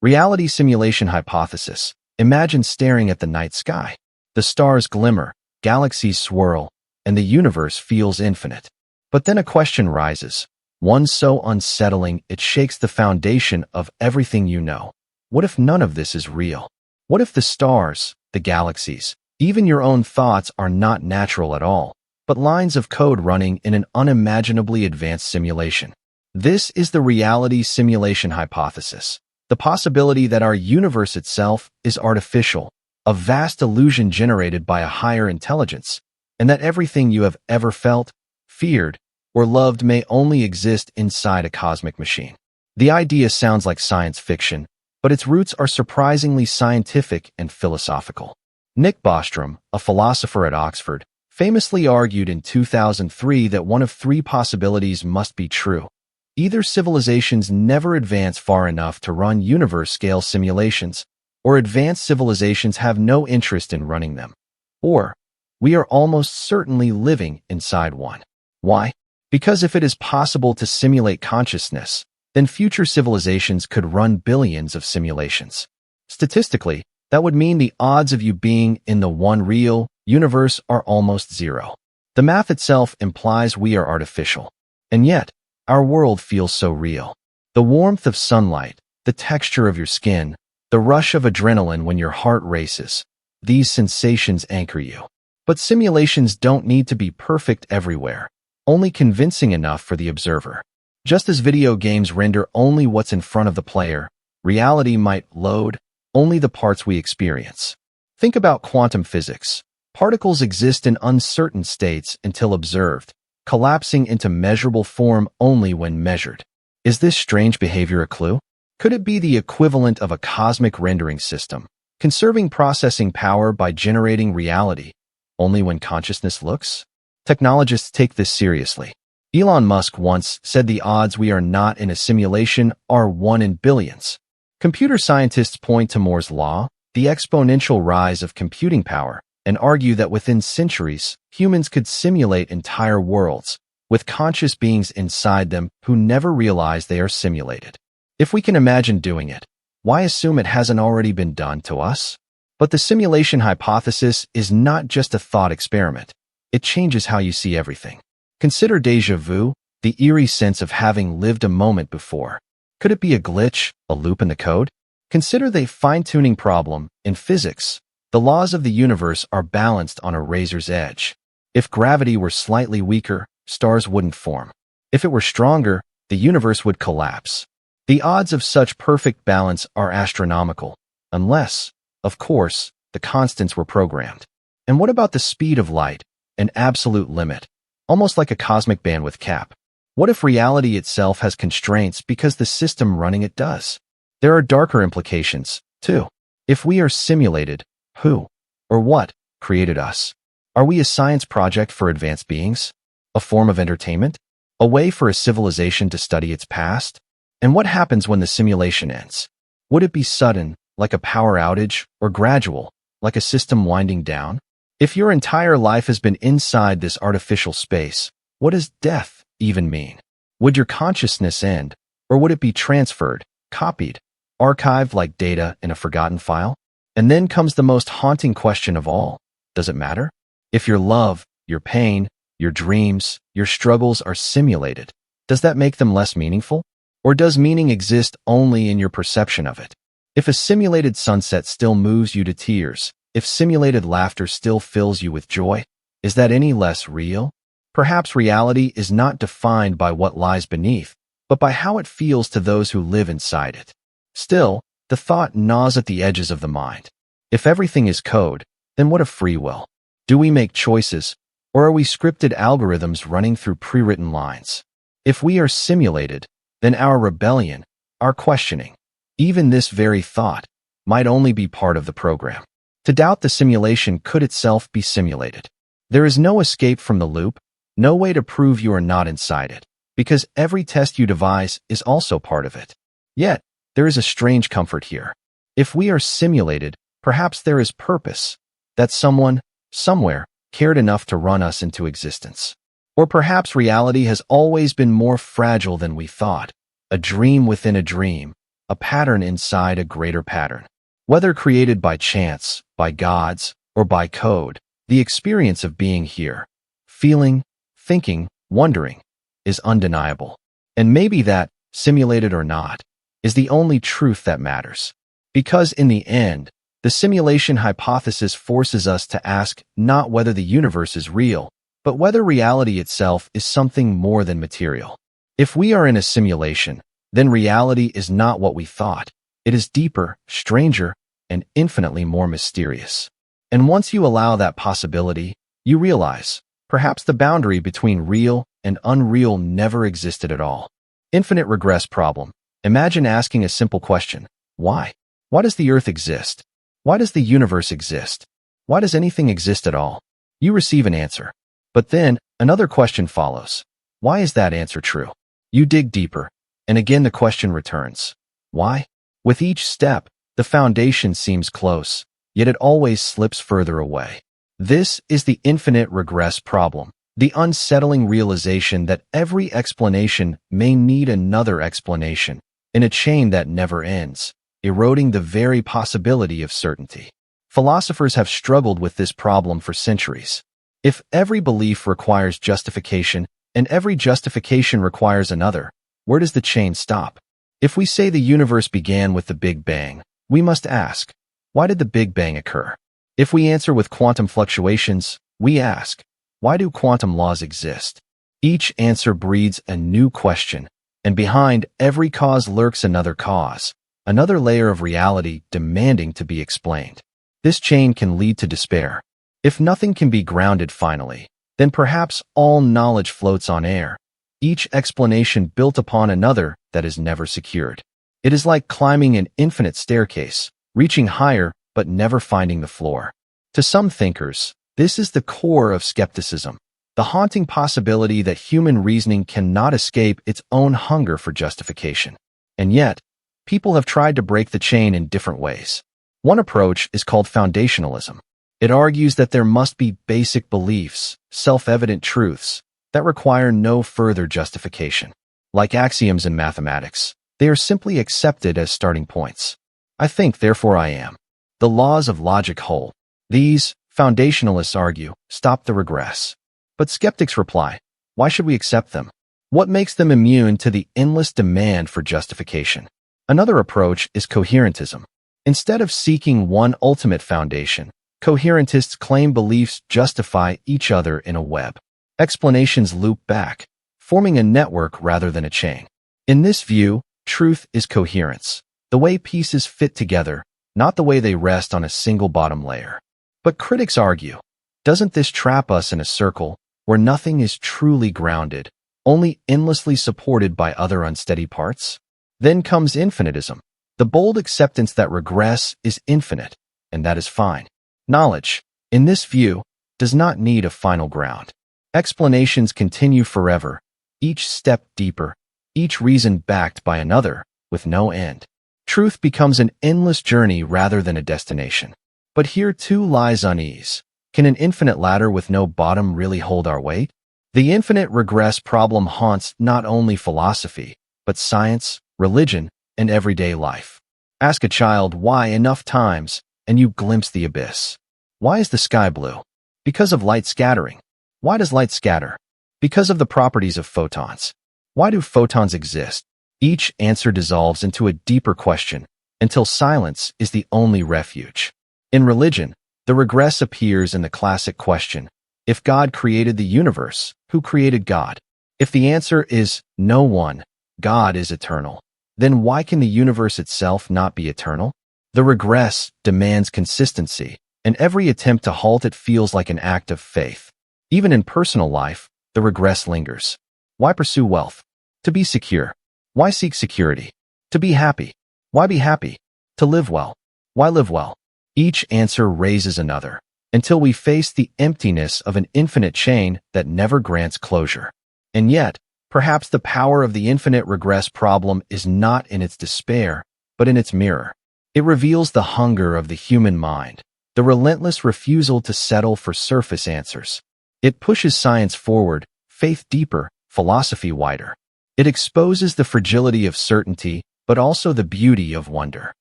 Reality simulation hypothesis. Imagine staring at the night sky. The stars glimmer, galaxies swirl, and the universe feels infinite. But then a question rises, one so unsettling it shakes the foundation of everything you know. What if none of this is real? What if the stars, the galaxies, even your own thoughts are not natural at all, but lines of code running in an unimaginably advanced simulation? This is the reality simulation hypothesis. The possibility that our universe itself is artificial, a vast illusion generated by a higher intelligence, and that everything you have ever felt, feared, or loved may only exist inside a cosmic machine. The idea sounds like science fiction, but its roots are surprisingly scientific and philosophical. Nick Bostrom, a philosopher at Oxford, famously argued in 2003 that one of three possibilities must be true. Either civilizations never advance far enough to run universe-scale simulations, or advanced civilizations have no interest in running them, or we are almost certainly living inside one. Why? Because if it is possible to simulate consciousness, then future civilizations could run billions of simulations. Statistically, that would mean the odds of you being in the one real universe are almost zero. The math itself implies we are artificial. And yet, our world feels so real. The warmth of sunlight, the texture of your skin, the rush of adrenaline when your heart races, these sensations anchor you. But simulations don't need to be perfect everywhere, only convincing enough for the observer. Just as video games render only what's in front of the player, reality might load only the parts we experience. Think about quantum physics. Particles exist in uncertain states until observed, collapsing into measurable form only when measured. Is this strange behavior a clue? Could it be the equivalent of a cosmic rendering system, conserving processing power by generating reality only when consciousness looks? Technologists take this seriously. Elon Musk once said the odds we are not in a simulation are 1 in billions. Computer scientists point to Moore's law, the exponential rise of computing power, and argue that within centuries, humans could simulate entire worlds, with conscious beings inside them who never realize they are simulated. If we can imagine doing it, why assume it hasn't already been done to us? But the simulation hypothesis is not just a thought experiment. It changes how you see everything. Consider déjà vu, the eerie sense of having lived a moment before. Could it be a glitch, a loop in the code? Consider the fine-tuning problem. In physics, the laws of the universe are balanced on a razor's edge. If gravity were slightly weaker, stars wouldn't form. If it were stronger, the universe would collapse. The odds of such perfect balance are astronomical, unless, of course, the constants were programmed. And what about the speed of light, an absolute limit, almost like a cosmic bandwidth cap? What if reality itself has constraints because the system running it does? There are darker implications, too. If we are simulated, who, or what, created us? Are we a science project for advanced beings? A form of entertainment? A way for a civilization to study its past? And what happens when the simulation ends? Would it be sudden, like a power outage, or gradual, like a system winding down? If your entire life has been inside this artificial space, what does death even mean? Would your consciousness end, or would it be transferred, copied, archived like data in a forgotten file? And then comes the most haunting question of all. Does it matter? If your love, your pain, your dreams, your struggles are simulated, does that make them less meaningful? Or does meaning exist only in your perception of it? If a simulated sunset still moves you to tears, if simulated laughter still fills you with joy, is that any less real? Perhaps reality is not defined by what lies beneath, but by how it feels to those who live inside it. Still, the thought gnaws at the edges of the mind. If everything is code, then what of free will? Do we make choices, or are we scripted algorithms running through pre-written lines? If we are simulated, then our rebellion, our questioning, even this very thought, might only be part of the program. To doubt the simulation could itself be simulated. There is no escape from the loop, no way to prove you are not inside it, because every test you devise is also part of it. Yet, there is a strange comfort here. If we are simulated, perhaps there is purpose, that someone, somewhere, cared enough to run us into existence. Or perhaps reality has always been more fragile than we thought, a dream within a dream, a pattern inside a greater pattern. Whether created by chance, by gods, or by code, the experience of being here, feeling, thinking, wondering, is undeniable. And maybe that, simulated or not, is the only truth that matters. Because in the end, the simulation hypothesis forces us to ask not whether the universe is real, but whether reality itself is something more than material. If we are in a simulation, then reality is not what we thought. It is deeper, stranger, and infinitely more mysterious. And once you allow that possibility, you realize, perhaps the boundary between real and unreal never existed at all. Infinite regress problem. Imagine asking a simple question. Why? Why does the Earth exist? Why does the universe exist? Why does anything exist at all? You receive an answer. But then, another question follows. Why is that answer true? You dig deeper, and again the question returns. Why? With each step, the foundation seems close, yet it always slips further away. This is the infinite regress problem, the unsettling realization that every explanation may need another explanation, in a chain that never ends, eroding the very possibility of certainty. Philosophers have struggled with this problem for centuries. If every belief requires justification, and every justification requires another, where does the chain stop? If we say the universe began with the Big Bang, we must ask, why did the Big Bang occur? If we answer with quantum fluctuations, we ask, why do quantum laws exist? Each answer breeds a new question, and behind every cause lurks another cause, another layer of reality demanding to be explained. This chain can lead to despair. If nothing can be grounded finally, then perhaps all knowledge floats on air, each explanation built upon another that is never secured. It is like climbing an infinite staircase, reaching higher but never finding the floor. To some thinkers, this is the core of skepticism, the haunting possibility that human reasoning cannot escape its own hunger for justification. And yet, people have tried to break the chain in different ways. One approach is called foundationalism. It argues that there must be basic beliefs, self-evident truths, that require no further justification. Like axioms in mathematics, they are simply accepted as starting points. I think, therefore I am. The laws of logic hold. These, foundationalists argue, stop the regress. But skeptics reply, why should we accept them? What makes them immune to the endless demand for justification? Another approach is coherentism. Instead of seeking one ultimate foundation, coherentists claim beliefs justify each other in a web. Explanations loop back, forming a network rather than a chain. In this view, truth is coherence, the way pieces fit together, not the way they rest on a single bottom layer. But critics argue, doesn't this trap us in a circle where nothing is truly grounded, only endlessly supported by other unsteady parts? Then comes infinitism, the bold acceptance that regress is infinite, and that is fine. Knowledge, in this view, does not need a final ground. Explanations continue forever, each step deeper, each reason backed by another, with no end. Truth becomes an endless journey rather than a destination. But here too lies unease. Can an infinite ladder with no bottom really hold our weight? The infinite regress problem haunts not only philosophy, but science, religion, and everyday life. Ask a child why enough times, and you glimpse the abyss. Why is the sky blue? Because of light scattering. Why does light scatter? Because of the properties of photons. Why do photons exist? Each answer dissolves into a deeper question, until silence is the only refuge. In religion, the regress appears in the classic question, if God created the universe, who created God? If the answer is no one, God is eternal, then why can the universe itself not be eternal? The regress demands consistency, and every attempt to halt it feels like an act of faith. Even in personal life, the regress lingers. Why pursue wealth? To be secure. Why seek security? To be happy. Why be happy? To live well. Why live well? Each answer raises another, until we face the emptiness of an infinite chain that never grants closure. And yet, perhaps the power of the infinite regress problem is not in its despair, but in its mirror. It reveals the hunger of the human mind, the relentless refusal to settle for surface answers. It pushes science forward, faith deeper, philosophy wider. It exposes the fragility of certainty, but also the beauty of wonder.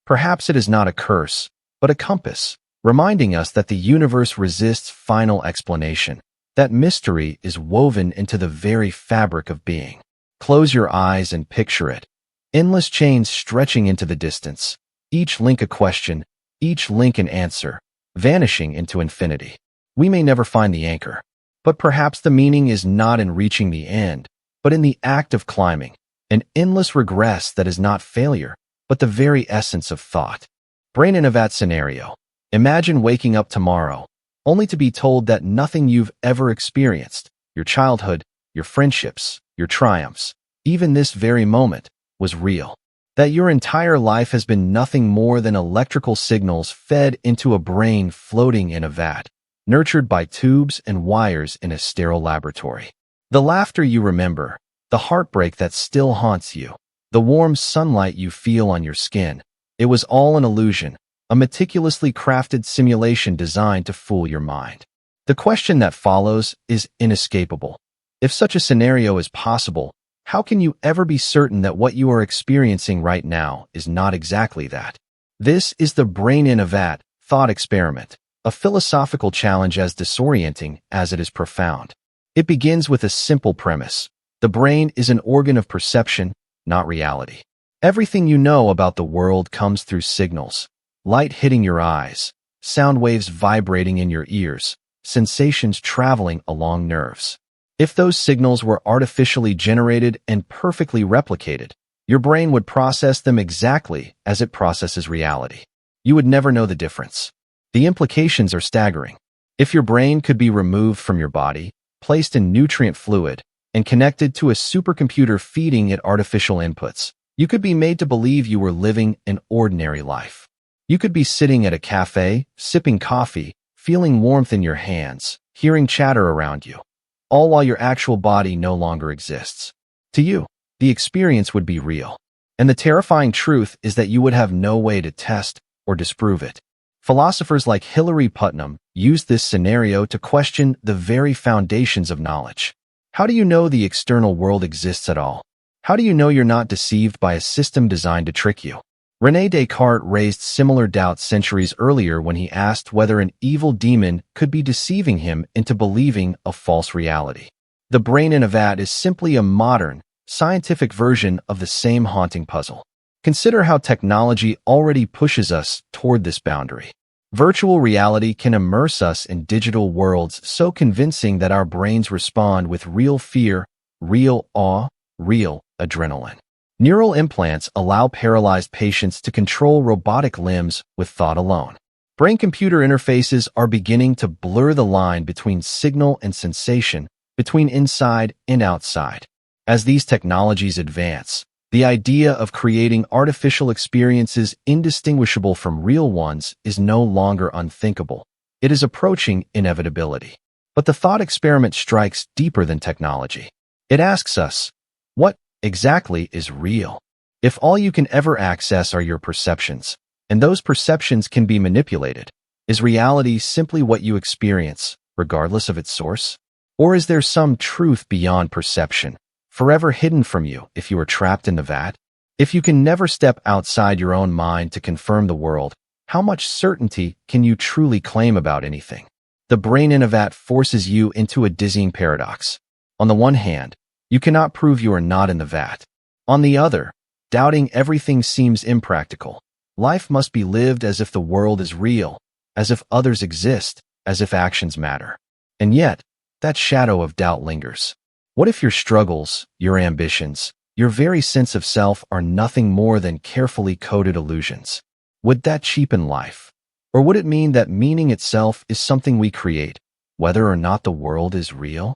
Perhaps it is not a curse, but a compass, reminding us that the universe resists final explanation, that mystery is woven into the very fabric of being. Close your eyes and picture it. Endless chains stretching into the distance, each link a question, each link an answer, vanishing into infinity. We may never find the anchor, but perhaps the meaning is not in reaching the end, but in the act of climbing, an endless regress that is not failure, but the very essence of thought. Brain in a vat scenario. Imagine waking up tomorrow, only to be told that nothing you've ever experienced, your childhood, your friendships, your triumphs, even this very moment, was real. That your entire life has been nothing more than electrical signals fed into a brain floating in a vat, nurtured by tubes and wires in a sterile laboratory. The laughter you remember, the heartbreak that still haunts you, the warm sunlight you feel on your skin, it was all an illusion, a meticulously crafted simulation designed to fool your mind. The question that follows is inescapable. If such a scenario is possible, how can you ever be certain that what you are experiencing right now is not exactly that? This is the brain in a vat thought experiment, a philosophical challenge as disorienting as it is profound. It begins with a simple premise. The brain is an organ of perception, not reality. Everything you know about the world comes through signals. Light hitting your eyes, sound waves vibrating in your ears, sensations traveling along nerves. If those signals were artificially generated and perfectly replicated, your brain would process them exactly as it processes reality. You would never know the difference. The implications are staggering. If your brain could be removed from your body, placed in nutrient fluid, and connected to a supercomputer feeding it artificial inputs, you could be made to believe you were living an ordinary life. You could be sitting at a cafe, sipping coffee, feeling warmth in your hands, hearing chatter around you, all while your actual body no longer exists. To you, the experience would be real. And the terrifying truth is that you would have no way to test or disprove it. Philosophers like Hilary Putnam used this scenario to question the very foundations of knowledge. How do you know the external world exists at all? How do you know you're not deceived by a system designed to trick you? René Descartes raised similar doubts centuries earlier when he asked whether an evil demon could be deceiving him into believing a false reality. The brain in a vat is simply a modern, scientific version of the same haunting puzzle. Consider how technology already pushes us toward this boundary. Virtual reality can immerse us in digital worlds so convincing that our brains respond with real fear, real awe, real adrenaline. Neural implants allow paralyzed patients to control robotic limbs with thought alone. Brain-computer interfaces are beginning to blur the line between signal and sensation, between inside and outside. As these technologies advance, the idea of creating artificial experiences indistinguishable from real ones is no longer unthinkable. It is approaching inevitability. But the thought experiment strikes deeper than technology. It asks us, what exactly is real? If all you can ever access are your perceptions, and those perceptions can be manipulated, is reality simply what you experience, regardless of its source? Or is there some truth beyond perception, forever hidden from you if you are trapped in the vat? If you can never step outside your own mind to confirm the world, how much certainty can you truly claim about anything? The brain in a vat forces you into a dizzying paradox. On the one hand, you cannot prove you are not in the vat. On the other, doubting everything seems impractical. Life must be lived as if the world is real, as if others exist, as if actions matter. And yet, that shadow of doubt lingers. What if your struggles, your ambitions, your very sense of self are nothing more than carefully coded illusions? Would that cheapen life? Or would it mean that meaning itself is something we create, whether or not the world is real?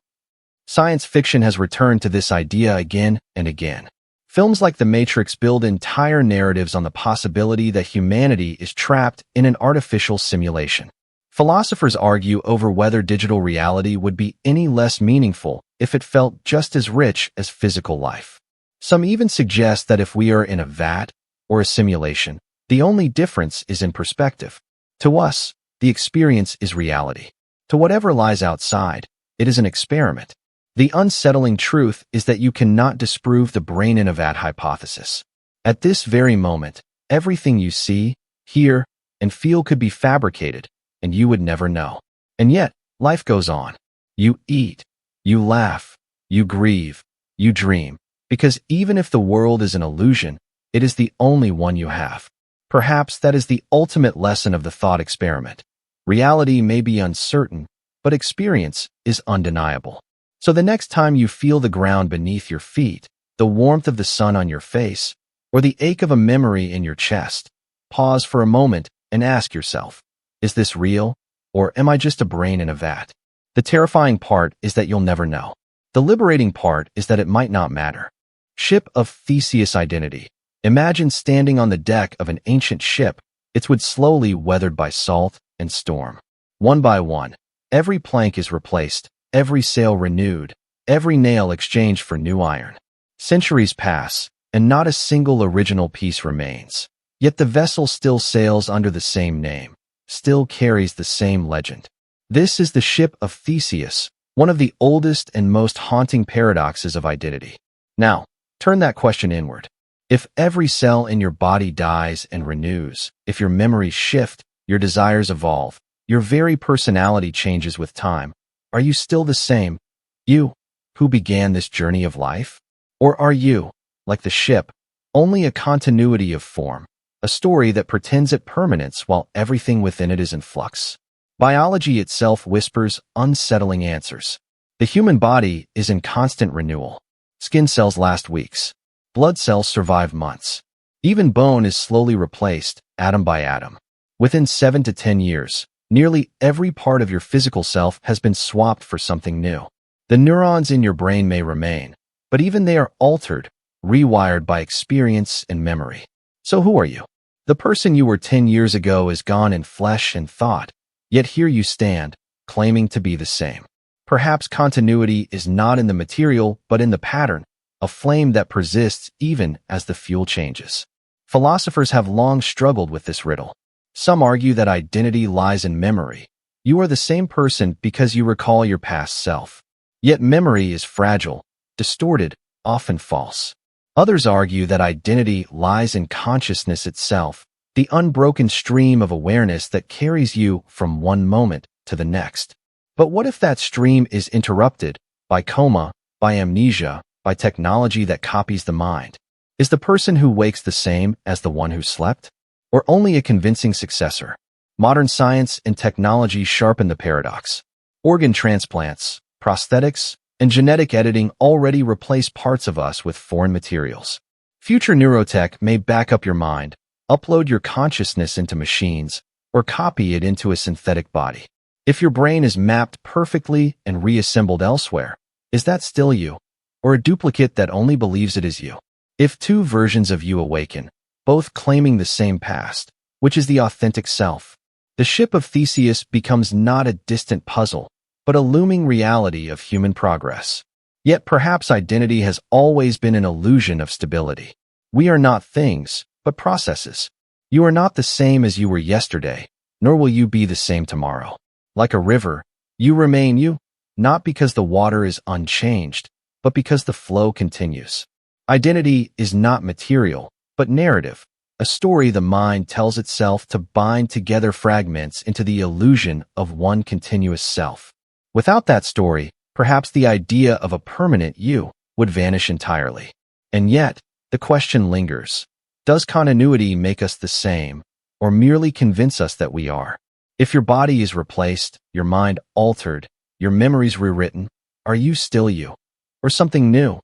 Science fiction has returned to this idea again and again. Films like The Matrix build entire narratives on the possibility that humanity is trapped in an artificial simulation. Philosophers argue over whether digital reality would be any less meaningful if it felt just as rich as physical life. Some even suggest that if we are in a vat or a simulation, the only difference is in perspective. To us, the experience is reality. To whatever lies outside, it is an experiment. The unsettling truth is that you cannot disprove the brain in a vat hypothesis. At this very moment, everything you see, hear, and feel could be fabricated, and you would never know. And yet, life goes on. You eat, you laugh, you grieve, you dream, because even if the world is an illusion, it is the only one you have. Perhaps that is the ultimate lesson of the thought experiment. Reality may be uncertain, but experience is undeniable. So the next time you feel the ground beneath your feet, the warmth of the sun on your face, or the ache of a memory in your chest, pause for a moment and ask yourself, is this real, or am I just a brain in a vat? The terrifying part is that you'll never know. The liberating part is that it might not matter. Ship of Theseus identity. Imagine standing on the deck of an ancient ship, its wood slowly weathered by salt and storm. One by one, every plank is replaced, every sail renewed, every nail exchanged for new iron. Centuries pass, and not a single original piece remains. Yet the vessel still sails under the same name, still carries the same legend. This is the ship of Theseus, one of the oldest and most haunting paradoxes of identity. Now, turn that question inward. If every cell in your body dies and renews, if your memories shift, your desires evolve, your very personality changes with time, are you still the same, you, who began this journey of life? Or are you, like the ship, only a continuity of form, a story that pretends at permanence while everything within it is in flux? Biology itself whispers unsettling answers. The human body is in constant renewal. Skin cells last weeks. Blood cells survive months. Even bone is slowly replaced, atom by atom. Within 7 to 10 years, nearly every part of your physical self has been swapped for something new. The neurons in your brain may remain, but even they are altered, rewired by experience and memory. So who are you? The person you were 10 years ago is gone in flesh and thought, yet here you stand, claiming to be the same. Perhaps continuity is not in the material, but in the pattern, a flame that persists even as the fuel changes. Philosophers have long struggled with this riddle. Some argue that identity lies in memory. You are the same person because you recall your past self. Yet memory is fragile, distorted, often false. Others argue that identity lies in consciousness itself, the unbroken stream of awareness that carries you from one moment to the next. But what if that stream is interrupted by coma, by amnesia, by technology that copies the mind? Is the person who wakes the same as the one who slept? Or only a convincing successor? Modern science and technology sharpen the paradox. Organ transplants, prosthetics, and genetic editing already replace parts of us with foreign materials. Future neurotech may back up your mind, upload your consciousness into machines, or copy it into a synthetic body. If your brain is mapped perfectly and reassembled elsewhere, is that still you? Or a duplicate that only believes it is you? If two versions of you awaken, both claiming the same past, which is the authentic self, the ship of Theseus becomes not a distant puzzle, but a looming reality of human progress. Yet perhaps identity has always been an illusion of stability. We are not things, but processes. You are not the same as you were yesterday, nor will you be the same tomorrow. Like a river, you remain you, not because the water is unchanged, but because the flow continues. Identity is not material, but narrative, a story the mind tells itself to bind together fragments into the illusion of one continuous self. Without that story, perhaps the idea of a permanent you would vanish entirely. And yet, the question lingers. Does continuity make us the same, or merely convince us that we are? If your body is replaced, your mind altered, your memories rewritten, are you still you? Or something new,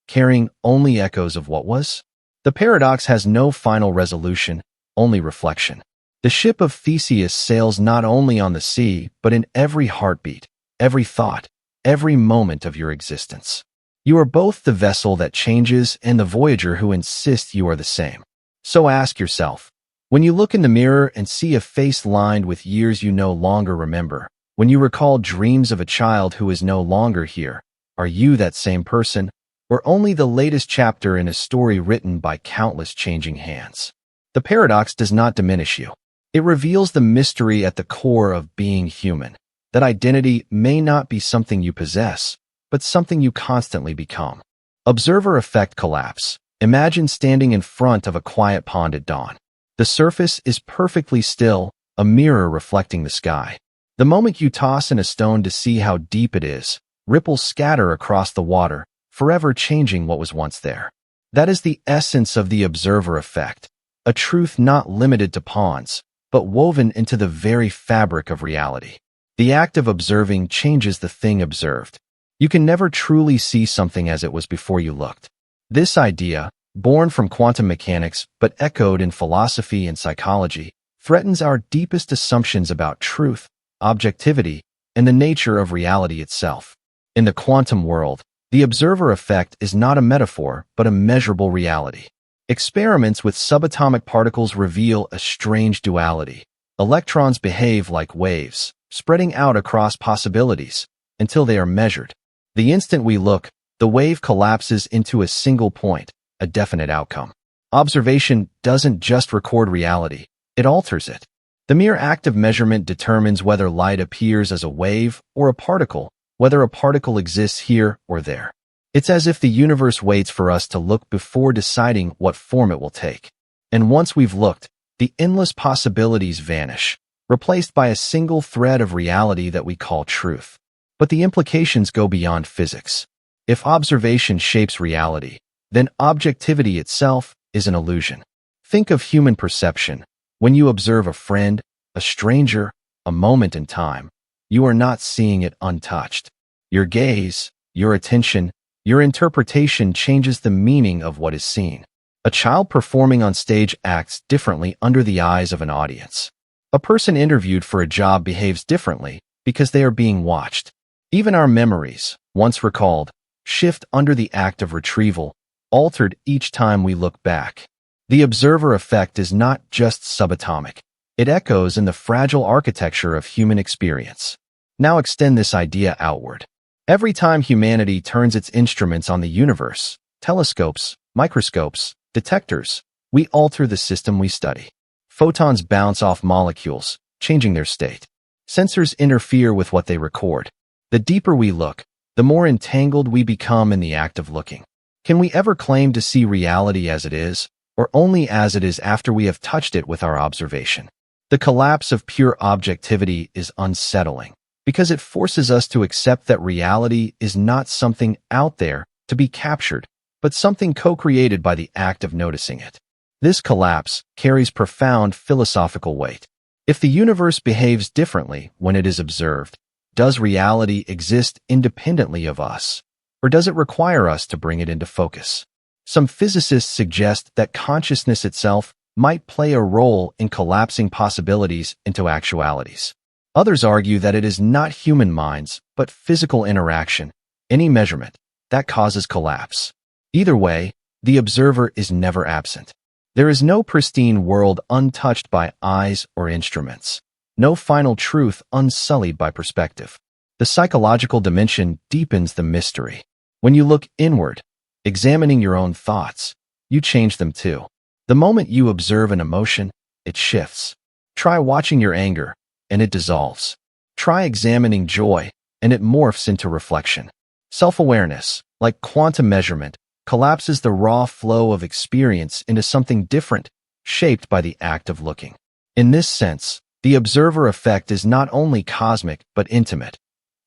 carrying only echoes of what was? The paradox has no final resolution, only reflection. The ship of Theseus sails not only on the sea, but in every heartbeat, every thought, every moment of your existence. You are both the vessel that changes and the voyager who insists you are the same. So ask yourself, when you look in the mirror and see a face lined with years you no longer remember, when you recall dreams of a child who is no longer here, are you that same person, or only the latest chapter in a story written by countless changing hands? The paradox does not diminish you. It reveals the mystery at the core of being human, that identity may not be something you possess, but something you constantly become. Observer effect collapse. Imagine standing in front of a quiet pond at dawn. The surface is perfectly still, a mirror reflecting the sky. The moment you toss in a stone to see how deep it is, ripples scatter across the water, forever changing what was once there. That is the essence of the observer effect, a truth not limited to ponds, but woven into the very fabric of reality. The act of observing changes the thing observed. You can never truly see something as it was before you looked. This idea, born from quantum mechanics but echoed in philosophy and psychology, threatens our deepest assumptions about truth, objectivity, and the nature of reality itself. In the quantum world, the observer effect is not a metaphor but a measurable reality. Experiments with subatomic particles reveal a strange duality. Electrons behave like waves, spreading out across possibilities until they are measured. The instant we look, the wave collapses into a single point, a definite outcome. Observation doesn't just record reality, it alters it. The mere act of measurement determines whether light appears as a wave or a particle, whether a particle exists here or there. It's as if the universe waits for us to look before deciding what form it will take. And once we've looked, the endless possibilities vanish, replaced by a single thread of reality that we call truth. But the implications go beyond physics. If observation shapes reality, then objectivity itself is an illusion. Think of human perception. When you observe a friend, a stranger, a moment in time, you are not seeing it untouched. Your gaze, your attention, your interpretation changes the meaning of what is seen. A child performing on stage acts differently under the eyes of an audience. A person interviewed for a job behaves differently because they are being watched. Even our memories, once recalled, shift under the act of retrieval, altered each time we look back. The observer effect is not just subatomic. It echoes in the fragile architecture of human experience. Now extend this idea outward. Every time humanity turns its instruments on the universe, telescopes, microscopes, detectors, we alter the system we study. Photons bounce off molecules, changing their state. Sensors interfere with what they record. The deeper we look, the more entangled we become in the act of looking. Can we ever claim to see reality as it is, or only as it is after we have touched it with our observation? The collapse of pure objectivity is unsettling, because it forces us to accept that reality is not something out there to be captured, but something co-created by the act of noticing it. This collapse carries profound philosophical weight. If the universe behaves differently when it is observed, does reality exist independently of us, or does it require us to bring it into focus? Some physicists suggest that consciousness itself might play a role in collapsing possibilities into actualities. Others argue that it is not human minds, but physical interaction, any measurement, that causes collapse. Either way, the observer is never absent. There is no pristine world untouched by eyes or instruments, no final truth unsullied by perspective. The psychological dimension deepens the mystery. When you look inward, examining your own thoughts, you change them too. The moment you observe an emotion, it shifts. Try watching your anger, and it dissolves. Try examining joy, and it morphs into reflection. Self-awareness, like quantum measurement, collapses the raw flow of experience into something different, shaped by the act of looking. In this sense, the observer effect is not only cosmic but intimate.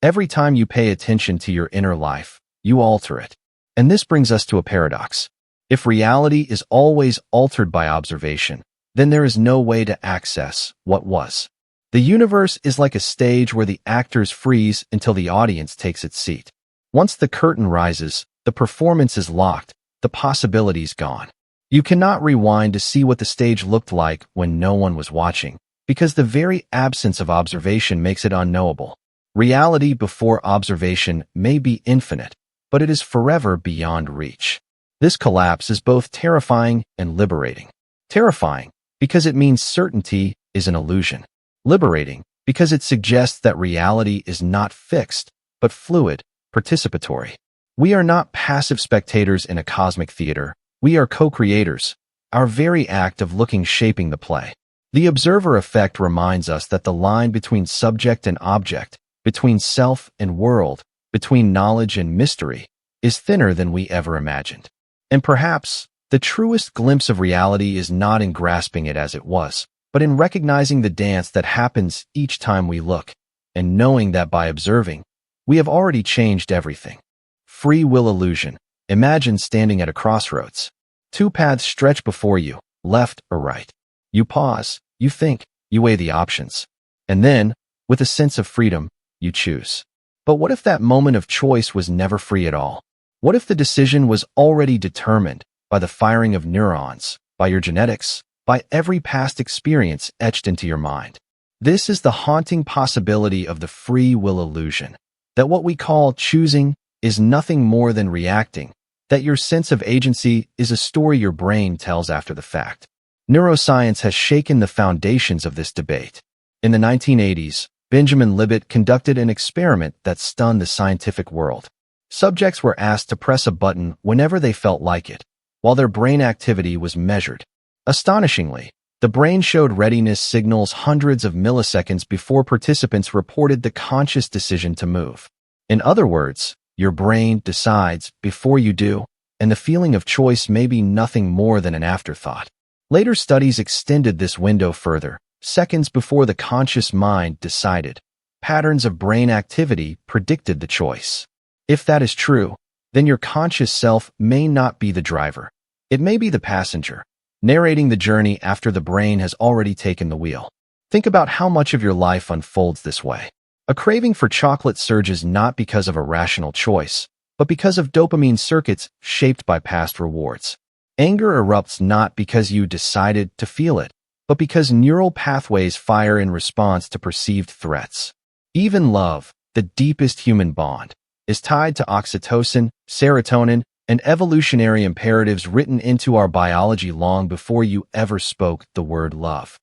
Every time you pay attention to your inner life, you alter it. And this brings us to a paradox. If reality is always altered by observation, then there is no way to access what was. The universe is like a stage where the actors freeze until the audience takes its seat. Once the curtain rises, the performance is locked, the possibilities gone. You cannot rewind to see what the stage looked like when no one was watching, because the very absence of observation makes it unknowable. Reality before observation may be infinite, but it is forever beyond reach. This collapse is both terrifying and liberating. Terrifying, because it means certainty is an illusion. Liberating, because it suggests that reality is not fixed, but fluid, participatory. We are not passive spectators in a cosmic theater. We are co-creators, our very act of looking shaping the play. The observer effect reminds us that the line between subject and object, between self and world, between knowledge and mystery, is thinner than we ever imagined. And perhaps, The truest glimpse of reality is not in grasping it as it was, but in recognizing the dance that happens each time we look, and knowing that by observing, we have already changed everything. Free will illusion. Imagine standing at a crossroads. Two paths stretch before you, left or right. You pause, you think, you weigh the options. And then, with a sense of freedom, you choose. But what if that moment of choice was never free at all? What if the decision was already determined by the firing of neurons, by your genetics, by every past experience etched into your mind? This is the haunting possibility of the free will illusion, that what we call choosing is nothing more than reacting, that your sense of agency is a story your brain tells after the fact. Neuroscience has shaken the foundations of this debate. In the 1980s, Benjamin Libet conducted an experiment that stunned the scientific world. Subjects were asked to press a button whenever they felt like it, while their brain activity was measured. Astonishingly, the brain showed readiness signals hundreds of milliseconds before participants reported the conscious decision to move. In other words, your brain decides before you do, and the feeling of choice may be nothing more than an afterthought. Later studies extended this window further. Seconds before the conscious mind decided, patterns of brain activity predicted the choice. If that is true, then your conscious self may not be the driver. It may be the passenger, narrating the journey after the brain has already taken the wheel. Think about how much of your life unfolds this way. A craving for chocolate surges not because of a rational choice, but because of dopamine circuits shaped by past rewards. Anger erupts not because you decided to feel it, but because neural pathways fire in response to perceived threats. Even love, the deepest human bond, is tied to oxytocin, serotonin, and evolutionary imperatives written into our biology long before you ever spoke the word love.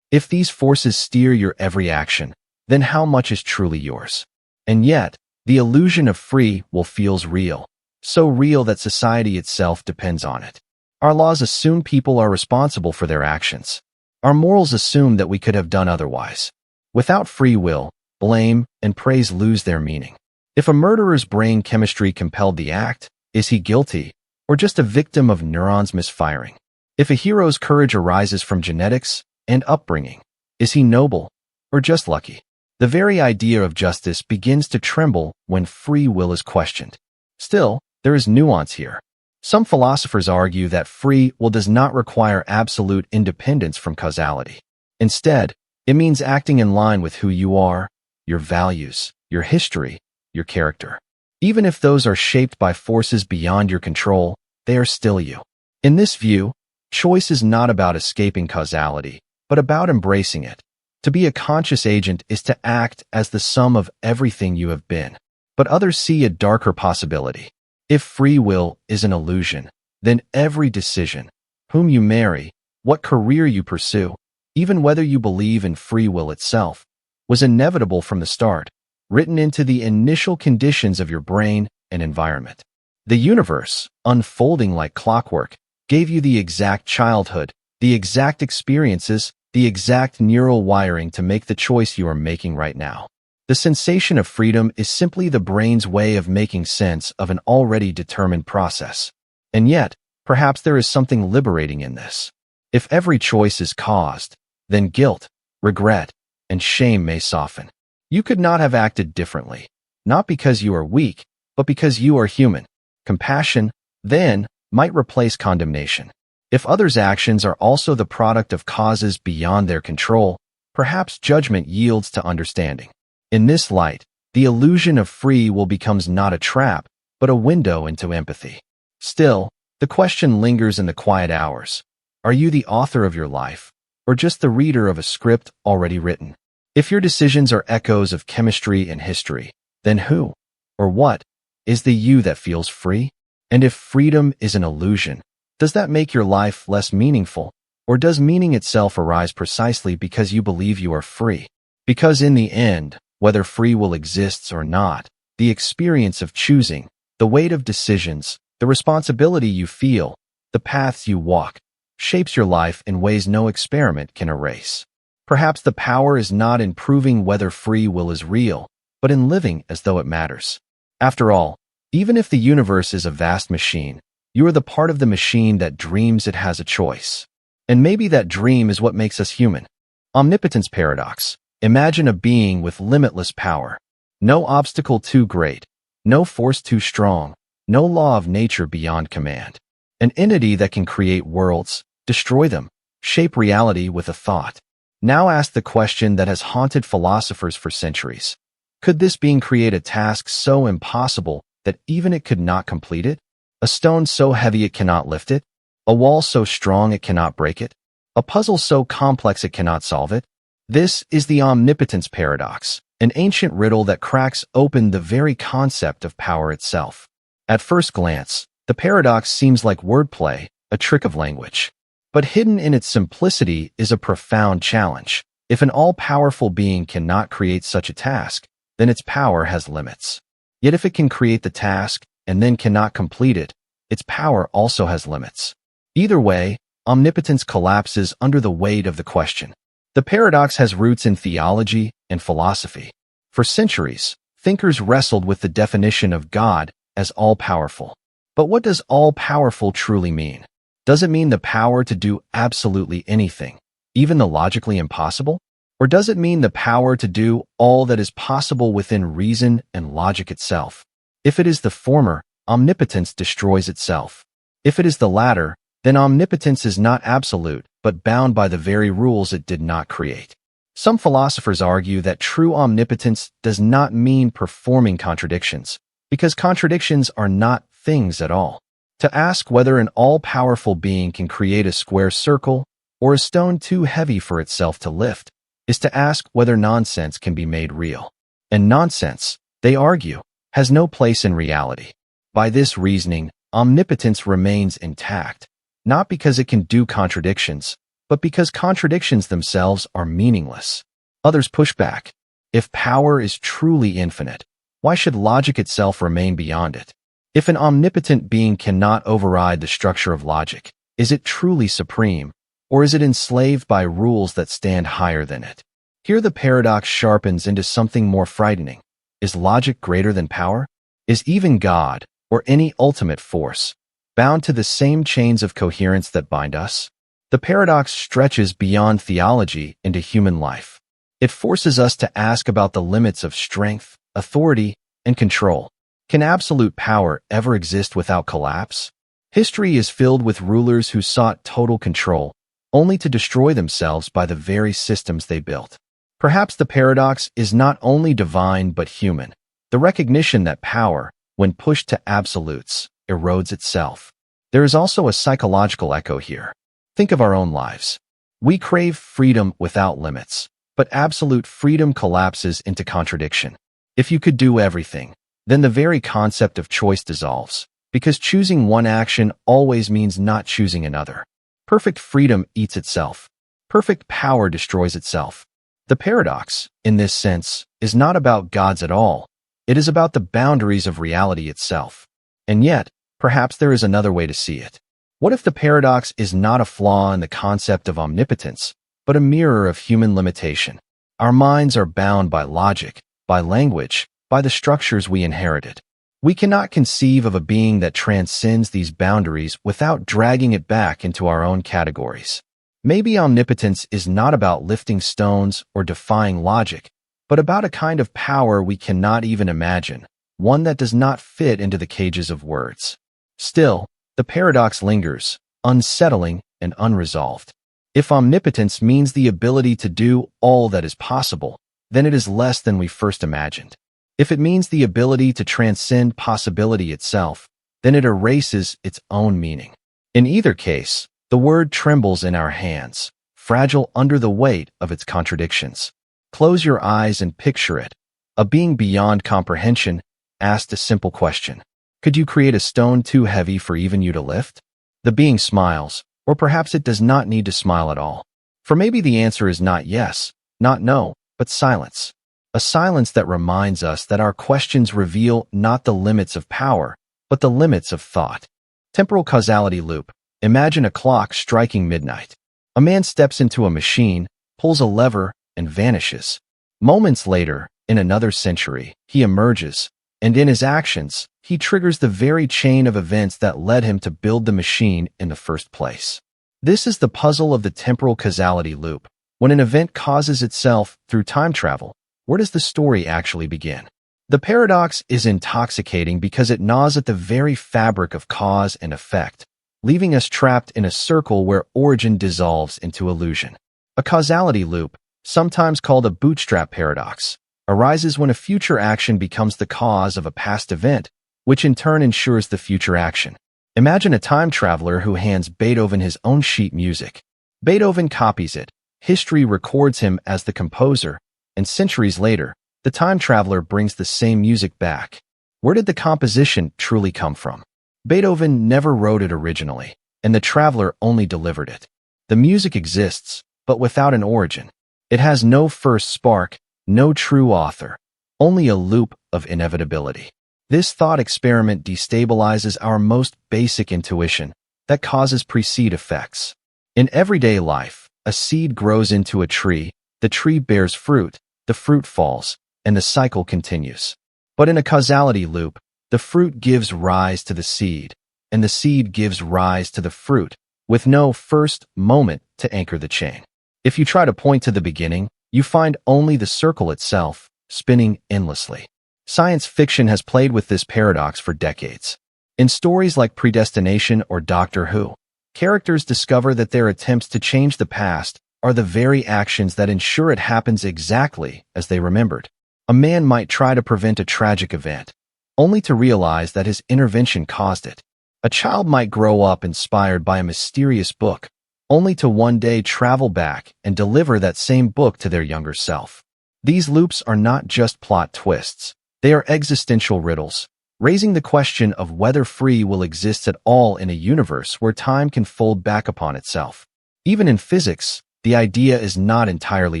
If these forces steer your every action, then how much is truly yours? And yet, the illusion of free will feels real, so real that society itself depends on it. Our laws assume people are responsible for their actions. Our morals assume that we could have done otherwise. Without free will, blame and praise lose their meaning. If a murderer's brain chemistry compelled the act, is he guilty, or just a victim of neurons misfiring? If a hero's courage arises from genetics and upbringing, is he noble, or just lucky? The very idea of justice begins to tremble when free will is questioned. Still, there is nuance here. Some philosophers argue that free will does not require absolute independence from causality. Instead, it means acting in line with who you are, your values, your history, your character. Even if those are shaped by forces beyond your control, they are still you. In this view, choice is not about escaping causality, but about embracing it. To be a conscious agent is to act as the sum of everything you have been. But others see a darker possibility. If free will is an illusion, then every decision, whom you marry, what career you pursue, even whether you believe in free will itself, was inevitable from the start, written into the initial conditions of your brain and environment. The universe, unfolding like clockwork, gave you the exact childhood, the exact experiences, the exact neural wiring to make the choice you are making right now. The sensation of freedom is simply the brain's way of making sense of an already determined process. And yet, perhaps there is something liberating in this. If every choice is caused, then guilt, regret, and shame may soften. You could not have acted differently, not because you are weak, but because you are human. Compassion, then, might replace condemnation. If others' actions are also the product of causes beyond their control, perhaps judgment yields to understanding. In this light, the illusion of free will becomes not a trap, but a window into empathy. Still, the question lingers in the quiet hours. Are you the author of your life, or just the reader of a script already written? If your decisions are echoes of chemistry and history, then who, or what, is the you that feels free? And if freedom is an illusion, does that make your life less meaningful, or does meaning itself arise precisely because you believe you are free? Because in the end, whether free will exists or not, the experience of choosing, the weight of decisions, the responsibility you feel, the paths you walk, shapes your life in ways no experiment can erase. Perhaps the power is not in proving whether free will is real, but in living as though it matters. After all, even if the universe is a vast machine, You are the part of the machine that dreams it has a choice. And maybe that dream is what makes us human. Omnipotence paradox. Imagine a being with limitless power. No obstacle too great. No force too strong. No law of nature beyond command. An entity that can create worlds, destroy them, shape reality with a thought. Now ask the question that has haunted philosophers for centuries. Could this being create a task so impossible that even it could not complete it? A stone so heavy it cannot lift it? A wall so strong it cannot break it? A puzzle so complex it cannot solve it? This is the omnipotence paradox, an ancient riddle that cracks open the very concept of power itself. At first glance, the paradox seems like wordplay, a trick of language. But hidden in its simplicity is a profound challenge. If an all-powerful being cannot create such a task, then its power has limits. Yet if it can create the task and then cannot complete it, its power also has limits. Either way, omnipotence collapses under the weight of the question. The paradox has roots in theology and philosophy. For centuries, thinkers wrestled with the definition of God as all-powerful. But what does all-powerful truly mean? Does it mean the power to do absolutely anything, even the logically impossible? Or does it mean the power to do all that is possible within reason and logic itself? If it is the former, omnipotence destroys itself. If it is the latter, then omnipotence is not absolute, but bound by the very rules it did not create. Some philosophers argue that true omnipotence does not mean performing contradictions, because contradictions are not things at all. To ask whether an all-powerful being can create a square circle or a stone too heavy for itself to lift is to ask whether nonsense can be made real. And nonsense, they argue, has no place in reality. By this reasoning, omnipotence remains intact, not because it can do contradictions, but because contradictions themselves are meaningless. Others push back. If power is truly infinite, why should logic itself remain beyond it? If an omnipotent being cannot override the structure of logic, is it truly supreme, or is it enslaved by rules that stand higher than it? Here the paradox sharpens into something more frightening. Is logic greater than power? Is even God, or any ultimate force, bound to the same chains of coherence that bind us? The paradox stretches beyond theology into human life. It forces us to ask about the limits of strength, authority, and control. Can absolute power ever exist without collapse? History is filled with rulers who sought total control, only to destroy themselves by the very systems they built. Perhaps the paradox is not only divine but human, the recognition that power, when pushed to absolutes, erodes itself. There is also a psychological echo here. Think of our own lives. We crave freedom without limits, but absolute freedom collapses into contradiction. If you could do everything, then the very concept of choice dissolves, because choosing one action always means not choosing another. Perfect freedom eats itself. Perfect power destroys itself. The paradox, in this sense, is not about gods at all. It is about the boundaries of reality itself. And yet, perhaps there is another way to see it. What if the paradox is not a flaw in the concept of omnipotence, but a mirror of human limitation? Our minds are bound by logic, by language, by the structures we inherited. We cannot conceive of a being that transcends these boundaries without dragging it back into our own categories. Maybe omnipotence is not about lifting stones or defying logic, but about a kind of power we cannot even imagine, one that does not fit into the cages of words. Still, the paradox lingers, unsettling and unresolved. If omnipotence means the ability to do all that is possible, then it is less than we first imagined. If it means the ability to transcend possibility itself, then it erases its own meaning. In either case, the word trembles in our hands, fragile under the weight of its contradictions. Close your eyes and picture it. A being beyond comprehension asked a simple question. Could you create a stone too heavy for even you to lift? The being smiles, or perhaps it does not need to smile at all. For maybe the answer is not yes, not no, but silence. A silence that reminds us that our questions reveal not the limits of power, but the limits of thought. Temporal causality loop. Imagine a clock striking midnight. A man steps into a machine, pulls a lever, and vanishes. Moments later, in another century, he emerges, And in his actions, he triggers the very chain of events that led him to build the machine in the first place. This is the puzzle of the temporal causality loop. When an event causes itself through time travel, where does the story actually begin? The paradox is intoxicating because it gnaws at the very fabric of cause and effect, leaving us trapped in a circle where origin dissolves into illusion. A causality loop, sometimes called a bootstrap paradox, arises when a future action becomes the cause of a past event, which in turn ensures the future action. Imagine a time traveler who hands Beethoven his own sheet music. Beethoven copies it, history records him as the composer, and centuries later, the time traveler brings the same music back. Where did the composition truly come from? Beethoven never wrote it originally, and the traveler only delivered it. The music exists, but without an origin. It has no first spark, no true author, only a loop of inevitability. This thought experiment destabilizes our most basic intuition that causes precede effects. In everyday life, a seed grows into a tree, the tree bears fruit, the fruit falls, and the cycle continues. But in a causality loop, the fruit gives rise to the seed, and the seed gives rise to the fruit, with no first moment to anchor the chain. If you try to point to the beginning, you find only the circle itself, spinning endlessly. Science fiction has played with this paradox for decades. In stories like Predestination or Doctor Who, characters discover that their attempts to change the past are the very actions that ensure it happens exactly as they remembered. A man might try to prevent a tragic event, only to realize that his intervention caused it. A child might grow up inspired by a mysterious book, only to one day travel back and deliver that same book to their younger self. These loops are not just plot twists. They are existential riddles, raising the question of whether free will exists at all in a universe where time can fold back upon itself. Even in physics, the idea is not entirely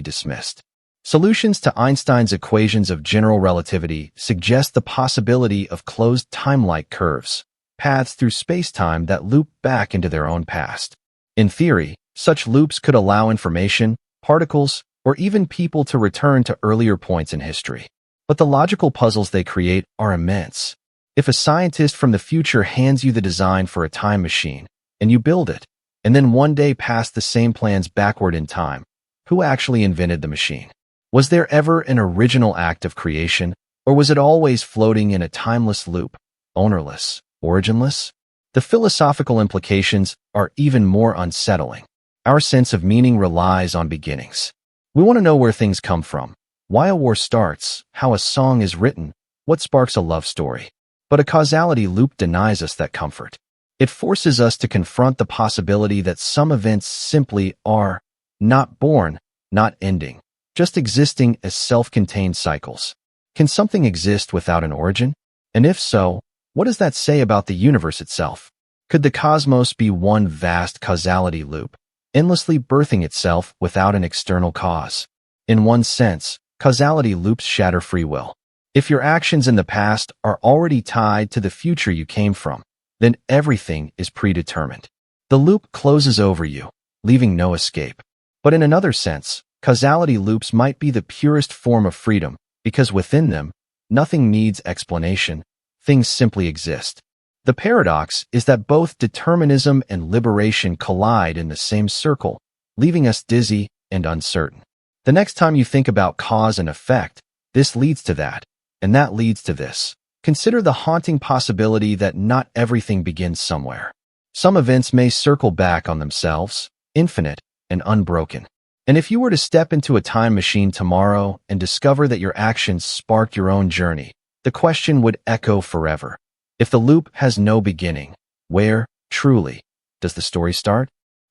dismissed. Solutions to Einstein's equations of general relativity suggest the possibility of closed time-like curves, paths through space-time that loop back into their own past. In theory, such loops could allow information, particles, or even people to return to earlier points in history. But the logical puzzles they create are immense. If a scientist from the future hands you the design for a time machine, and you build it, and then one day pass the same plans backward in time, who actually invented the machine? Was there ever an original act of creation, or was it always floating in a timeless loop, ownerless, originless? The philosophical implications are even more unsettling. Our sense of meaning relies on beginnings. We want to know where things come from, why a war starts, how a song is written, what sparks a love story. But a causality loop denies us that comfort. It forces us to confront the possibility that some events simply are not born, not ending, just existing as self-contained cycles. Can something exist without an origin? And if so, what does that say about the universe itself? Could the cosmos be one vast causality loop, endlessly birthing itself without an external cause? In one sense, causality loops shatter free will. If your actions in the past are already tied to the future you came from, then everything is predetermined. The loop closes over you, leaving no escape. But in another sense, causality loops might be the purest form of freedom, because within them, nothing needs explanation, things simply exist. The paradox is that both determinism and liberation collide in the same circle, leaving us dizzy and uncertain. The next time you think about cause and effect, this leads to that, and that leads to this. Consider the haunting possibility that not everything begins somewhere. Some events may circle back on themselves, infinite and unbroken. And if you were to step into a time machine tomorrow and discover that your actions sparked your own journey, the question would echo forever. If the loop has no beginning, where, truly, does the story start?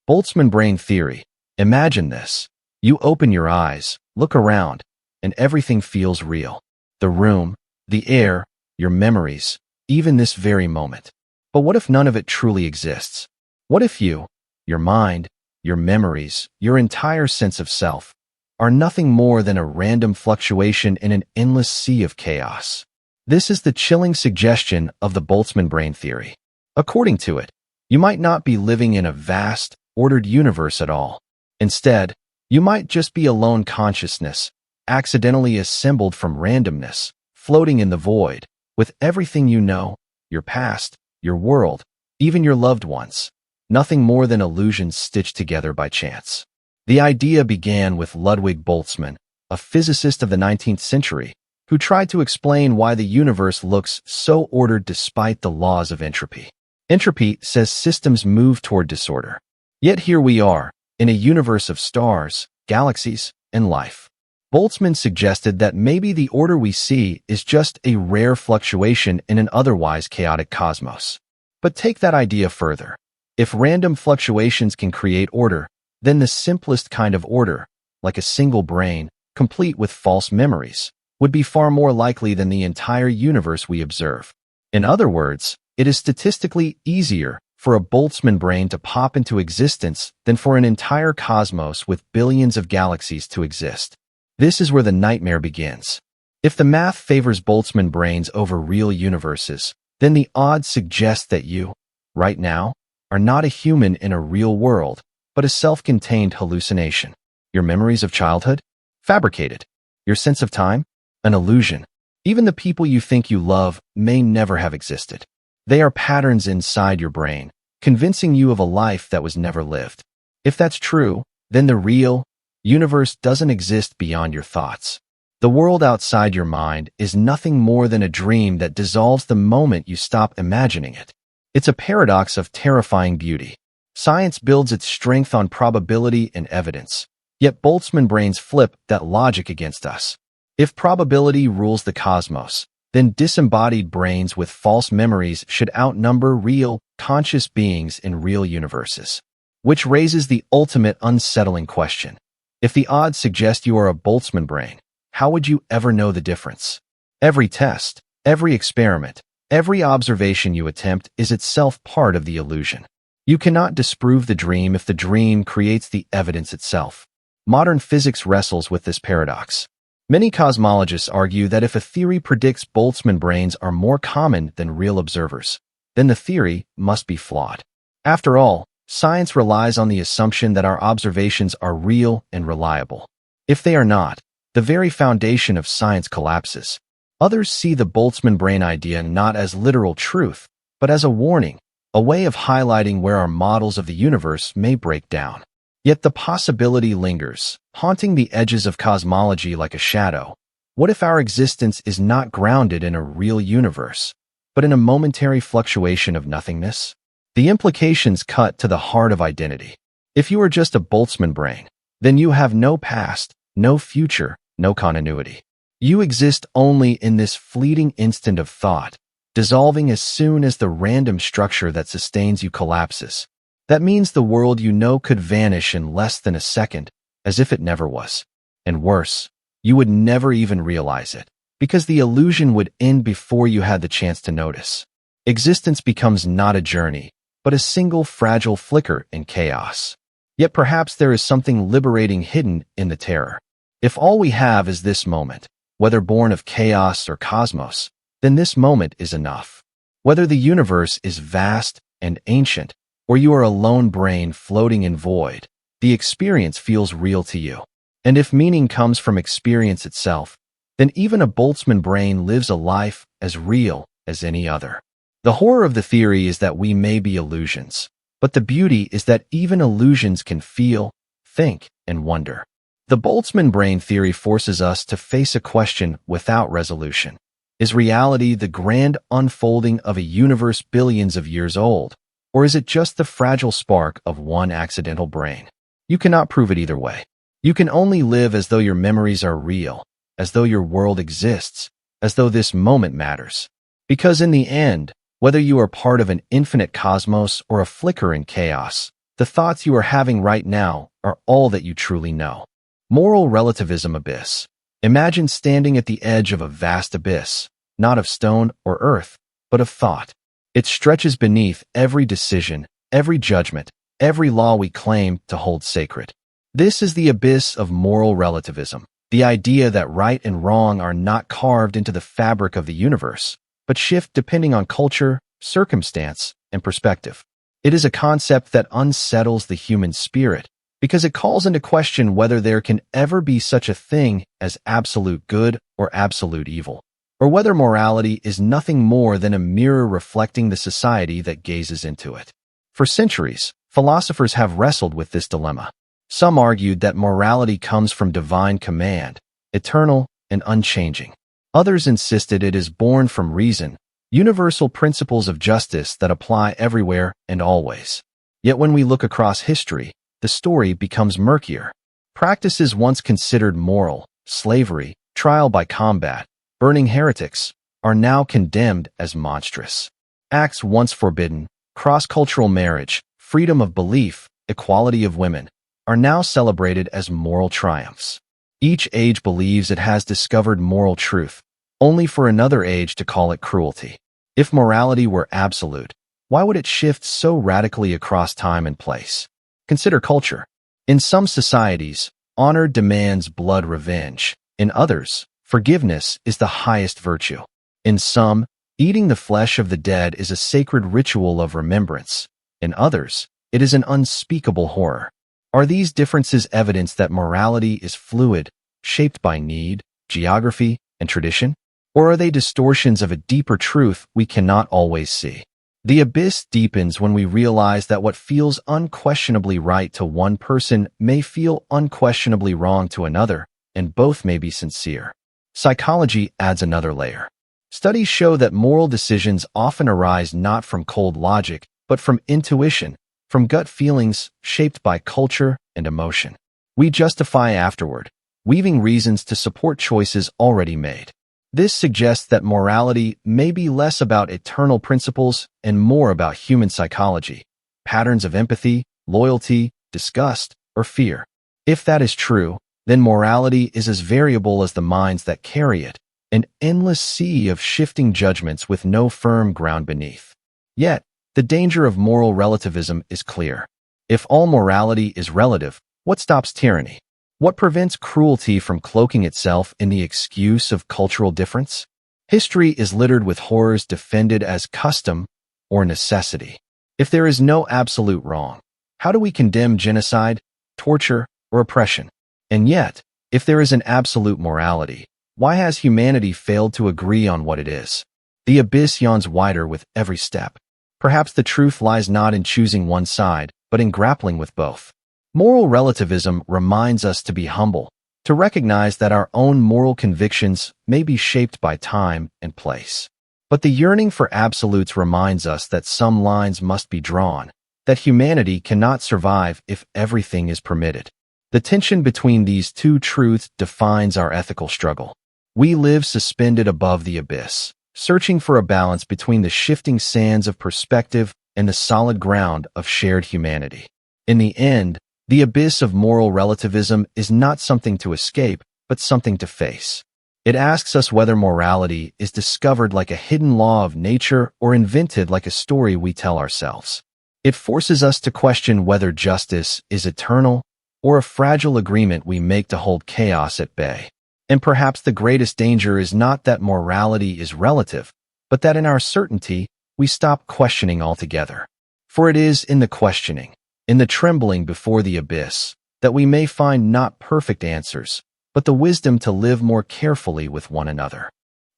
Boltzmann brain theory. Imagine this. You open your eyes, look around, and everything feels real. The room, the air, your memories, even this very moment. But what if none of it truly exists? What if you, your mind, your memories, your entire sense of self, are nothing more than a random fluctuation in an endless sea of chaos? This is the chilling suggestion of the Boltzmann brain theory. According to it, you might not be living in a vast, ordered universe at all. Instead, you might just be a lone consciousness, accidentally assembled from randomness, floating in the void, with everything you know, your past, your world, even your loved ones. Nothing more than illusions stitched together by chance. The idea began with Ludwig Boltzmann, a physicist of the 19th century, who tried to explain why the universe looks so ordered despite the laws of entropy. Entropy says systems move toward disorder. Yet here we are, in a universe of stars, galaxies, and life. Boltzmann suggested that maybe the order we see is just a rare fluctuation in an otherwise chaotic cosmos. But take that idea further. If random fluctuations can create order, then the simplest kind of order, like a single brain, complete with false memories, would be far more likely than the entire universe we observe. In other words, it is statistically easier for a Boltzmann brain to pop into existence than for an entire cosmos with billions of galaxies to exist. This is where the nightmare begins. If the math favors Boltzmann brains over real universes, then the odds suggest that you, right now, are not a human in a real world, but a self-contained hallucination. Your memories of childhood? Fabricated. Your sense of time? An illusion. Even the people you think you love may never have existed. They are patterns inside your brain, convincing you of a life that was never lived. If that's true, then the real universe doesn't exist beyond your thoughts. The world outside your mind is nothing more than a dream that dissolves the moment you stop imagining it. It's a paradox of terrifying beauty. Science builds its strength on probability and evidence, yet Boltzmann brains flip that logic against us. If probability rules the cosmos, then disembodied brains with false memories should outnumber real, conscious beings in real universes. Which raises the ultimate unsettling question. If the odds suggest you are a Boltzmann brain, how would you ever know the difference? Every test, every experiment, every observation you attempt is itself part of the illusion. You cannot disprove the dream if the dream creates the evidence itself. Modern physics wrestles with this paradox. Many cosmologists argue that if a theory predicts Boltzmann brains are more common than real observers, then the theory must be flawed. After all, science relies on the assumption that our observations are real and reliable. If they are not, the very foundation of science collapses. Others see the Boltzmann brain idea not as literal truth, but as a warning, a way of highlighting where our models of the universe may break down. Yet the possibility lingers, haunting the edges of cosmology like a shadow. What if our existence is not grounded in a real universe, but in a momentary fluctuation of nothingness? The implications cut to the heart of identity. If you are just a Boltzmann brain, then you have no past, no future, no continuity. You exist only in this fleeting instant of thought, dissolving as soon as the random structure that sustains you collapses. That means the world you know could vanish in less than a second, as if it never was. And worse, you would never even realize it, because the illusion would end before you had the chance to notice. Existence becomes not a journey, but a single fragile flicker in chaos. Yet perhaps there is something liberating hidden in the terror. If all we have is this moment, whether born of chaos or cosmos, then this moment is enough. Whether the universe is vast and ancient, or you are a lone brain floating in void, the experience feels real to you. And if meaning comes from experience itself, then even a Boltzmann brain lives a life as real as any other. The horror of the theory is that we may be illusions, but the beauty is that even illusions can feel, think, and wonder. The Boltzmann brain theory forces us to face a question without resolution. Is reality the grand unfolding of a universe billions of years old, or is it just the fragile spark of one accidental brain? You cannot prove it either way. You can only live as though your memories are real, as though your world exists, as though this moment matters. Because in the end, whether you are part of an infinite cosmos or a flicker in chaos, the thoughts you are having right now are all that you truly know. Moral relativism abyss. Imagine standing at the edge of a vast abyss, not of stone or earth, but of thought. It stretches beneath every decision, every judgment, every law we claim to hold sacred. This is the abyss of moral relativism, the idea that right and wrong are not carved into the fabric of the universe, but shift depending on culture, circumstance, and perspective. It is a concept that unsettles the human spirit, because it calls into question whether there can ever be such a thing as absolute good or absolute evil. or whether morality is nothing more than a mirror reflecting the society that gazes into it. For centuries, philosophers have wrestled with this dilemma. Some argued that morality comes from divine command, eternal and unchanging. Others insisted it is born from reason, universal principles of justice that apply everywhere and always. Yet when we look across history, the story becomes murkier. Practices once considered moral, slavery, trial by combat, burning heretics, are now condemned as monstrous. Acts once forbidden, cross-cultural marriage, freedom of belief, equality of women, are now celebrated as moral triumphs. Each age believes it has discovered moral truth, only for another age to call it cruelty. If morality were absolute, why would it shift so radically across time and place? Consider culture. In some societies, honor demands blood revenge. In others, forgiveness is the highest virtue. In some, eating the flesh of the dead is a sacred ritual of remembrance. In others, it is an unspeakable horror. Are these differences evidence that morality is fluid, shaped by need, geography, and tradition? Or are they distortions of a deeper truth we cannot always see? The abyss deepens when we realize that what feels unquestionably right to one person may feel unquestionably wrong to another, and both may be sincere. Psychology adds another layer. Studies show that moral decisions often arise not from cold logic, but from intuition, from gut feelings shaped by culture and emotion. We justify afterward, weaving reasons to support choices already made. This suggests that morality may be less about eternal principles and more about human psychology, patterns of empathy, loyalty, disgust, or fear. If that is true, then morality is as variable as the minds that carry it, an endless sea of shifting judgments with no firm ground beneath. Yet, the danger of moral relativism is clear. If all morality is relative, what stops tyranny? What prevents cruelty from cloaking itself in the excuse of cultural difference? History is littered with horrors defended as custom or necessity. If there is no absolute wrong, how do we condemn genocide, torture, or oppression? And yet, if there is an absolute morality, why has humanity failed to agree on what it is? The abyss yawns wider with every step. Perhaps the truth lies not in choosing one side, but in grappling with both. Moral relativism reminds us to be humble, to recognize that our own moral convictions may be shaped by time and place. But the yearning for absolutes reminds us that some lines must be drawn, that humanity cannot survive if everything is permitted. The tension between these two truths defines our ethical struggle. We live suspended above the abyss, searching for a balance between the shifting sands of perspective and the solid ground of shared humanity. In the end, the abyss of moral relativism is not something to escape, but something to face. It asks us whether morality is discovered like a hidden law of nature or invented like a story we tell ourselves. It forces us to question whether justice is eternal or a fragile agreement we make to hold chaos at bay. And perhaps the greatest danger is not that morality is relative, but that in our certainty, we stop questioning altogether. For it is in the questioning, in the trembling before the abyss, that we may find not perfect answers, but the wisdom to live more carefully with one another.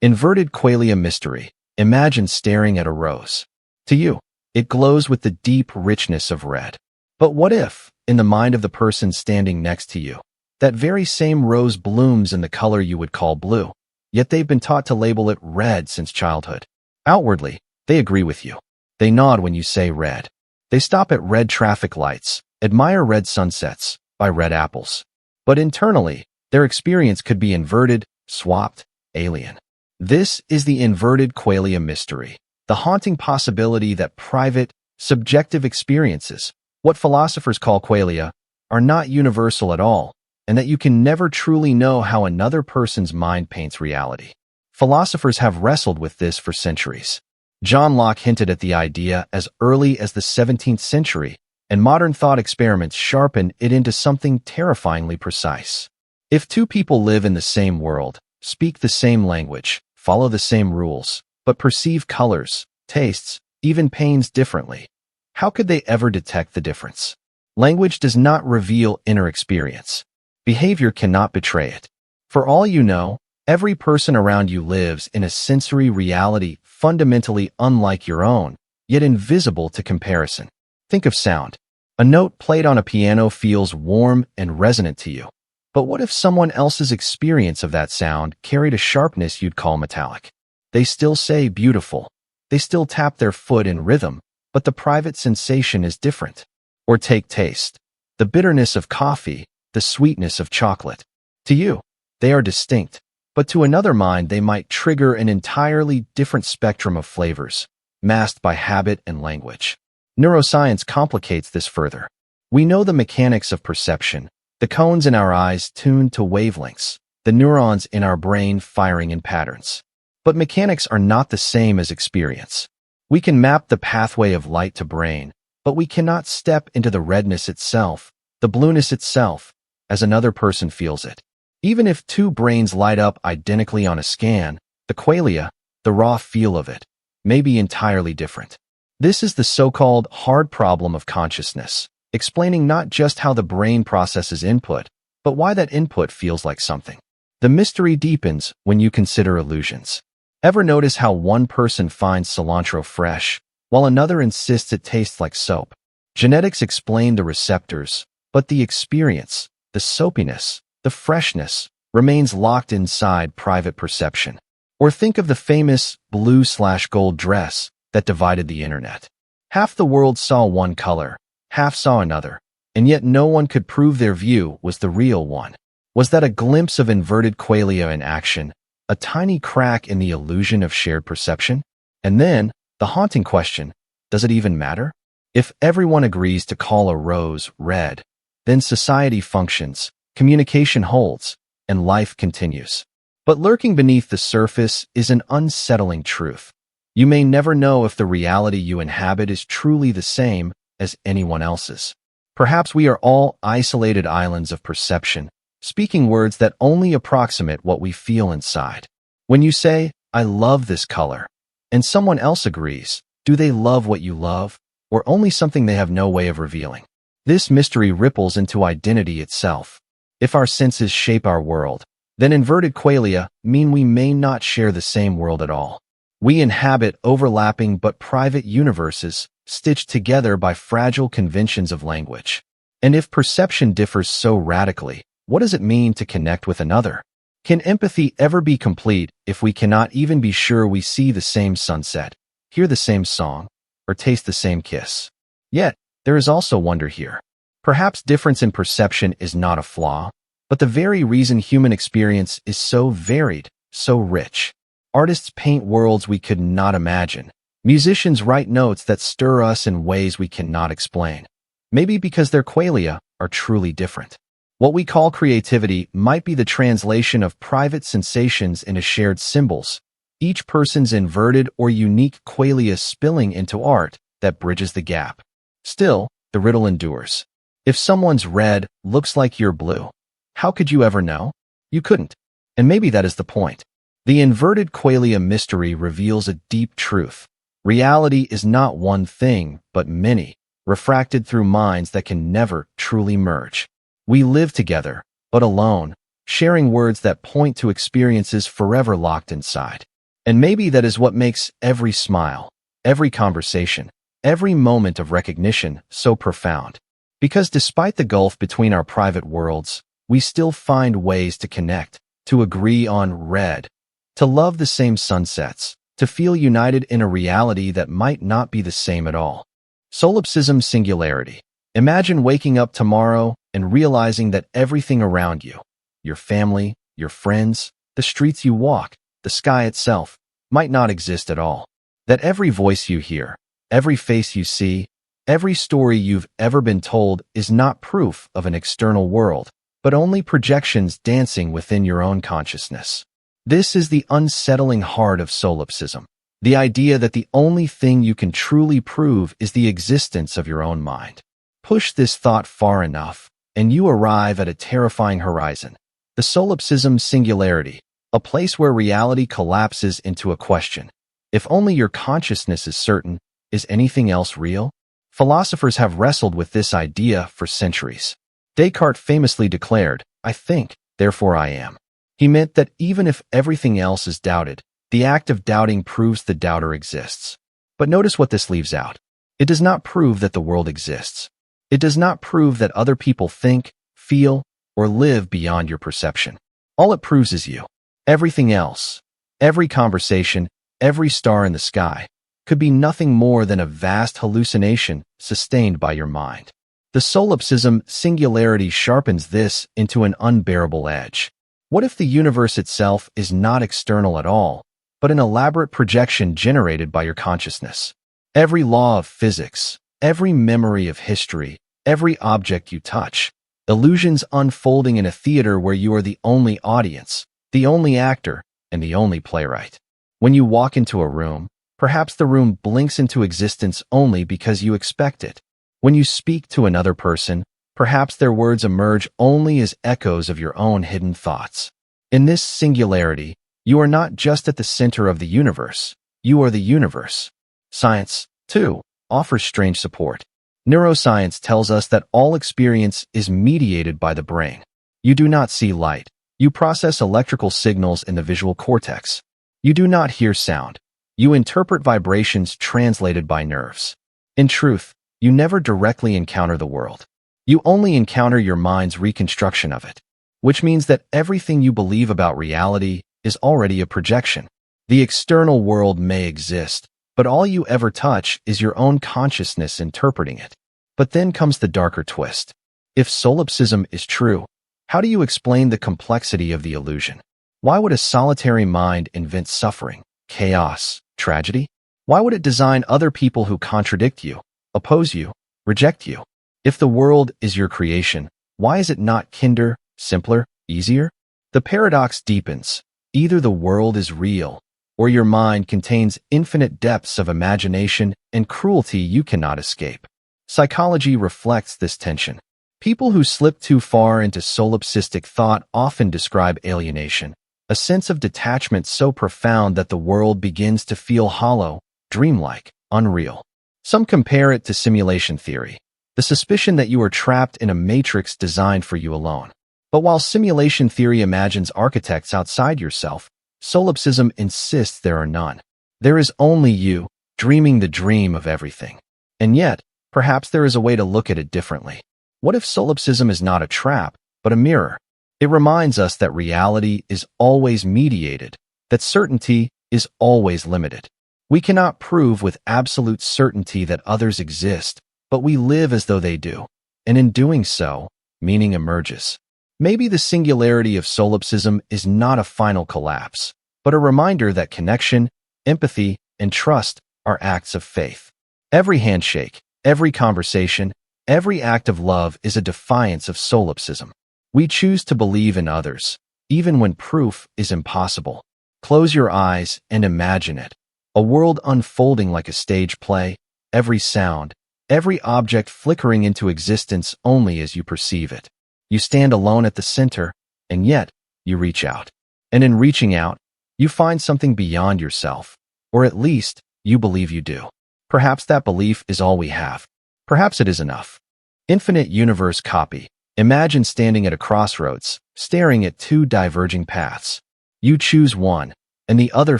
Inverted qualia mystery. Imagine staring at a rose. To you, it glows with the deep richness of red. But what if, in the mind of the person standing next to you, that very same rose blooms in the color you would call blue, yet they've been taught to label it red since childhood? Outwardly, they agree with you. They nod when you say red. They stop at red traffic lights, admire red sunsets, buy red apples. But internally, their experience could be inverted, swapped, alien. This is the inverted qualia mystery, the haunting possibility that private, subjective experiences, what philosophers call qualia, are not universal at all, and that you can never truly know how another person's mind paints reality. Philosophers have wrestled with this for centuries. John Locke hinted at the idea as early as the 17th century, and modern thought experiments sharpen it into something terrifyingly precise. If two people live in the same world, speak the same language, follow the same rules, but perceive colors, tastes, even pains differently, how could they ever detect the difference? Language does not reveal inner experience. Behavior cannot betray it. For all you know, Every person around you lives in a sensory reality fundamentally unlike your own, yet invisible to comparison. Think of sound. A note played on a piano feels warm and resonant to you. But what if someone else's experience of that sound carried a sharpness you'd call metallic? They still say beautiful. They still tap their foot in rhythm, but the private sensation is different. Or take taste. The bitterness of coffee, the sweetness of chocolate. To you, they are distinct, but to another mind they might trigger an entirely different spectrum of flavors, masked by habit and language. Neuroscience complicates this further. We know the mechanics of perception, the cones in our eyes tuned to wavelengths, the neurons in our brain firing in patterns. But mechanics are not the same as experience. We can map the pathway of light to brain, but we cannot step into the redness itself, the blueness itself, as another person feels it. Even if two brains light up identically on a scan, the qualia, the raw feel of it, may be entirely different. This is the so-called hard problem of consciousness, explaining not just how the brain processes input, but why that input feels like something. The mystery deepens when you consider illusions. Ever notice how one person finds cilantro fresh, while another insists it tastes like soap? Genetics explain the receptors, but the experience, the soapiness, the freshness, remains locked inside private perception. Or think of the famous blue/gold dress that divided the internet. Half the world saw one color, half saw another, and yet no one could prove their view was the real one. Was that a glimpse of inverted qualia in action, a tiny crack in the illusion of shared perception? And then, the haunting question, does it even matter? If everyone agrees to call a rose red, then society functions, communication holds, and life continues. But lurking beneath the surface is an unsettling truth. You may never know if the reality you inhabit is truly the same as anyone else's. Perhaps we are all isolated islands of perception, speaking words that only approximate what we feel inside. When you say, "I love this color," and someone else agrees, do they love what you love, or only something they have no way of revealing? This mystery ripples into identity itself. If our senses shape our world, then inverted qualia mean we may not share the same world at all. We inhabit overlapping but private universes, stitched together by fragile conventions of language. And if perception differs so radically, what does it mean to connect with another? Can empathy ever be complete if we cannot even be sure we see the same sunset, hear the same song, or taste the same kiss? Yet, there is also wonder here. Perhaps difference in perception is not a flaw, but the very reason human experience is so varied, so rich. Artists paint worlds we could not imagine. Musicians write notes that stir us in ways we cannot explain. Maybe because their qualia are truly different. What we call creativity might be the translation of private sensations into shared symbols, each person's inverted or unique qualia spilling into art that bridges the gap. Still, the riddle endures. If someone's red looks like you're blue, how could you ever know? You couldn't. And maybe that is the point. The inverted qualia mystery reveals a deep truth. Reality is not one thing, but many, refracted through minds that can never truly merge. We live together, but alone, sharing words that point to experiences forever locked inside. And maybe that is what makes every smile, every conversation, every moment of recognition so profound. Because despite the gulf between our private worlds, we still find ways to connect, to agree on red, to love the same sunsets, to feel united in a reality that might not be the same at all. Solipsism singularity. Imagine waking up tomorrow and realizing that everything around you, your family, your friends, the streets you walk, the sky itself, might not exist at all. That every voice you hear, every face you see, every story you've ever been told is not proof of an external world, but only projections dancing within your own consciousness. This is the unsettling heart of solipsism, the idea that the only thing you can truly prove is the existence of your own mind. Push this thought far enough, and you arrive at a terrifying horizon, the solipsism singularity, a place where reality collapses into a question. If only your consciousness is certain, is anything else real? Philosophers have wrestled with this idea for centuries. Descartes famously declared, "I think, therefore I am." He meant that even if everything else is doubted, the act of doubting proves the doubter exists. But notice what this leaves out. It does not prove that the world exists. It does not prove that other people think, feel, or live beyond your perception. All it proves is you. Everything else, every conversation, every star in the sky, could be nothing more than a vast hallucination sustained by your mind. The solipsism singularity sharpens this into an unbearable edge. What if the universe itself is not external at all, but an elaborate projection generated by your consciousness? Every law of physics, every memory of history, every object you touch, illusions unfolding in a theater where you are the only audience, the only actor, and the only playwright. When you walk into a room, perhaps the room blinks into existence only because you expect it. When you speak to another person, perhaps their words emerge only as echoes of your own hidden thoughts. In this singularity, you are not just at the center of the universe, you are the universe. Science, too, offers strange support. Neuroscience tells us that all experience is mediated by the brain. You do not see light. You process electrical signals in the visual cortex. You do not hear sound. You interpret vibrations translated by nerves. In truth, you never directly encounter the world. You only encounter your mind's reconstruction of it, which means that everything you believe about reality is already a projection. The external world may exist, but all you ever touch is your own consciousness interpreting it. But then comes the darker twist. If solipsism is true, how do you explain the complexity of the illusion? Why would a solitary mind invent suffering, chaos, tragedy? Why would it design other people who contradict you, oppose you, reject you? If the world is your creation, why is it not kinder, simpler, easier? The paradox deepens. Either the world is real, or your mind contains infinite depths of imagination and cruelty you cannot escape. Psychology reflects this tension. People who slip too far into solipsistic thought often describe alienation, a sense of detachment so profound that the world begins to feel hollow, dreamlike, unreal. Some compare it to simulation theory, the suspicion that you are trapped in a matrix designed for you alone. But while simulation theory imagines architects outside yourself, solipsism insists there are none. There is only you, dreaming the dream of everything. And yet, perhaps there is a way to look at it differently. What if solipsism is not a trap, but a mirror? It reminds us that reality is always mediated, that certainty is always limited. We cannot prove with absolute certainty that others exist, but we live as though they do. And in doing so, meaning emerges. Maybe the singularity of solipsism is not a final collapse, but a reminder that connection, empathy, and trust are acts of faith. Every handshake, every conversation, every act of love is a defiance of solipsism. We choose to believe in others, even when proof is impossible. Close your eyes and imagine it. A world unfolding like a stage play, every sound, every object flickering into existence only as you perceive it. You stand alone at the center, and yet you reach out. And in reaching out, you find something beyond yourself, or at least you believe you do. Perhaps that belief is all we have. Perhaps it is enough. Infinite universe copy. Imagine standing at a crossroads, staring at two diverging paths. You choose one, and the other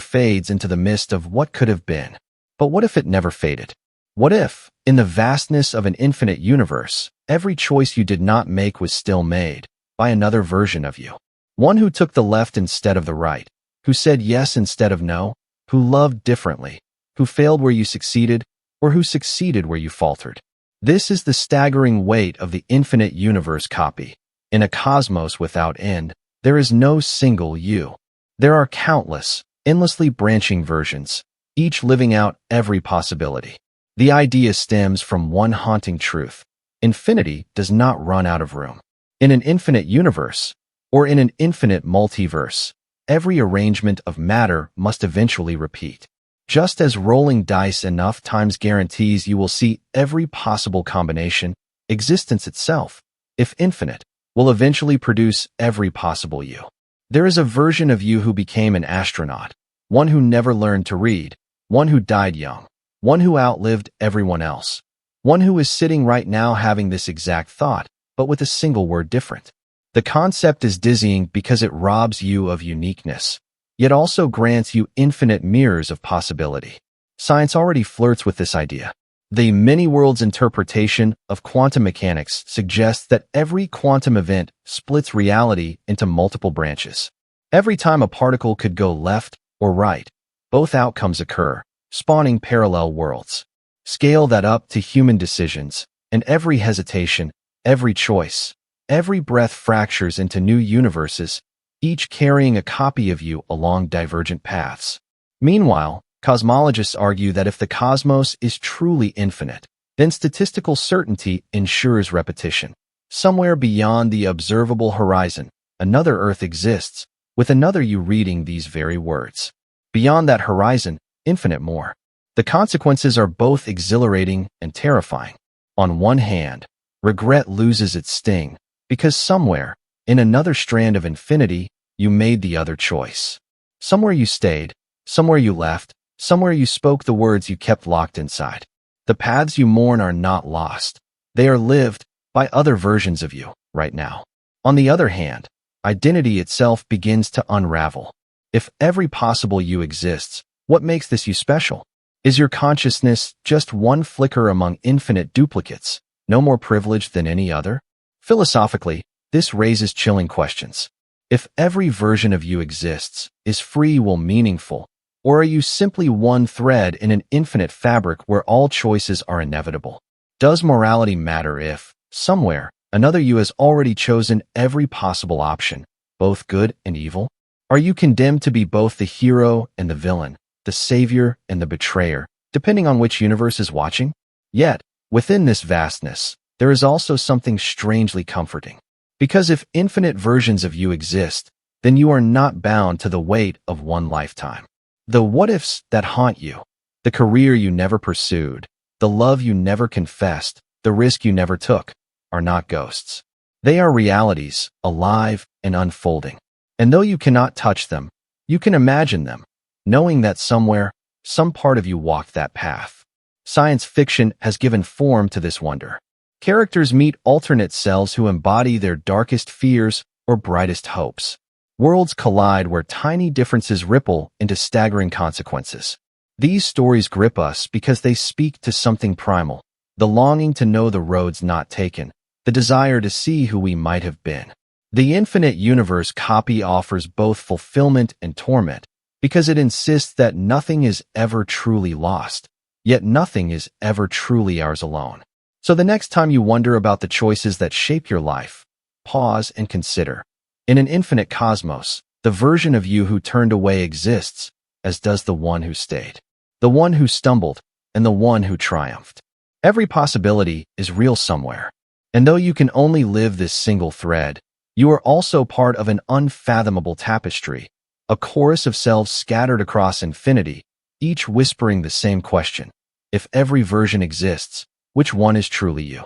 fades into the mist of what could have been. But what if it never faded? What if, in the vastness of an infinite universe, every choice you did not make was still made by another version of you? One who took the left instead of the right, who said yes instead of no, who loved differently, who failed where you succeeded, or who succeeded where you faltered. This is the staggering weight of the infinite universe copy. In a cosmos without end, there is no single you. There are countless, endlessly branching versions, each living out every possibility. The idea stems from one haunting truth. Infinity does not run out of room. In an infinite universe, or in an infinite multiverse, every arrangement of matter must eventually repeat. Just as rolling dice enough times guarantees you will see every possible combination, existence itself, if infinite, will eventually produce every possible you. There is a version of you who became an astronaut, one who never learned to read, one who died young, one who outlived everyone else, one who is sitting right now having this exact thought, but with a single word different. The concept is dizzying because it robs you of uniqueness, yet also grants you infinite mirrors of possibility. Science already flirts with this idea. The many-worlds interpretation of quantum mechanics suggests that every quantum event splits reality into multiple branches. Every time a particle could go left or right, both outcomes occur, spawning parallel worlds. Scale that up to human decisions, and every hesitation, every choice, every breath fractures into new universes, each carrying a copy of you along divergent paths. Meanwhile, cosmologists argue that if the cosmos is truly infinite, then statistical certainty ensures repetition. Somewhere beyond the observable horizon, another Earth exists, with another you reading these very words. Beyond that horizon, infinite more. The consequences are both exhilarating and terrifying. On one hand, regret loses its sting, because somewhere, in another strand of infinity, you made the other choice. Somewhere you stayed, somewhere you left, somewhere you spoke the words you kept locked inside. The paths you mourn are not lost. They are lived by other versions of you, right now. On the other hand, identity itself begins to unravel. If every possible you exists, what makes this you special? Is your consciousness just one flicker among infinite duplicates, no more privileged than any other? Philosophically, this raises chilling questions. If every version of you exists, is free will meaningful, or are you simply one thread in an infinite fabric where all choices are inevitable? Does morality matter if, somewhere, another you has already chosen every possible option, both good and evil? Are you condemned to be both the hero and the villain, the savior and the betrayer, depending on which universe is watching? Yet, within this vastness, there is also something strangely comforting. Because if infinite versions of you exist, then you are not bound to the weight of one lifetime. The what-ifs that haunt you, the career you never pursued, the love you never confessed, the risk you never took, are not ghosts. They are realities, alive and unfolding. And though you cannot touch them, you can imagine them, knowing that somewhere, some part of you walked that path. Science fiction has given form to this wonder. Characters meet alternate selves who embody their darkest fears or brightest hopes. Worlds collide where tiny differences ripple into staggering consequences. These stories grip us because they speak to something primal, the longing to know the roads not taken, the desire to see who we might have been. The infinite universe copy offers both fulfillment and torment because it insists that nothing is ever truly lost, yet nothing is ever truly ours alone. So the next time you wonder about the choices that shape your life, pause and consider. In an infinite cosmos, the version of you who turned away exists, as does the one who stayed, the one who stumbled, and the one who triumphed. Every possibility is real somewhere. And though you can only live this single thread, you are also part of an unfathomable tapestry, a chorus of selves scattered across infinity, each whispering the same question. If every version exists, which one is truly you?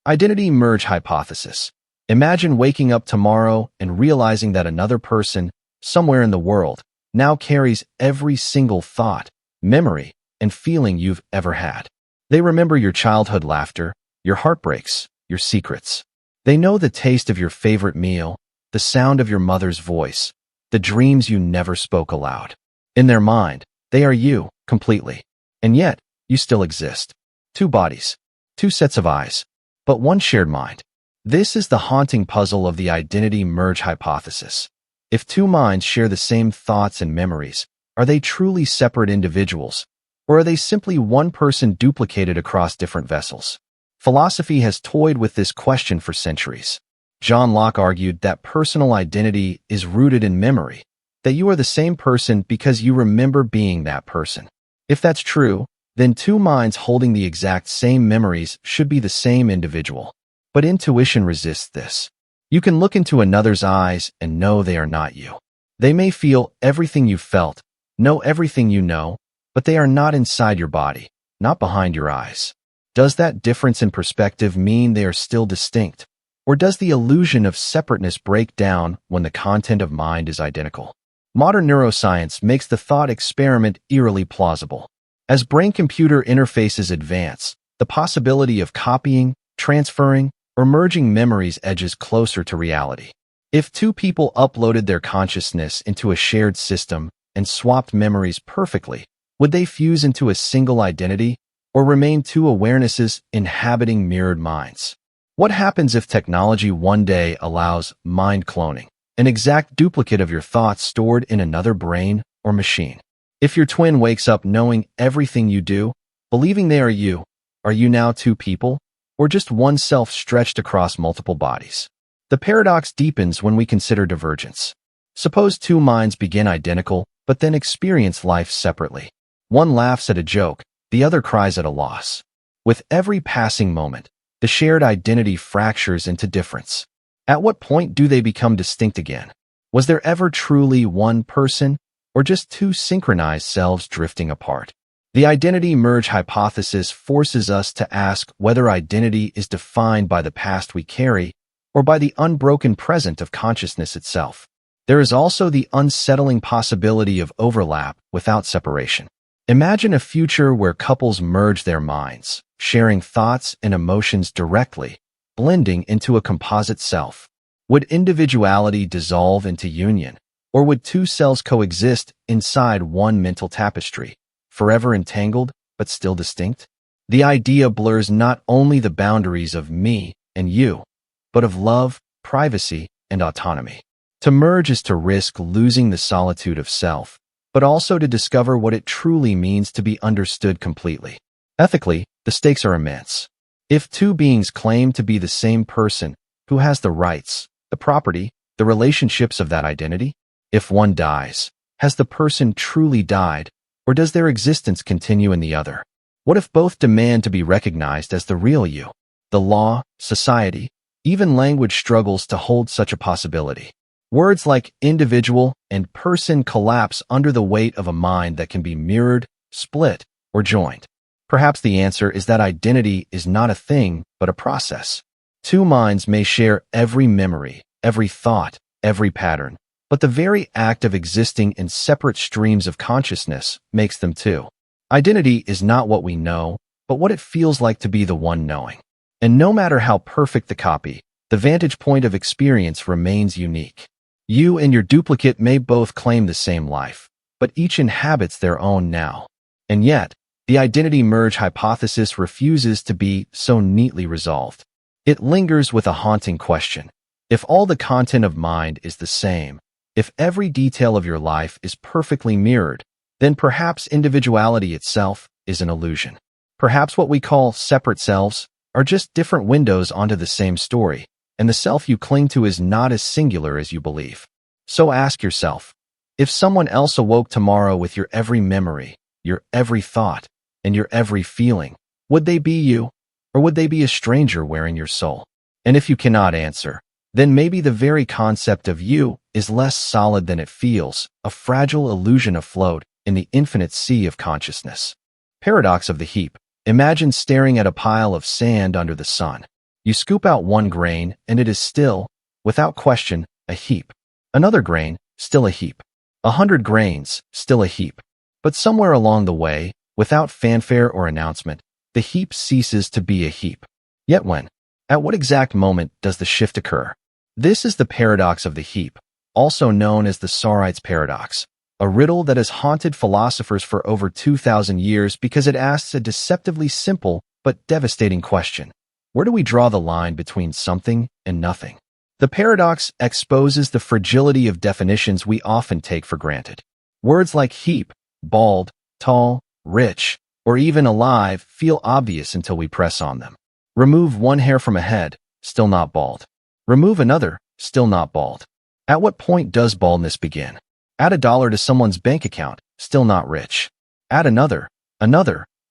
Identity merge hypothesis. Imagine waking up tomorrow and realizing that another person, somewhere in the world, now carries every single thought, memory, and feeling you've ever had. They remember your childhood laughter, your heartbreaks, your secrets. They know the taste of your favorite meal, the sound of your mother's voice, the dreams you never spoke aloud. In their mind, they are you, completely. And yet, you still exist. Two bodies, two sets of eyes, but one shared mind. This is the haunting puzzle of the identity merge hypothesis. If two minds share the same thoughts and memories, are they truly separate individuals, or are they simply one person duplicated across different vessels? Philosophy has toyed with this question for centuries. John Locke argued that personal identity is rooted in memory, that you are the same person because you remember being that person. If that's true, then two minds holding the exact same memories should be the same individual. But intuition resists this. You can look into another's eyes and know they are not you. They may feel everything you felt, know everything you know, but they are not inside your body, not behind your eyes. Does that difference in perspective mean they are still distinct? Or does the illusion of separateness break down when the content of mind is identical? Modern neuroscience makes the thought experiment eerily plausible. As brain-computer interfaces advance, the possibility of copying, transferring, or merging memories edges closer to reality. If two people uploaded their consciousness into a shared system and swapped memories perfectly, would they fuse into a single identity or remain two awarenesses inhabiting mirrored minds? What happens if technology one day allows mind cloning, an exact duplicate of your thoughts stored in another brain or machine? If your twin wakes up knowing everything you do, believing they are you now two people, or just one self stretched across multiple bodies? The paradox deepens when we consider divergence. Suppose two minds begin identical, but then experience life separately. One laughs at a joke, the other cries at a loss. With every passing moment, the shared identity fractures into difference. At what point do they become distinct again? Was there ever truly one person, or just two synchronized selves drifting apart? The identity merge hypothesis forces us to ask whether identity is defined by the past we carry or by the unbroken present of consciousness itself. There is also the unsettling possibility of overlap without separation. Imagine a future where couples merge their minds, sharing thoughts and emotions directly, blending into a composite self. Would individuality dissolve into union, or would two selves coexist inside one mental tapestry, forever entangled but still distinct? The idea blurs not only the boundaries of me and you, but of love, privacy, and autonomy. To merge is to risk losing the solitude of self, but also to discover what it truly means to be understood completely. Ethically, the stakes are immense. If two beings claim to be the same person, who has the rights, the property, the relationships of that identity? If one dies, has the person truly died, or does their existence continue in the other? What if both demand to be recognized as the real you? The law, society, even language struggles to hold such a possibility. Words like individual and person collapse under the weight of a mind that can be mirrored, split, or joined. Perhaps the answer is that identity is not a thing, but a process. Two minds may share every memory, every thought, every pattern, but the very act of existing in separate streams of consciousness makes them two. Identity is not what we know, but what it feels like to be the one knowing. And no matter how perfect the copy, the vantage point of experience remains unique. You and your duplicate may both claim the same life, but each inhabits their own now. And yet, the identity merge hypothesis refuses to be so neatly resolved. It lingers with a haunting question. If all the content of mind is the same, if every detail of your life is perfectly mirrored, then perhaps individuality itself is an illusion. Perhaps what we call separate selves are just different windows onto the same story, and the self you cling to is not as singular as you believe. So ask yourself, if someone else awoke tomorrow with your every memory, your every thought, and your every feeling, would they be you, or would they be a stranger wearing your soul? And if you cannot answer, then maybe the very concept of you is less solid than it feels, a fragile illusion afloat in the infinite sea of consciousness. Paradox of the heap. Imagine staring at a pile of sand under the sun. You scoop out one grain, and it is still, without question, a heap. Another grain, still a heap. 100 grains, still a heap. But somewhere along the way, without fanfare or announcement, the heap ceases to be a heap. Yet when? At what exact moment does the shift occur? This is the paradox of the heap, also known as the Sorites paradox, a riddle that has haunted philosophers for over 2,000 years because it asks a deceptively simple but devastating question. Where do we draw the line between something and nothing? The paradox exposes the fragility of definitions we often take for granted. Words like heap, bald, tall, rich, or even alive feel obvious until we press on them. Remove one hair from a head, still not bald. Remove another, still not bald. At what point does baldness begin? Add $1 to someone's bank account, still not rich. Add another,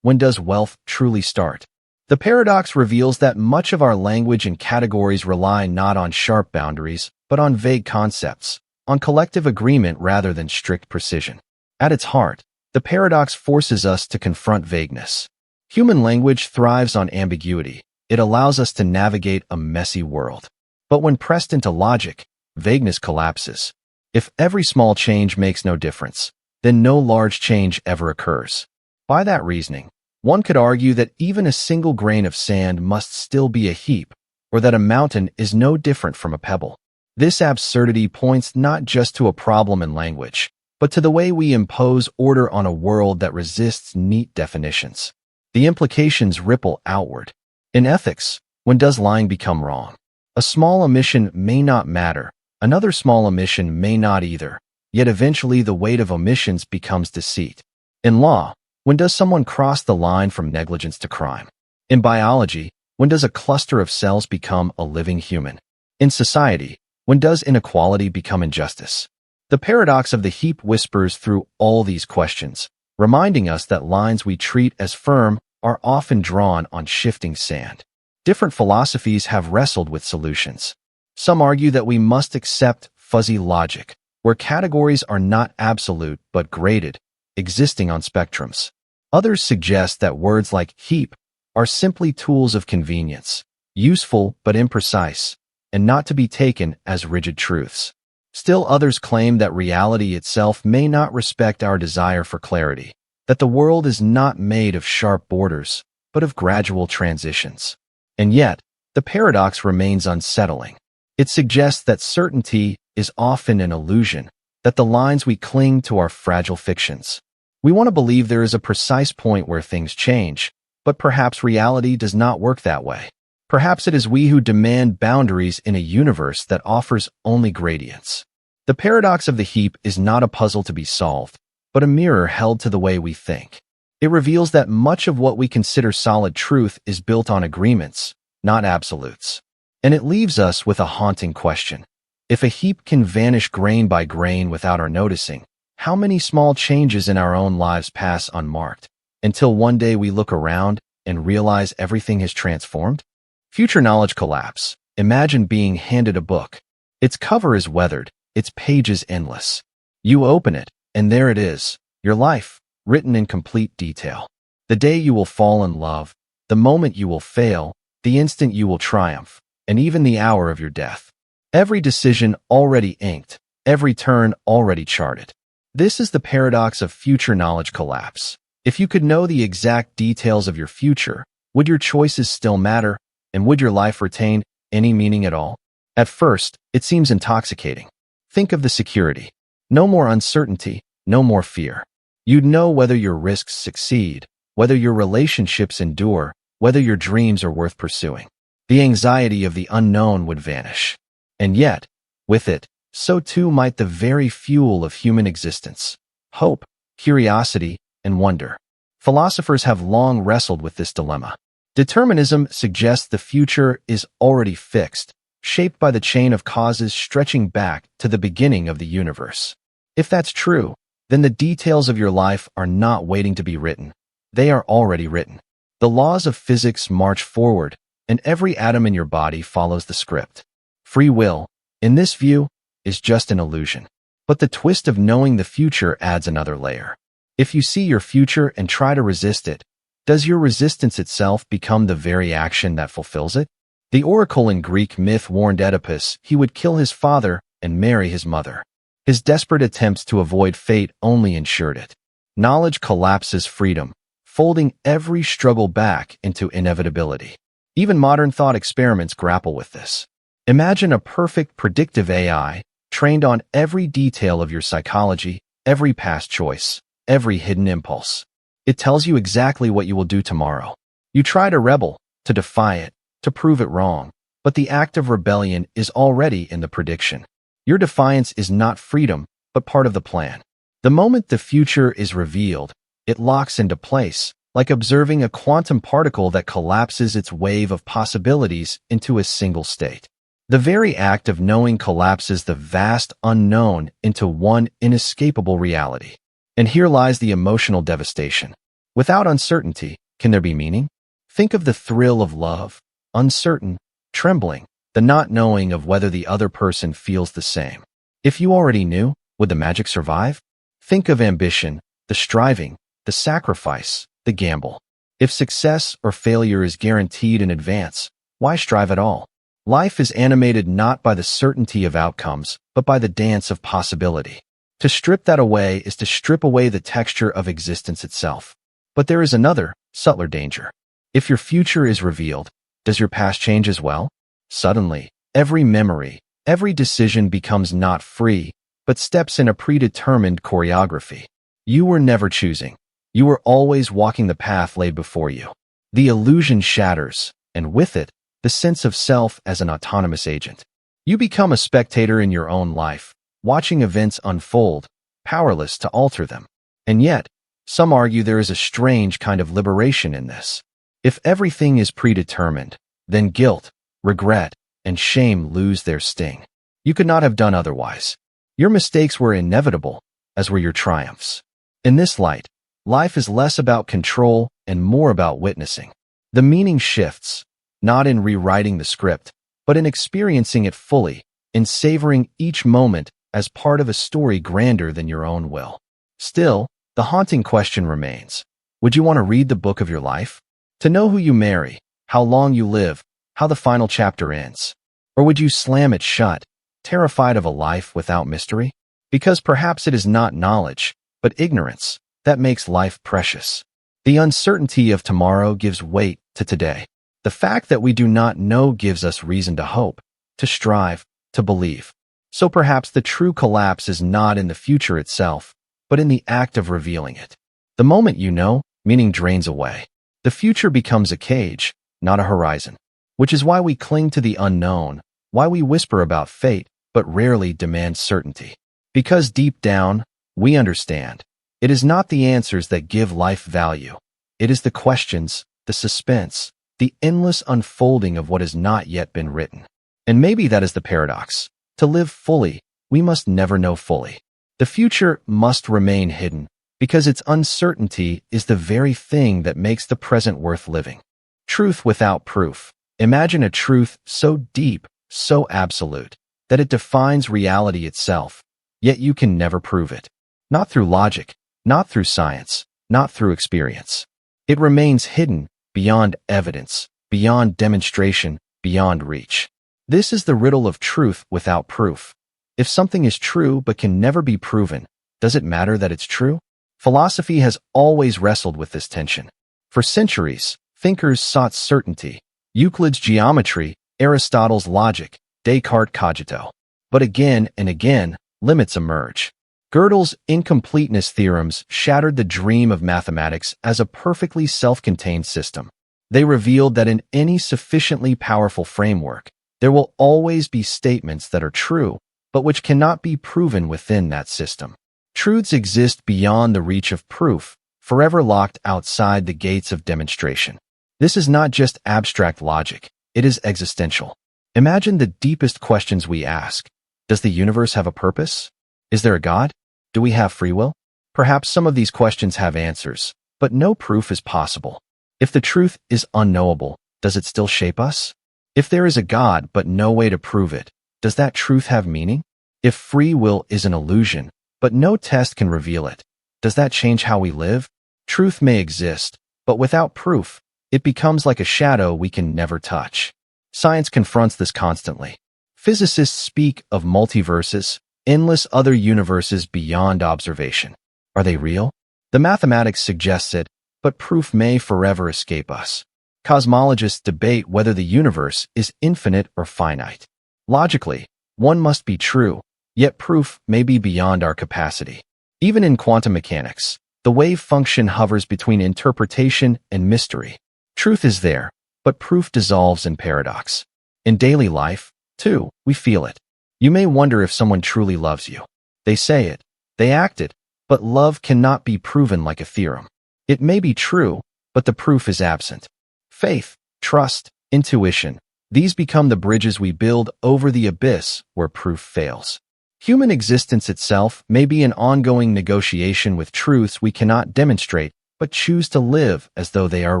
when does wealth truly start? The paradox reveals that much of our language and categories rely not on sharp boundaries, but on vague concepts, on collective agreement rather than strict precision. At its heart, the paradox forces us to confront vagueness. Human language thrives on ambiguity. It allows us to navigate a messy world. But when pressed into logic, vagueness collapses. If every small change makes no difference, then no large change ever occurs. By that reasoning, one could argue that even a single grain of sand must still be a heap, or that a mountain is no different from a pebble. This absurdity points not just to a problem in language, but to the way we impose order on a world that resists neat definitions. The implications ripple outward. In ethics, when does lying become wrong? A small omission may not matter, another small omission may not either, yet eventually the weight of omissions becomes deceit. In law, when does someone cross the line from negligence to crime? In biology, when does a cluster of cells become a living human? In society, when does inequality become injustice? The paradox of the heap whispers through all these questions, reminding us that lines we treat as firm are often drawn on shifting sand. Different philosophies have wrestled with solutions. Some argue that we must accept fuzzy logic, where categories are not absolute but graded, existing on spectrums. Others suggest that words like heap are simply tools of convenience, useful but imprecise, and not to be taken as rigid truths. Still others claim that reality itself may not respect our desire for clarity, that the world is not made of sharp borders, but of gradual transitions. And yet, the paradox remains unsettling. It suggests that certainty is often an illusion, that the lines we cling to are fragile fictions. We want to believe there is a precise point where things change, but perhaps reality does not work that way. Perhaps it is we who demand boundaries in a universe that offers only gradients. The paradox of the heap is not a puzzle to be solved, but a mirror held to the way we think. It reveals that much of what we consider solid truth is built on agreements, not absolutes. And it leaves us with a haunting question. If a heap can vanish grain by grain without our noticing, how many small changes in our own lives pass unmarked, until one day we look around and realize everything has transformed? Future knowledge collapse. Imagine being handed a book. Its cover is weathered, its pages endless. You open it, and there it is, your life, written in complete detail. The day you will fall in love, the moment you will fail, the instant you will triumph, and even the hour of your death. Every decision already inked, every turn already charted. This is the paradox of future knowledge collapse. If you could know the exact details of your future, would your choices still matter, and would your life retain any meaning at all? At first, it seems intoxicating. Think of the security. No more uncertainty, no more fear. You'd know whether your risks succeed, whether your relationships endure, whether your dreams are worth pursuing. The anxiety of the unknown would vanish. And yet, with it, so too might the very fuel of human existence: hope, curiosity, and wonder. Philosophers have long wrestled with this dilemma. Determinism suggests the future is already fixed, shaped by the chain of causes stretching back to the beginning of the universe. If that's true, then the details of your life are not waiting to be written. They are already written. The laws of physics march forward, and every atom in your body follows the script. Free will, in this view, is just an illusion. But the twist of knowing the future adds another layer. If you see your future and try to resist it, does your resistance itself become the very action that fulfills it? The oracle in Greek myth warned Oedipus he would kill his father and marry his mother. His desperate attempts to avoid fate only ensured it. Knowledge collapses freedom, folding every struggle back into inevitability. Even modern thought experiments grapple with this. Imagine a perfect predictive AI trained on every detail of your psychology, every past choice, every hidden impulse. It tells you exactly what you will do tomorrow. You try to rebel, to defy it, to prove it wrong, but the act of rebellion is already in the prediction. Your defiance is not freedom, but part of the plan. The moment the future is revealed, it locks into place, like observing a quantum particle that collapses its wave of possibilities into a single state. The very act of knowing collapses the vast unknown into one inescapable reality. And here lies the emotional devastation. Without uncertainty, can there be meaning? Think of the thrill of love, uncertain, trembling, the not knowing of whether the other person feels the same. If you already knew, would the magic survive? Think of ambition, the striving, the sacrifice, the gamble. If success or failure is guaranteed in advance, why strive at all? Life is animated not by the certainty of outcomes, but by the dance of possibility. To strip that away is to strip away the texture of existence itself. But there is another, subtler danger. If your future is revealed, does your past change as well? Suddenly, every memory, Every decision becomes not free, but steps in a predetermined choreography. You were never choosing. You were always walking the path laid before you. The illusion shatters, and with it, the sense of self as an autonomous agent. You become a spectator in your own life, watching events unfold, powerless to alter them. And yet, some argue there is a strange kind of liberation in this. If everything is predetermined, then guilt, regret, and shame lose their sting. You could not have done otherwise. Your mistakes were inevitable, as were your triumphs. In this light, life is less about control and more about witnessing. The meaning shifts, not in rewriting the script, but in experiencing it fully, in savoring each moment as part of a story grander than your own will. Still, the haunting question remains. Would you want to read the book of your life? To know who you marry, how long you live, how the final chapter ends? Or would you slam it shut, terrified of a life without mystery? Because perhaps it is not knowledge, but ignorance, that makes life precious. The uncertainty of tomorrow gives weight to today. The fact that we do not know gives us reason to hope, to strive, to believe. So perhaps the true collapse is not in the future itself, but in the act of revealing it. The moment you know, meaning drains away. The future becomes a cage, not a horizon. Which is why we cling to the unknown, why we whisper about fate, but rarely demand certainty. Because deep down, we understand. It is not the answers that give life value. It is the questions, the suspense, the endless unfolding of what has not yet been written. And maybe that is the paradox. To live fully, we must never know fully. The future must remain hidden, because its uncertainty is the very thing that makes the present worth living. Truth without proof. Imagine a truth so deep, so absolute, that it defines reality itself, yet you can never prove it. Not through logic, not through science, not through experience. It remains hidden, beyond evidence, beyond demonstration, beyond reach. This is the riddle of truth without proof. If something is true but can never be proven, does it matter that it's true? Philosophy has always wrestled with this tension. For centuries, thinkers sought certainty. Euclid's geometry, Aristotle's logic, Descartes' cogito. But again and again, limits emerge. Gödel's incompleteness theorems shattered the dream of mathematics as a perfectly self-contained system. They revealed that in any sufficiently powerful framework, there will always be statements that are true, but which cannot be proven within that system. Truths exist beyond the reach of proof, forever locked outside the gates of demonstration. This is not just abstract logic, it is existential. Imagine the deepest questions we ask. Does the universe have a purpose? Is there a God? Do we have free will? Perhaps some of these questions have answers, but no proof is possible. If the truth is unknowable, does it still shape us? If there is a God but no way to prove it, does that truth have meaning? If free will is an illusion, but no test can reveal it, does that change how we live? Truth may exist, but without proof, it becomes like a shadow we can never touch. Science confronts this constantly. Physicists speak of multiverses, endless other universes beyond observation. Are they real? The mathematics suggests it, but proof may forever escape us. Cosmologists debate whether the universe is infinite or finite. Logically, one must be true, yet proof may be beyond our capacity. Even in quantum mechanics, the wave function hovers between interpretation and mystery. Truth is there, but proof dissolves in paradox. In daily life, too, we feel it. You may wonder if someone truly loves you. They say it, they act it, but love cannot be proven like a theorem. It may be true, but the proof is absent. Faith, trust, intuition, these become the bridges we build over the abyss where proof fails. Human existence itself may be an ongoing negotiation with truths we cannot demonstrate, but choose to live as though they are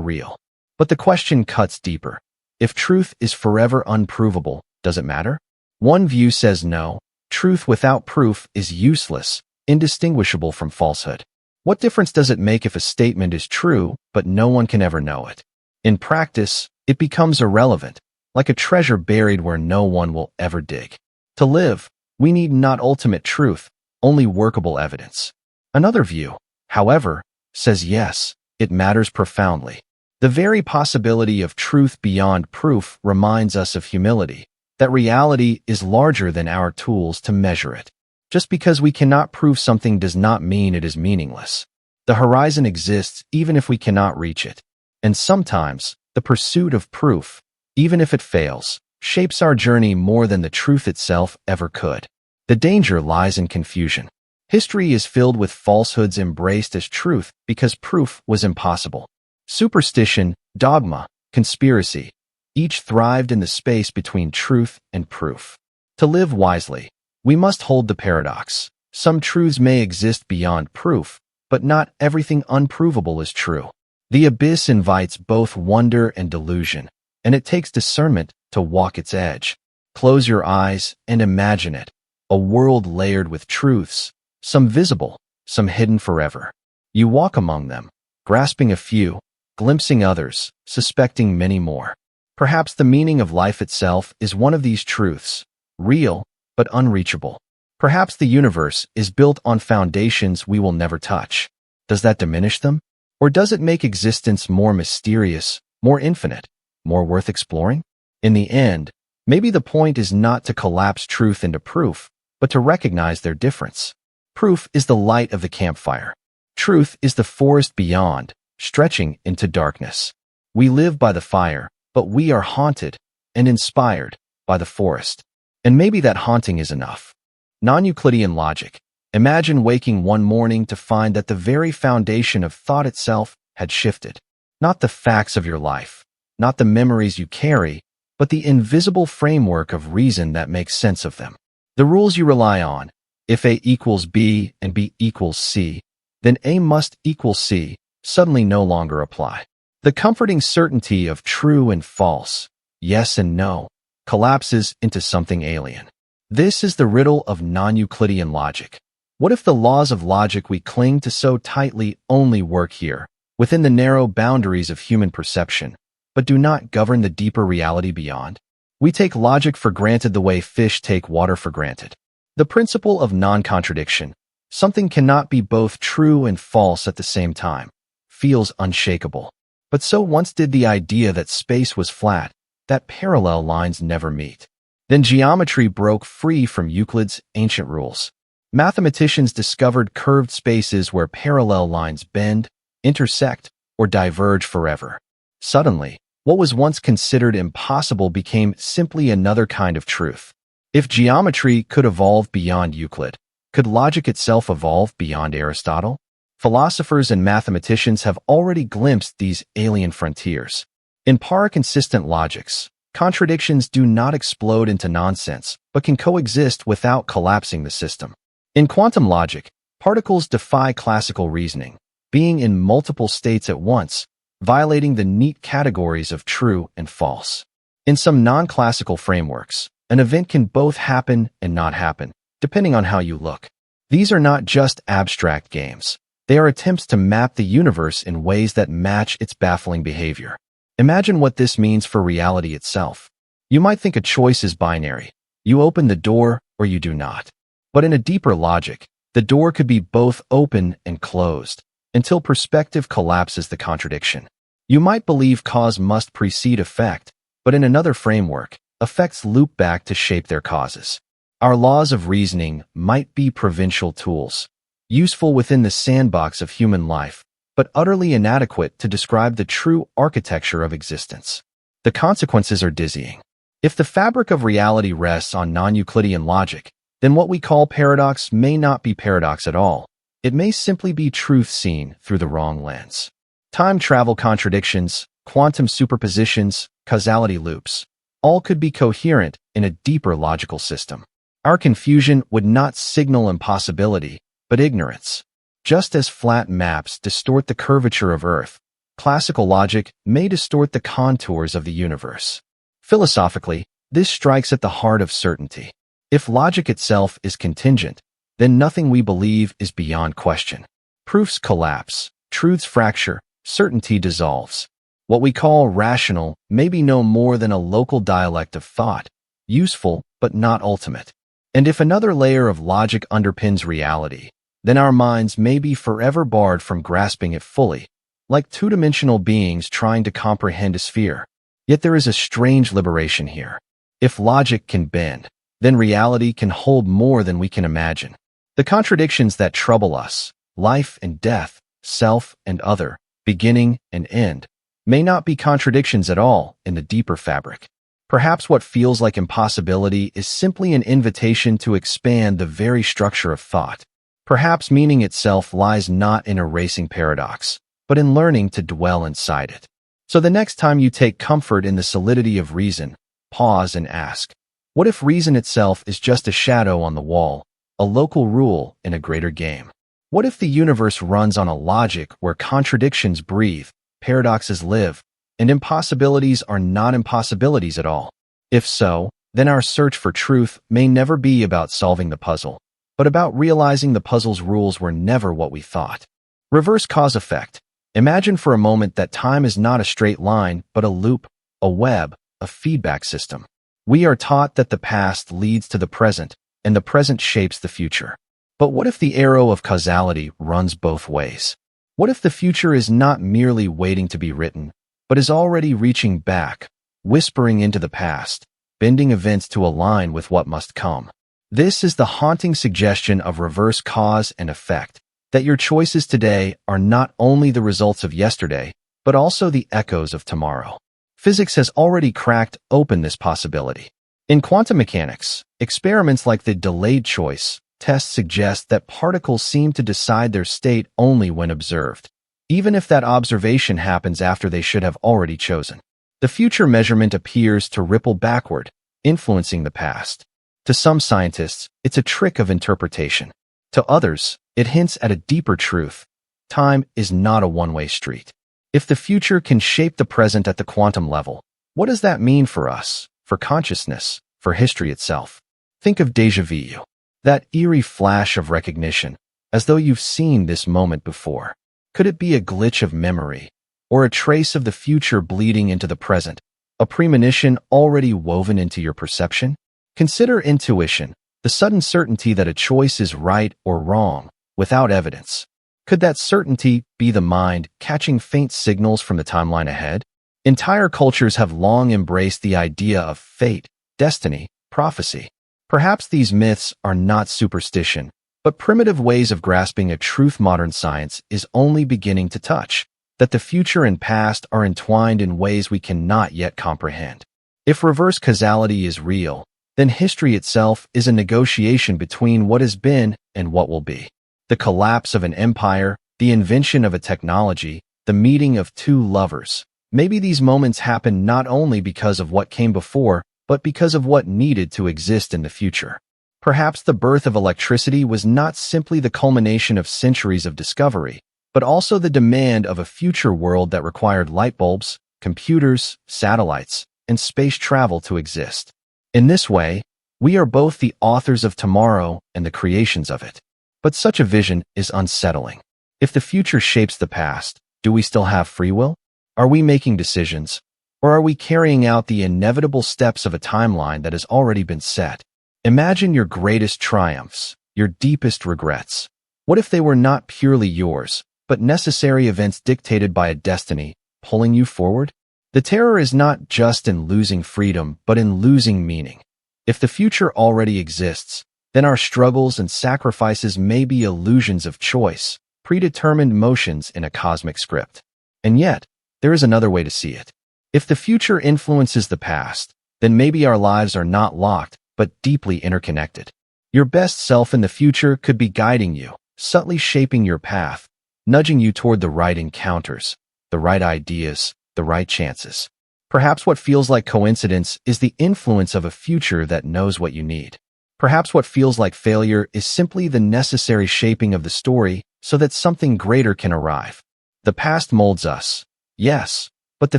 real. But the question cuts deeper. If truth is forever unprovable, does it matter? One view says no, truth without proof is useless, indistinguishable from falsehood. What difference does it make if a statement is true, but no one can ever know it? In practice, it becomes irrelevant, like a treasure buried where no one will ever dig. To live, we need not ultimate truth, only workable evidence. Another view, however, says yes, it matters profoundly. The very possibility of truth beyond proof reminds us of humility, that reality is larger than our tools to measure it. Just because we cannot prove something does not mean it is meaningless. The horizon exists even if we cannot reach it. And sometimes, the pursuit of proof, even if it fails, shapes our journey more than the truth itself ever could. The danger lies in confusion. History is filled with falsehoods embraced as truth because proof was impossible. Superstition, dogma, conspiracy, each thrived in the space between truth and proof. To live wisely, we must hold the paradox. Some truths may exist beyond proof, but not everything unprovable is true. The abyss invites both wonder and delusion, and it takes discernment to walk its edge. Close your eyes and imagine it, a world layered with truths, some visible, some hidden forever. You walk among them, grasping a few, glimpsing others, suspecting many more. Perhaps the meaning of life itself is one of these truths, real but unreachable. Perhaps the universe is built on foundations we will never touch. Does that diminish them? Or does it make existence more mysterious, more infinite, more worth exploring? In the end, maybe the point is not to collapse truth into proof, but to recognize their difference. Proof is the light of the campfire. Truth is the forest beyond, stretching into darkness. We live by the fire, but we are haunted and inspired by the forest. And maybe that haunting is enough. Non-Euclidean logic. Imagine waking one morning to find that the very foundation of thought itself had shifted. Not the facts of your life, not the memories you carry, but the invisible framework of reason that makes sense of them. The rules you rely on. If A equals B and B equals C, then A must equal C, suddenly no longer apply. The comforting certainty of true and false, yes and no, collapses into something alien. This is the riddle of non-Euclidean logic. What if the laws of logic we cling to so tightly only work here, within the narrow boundaries of human perception, but do not govern the deeper reality beyond? We take logic for granted the way fish take water for granted. The principle of non-contradiction, something cannot be both true and false at the same time, feels unshakable. But so once did the idea that space was flat, that parallel lines never meet. Then geometry broke free from Euclid's ancient rules. Mathematicians discovered curved spaces where parallel lines bend, intersect, or diverge forever. Suddenly, what was once considered impossible became simply another kind of truth. If geometry could evolve beyond Euclid, could logic itself evolve beyond Aristotle? Philosophers and mathematicians have already glimpsed these alien frontiers. In paraconsistent logics, contradictions do not explode into nonsense, but can coexist without collapsing the system. In quantum logic, particles defy classical reasoning, being in multiple states at once, violating the neat categories of true and false. In some non-classical frameworks, an event can both happen and not happen, depending on how you look. These are not just abstract games. They are attempts to map the universe in ways that match its baffling behavior. Imagine what this means for reality itself. You might think a choice is binary. You open the door or you do not. But in a deeper logic, the door could be both open and closed, until perspective collapses the contradiction. You might believe cause must precede effect, but in another framework, effects loop back to shape their causes. Our laws of reasoning might be provincial tools, useful within the sandbox of human life, but utterly inadequate to describe the true architecture of existence. The consequences are dizzying. If the fabric of reality rests on non-Euclidean logic, then what we call paradox may not be paradox at all. It may simply be truth seen through the wrong lens. Time travel contradictions, quantum superpositions, causality loops, all could be coherent in a deeper logical system. Our confusion would not signal impossibility, but ignorance. Just as flat maps distort the curvature of Earth, classical logic may distort the contours of the universe. Philosophically, this strikes at the heart of certainty. If logic itself is contingent, then nothing we believe is beyond question. Proofs collapse, truths fracture, certainty dissolves. What we call rational may be no more than a local dialect of thought, useful but not ultimate. And if another layer of logic underpins reality, then our minds may be forever barred from grasping it fully, like two-dimensional beings trying to comprehend a sphere. Yet there is a strange liberation here. If logic can bend, then reality can hold more than we can imagine. The contradictions that trouble us, life and death, self and other, beginning and end, may not be contradictions at all in the deeper fabric. Perhaps what feels like impossibility is simply an invitation to expand the very structure of thought. Perhaps meaning itself lies not in erasing paradox, but in learning to dwell inside it. So the next time you take comfort in the solidity of reason, pause and ask, what if reason itself is just a shadow on the wall, a local rule in a greater game? What if the universe runs on a logic where contradictions breathe, paradoxes live, and impossibilities are not impossibilities at all? If so, then our search for truth may never be about solving the puzzle, but about realizing the puzzle's rules were never what we thought. Reverse cause effect. Imagine for a moment that time is not a straight line, but a loop, a web, a feedback system. We are taught that the past leads to the present, and the present shapes the future. But what if the arrow of causality runs both ways? What if the future is not merely waiting to be written, but is already reaching back, whispering into the past, bending events to align with what must come? This is the haunting suggestion of reverse cause and effect, that your choices today are not only the results of yesterday, but also the echoes of tomorrow. Physics has already cracked open this possibility. In quantum mechanics, experiments like the delayed choice test suggest that particles seem to decide their state only when observed, even if that observation happens after they should have already chosen. The future measurement appears to ripple backward, influencing the past. To some scientists, it's a trick of interpretation. To others, it hints at a deeper truth. Time is not a one-way street. If the future can shape the present at the quantum level, what does that mean for us, for consciousness, for history itself? Think of déjà vu, that eerie flash of recognition, as though you've seen this moment before. Could it be a glitch of memory, or a trace of the future bleeding into the present, a premonition already woven into your perception? Consider intuition, the sudden certainty that a choice is right or wrong, without evidence. Could that certainty be the mind catching faint signals from the timeline ahead? Entire cultures have long embraced the idea of fate, destiny, prophecy. Perhaps these myths are not superstition, but primitive ways of grasping a truth modern science is only beginning to touch, that the future and past are entwined in ways we cannot yet comprehend. If reverse causality is real, then history itself is a negotiation between what has been and what will be. The collapse of an empire, the invention of a technology, the meeting of two lovers. Maybe these moments happen not only because of what came before, but because of what needed to exist in the future. Perhaps the birth of electricity was not simply the culmination of centuries of discovery, but also the demand of a future world that required light bulbs, computers, satellites, and space travel to exist. In this way, we are both the authors of tomorrow and the creations of it. But such a vision is unsettling. If the future shapes the past, do we still have free will? Are we making decisions? Or are we carrying out the inevitable steps of a timeline that has already been set? Imagine your greatest triumphs, your deepest regrets. What if they were not purely yours, but necessary events dictated by a destiny, pulling you forward? The terror is not just in losing freedom, but in losing meaning. If the future already exists, then our struggles and sacrifices may be illusions of choice, predetermined motions in a cosmic script. And yet, there is another way to see it. If the future influences the past, then maybe our lives are not locked, but deeply interconnected. Your best self in the future could be guiding you, subtly shaping your path, nudging you toward the right encounters, the right ideas, the right chances. Perhaps what feels like coincidence is the influence of a future that knows what you need. Perhaps what feels like failure is simply the necessary shaping of the story so that something greater can arrive. The past molds us, yes, but the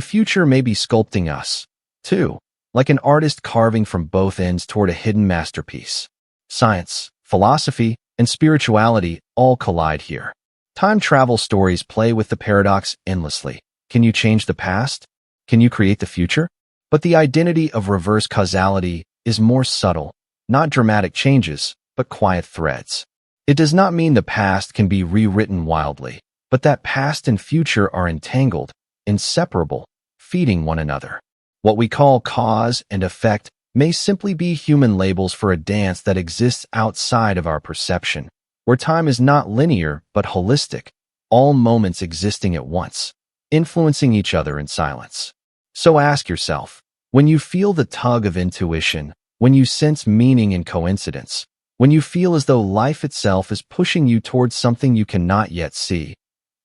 future may be sculpting us, too, like an artist carving from both ends toward a hidden masterpiece. Science, philosophy, and spirituality all collide here. Time travel stories play with the paradox endlessly. Can you change the past? Can you create the future? But the identity of reverse causality is more subtle, not dramatic changes, but quiet threads. It does not mean the past can be rewritten wildly, but that past and future are entangled, inseparable, feeding one another. What we call cause and effect may simply be human labels for a dance that exists outside of our perception, where time is not linear but holistic, all moments existing at once, influencing each other in silence. So ask yourself, when you feel the tug of intuition, when you sense meaning in coincidence, when you feel as though life itself is pushing you towards something you cannot yet see,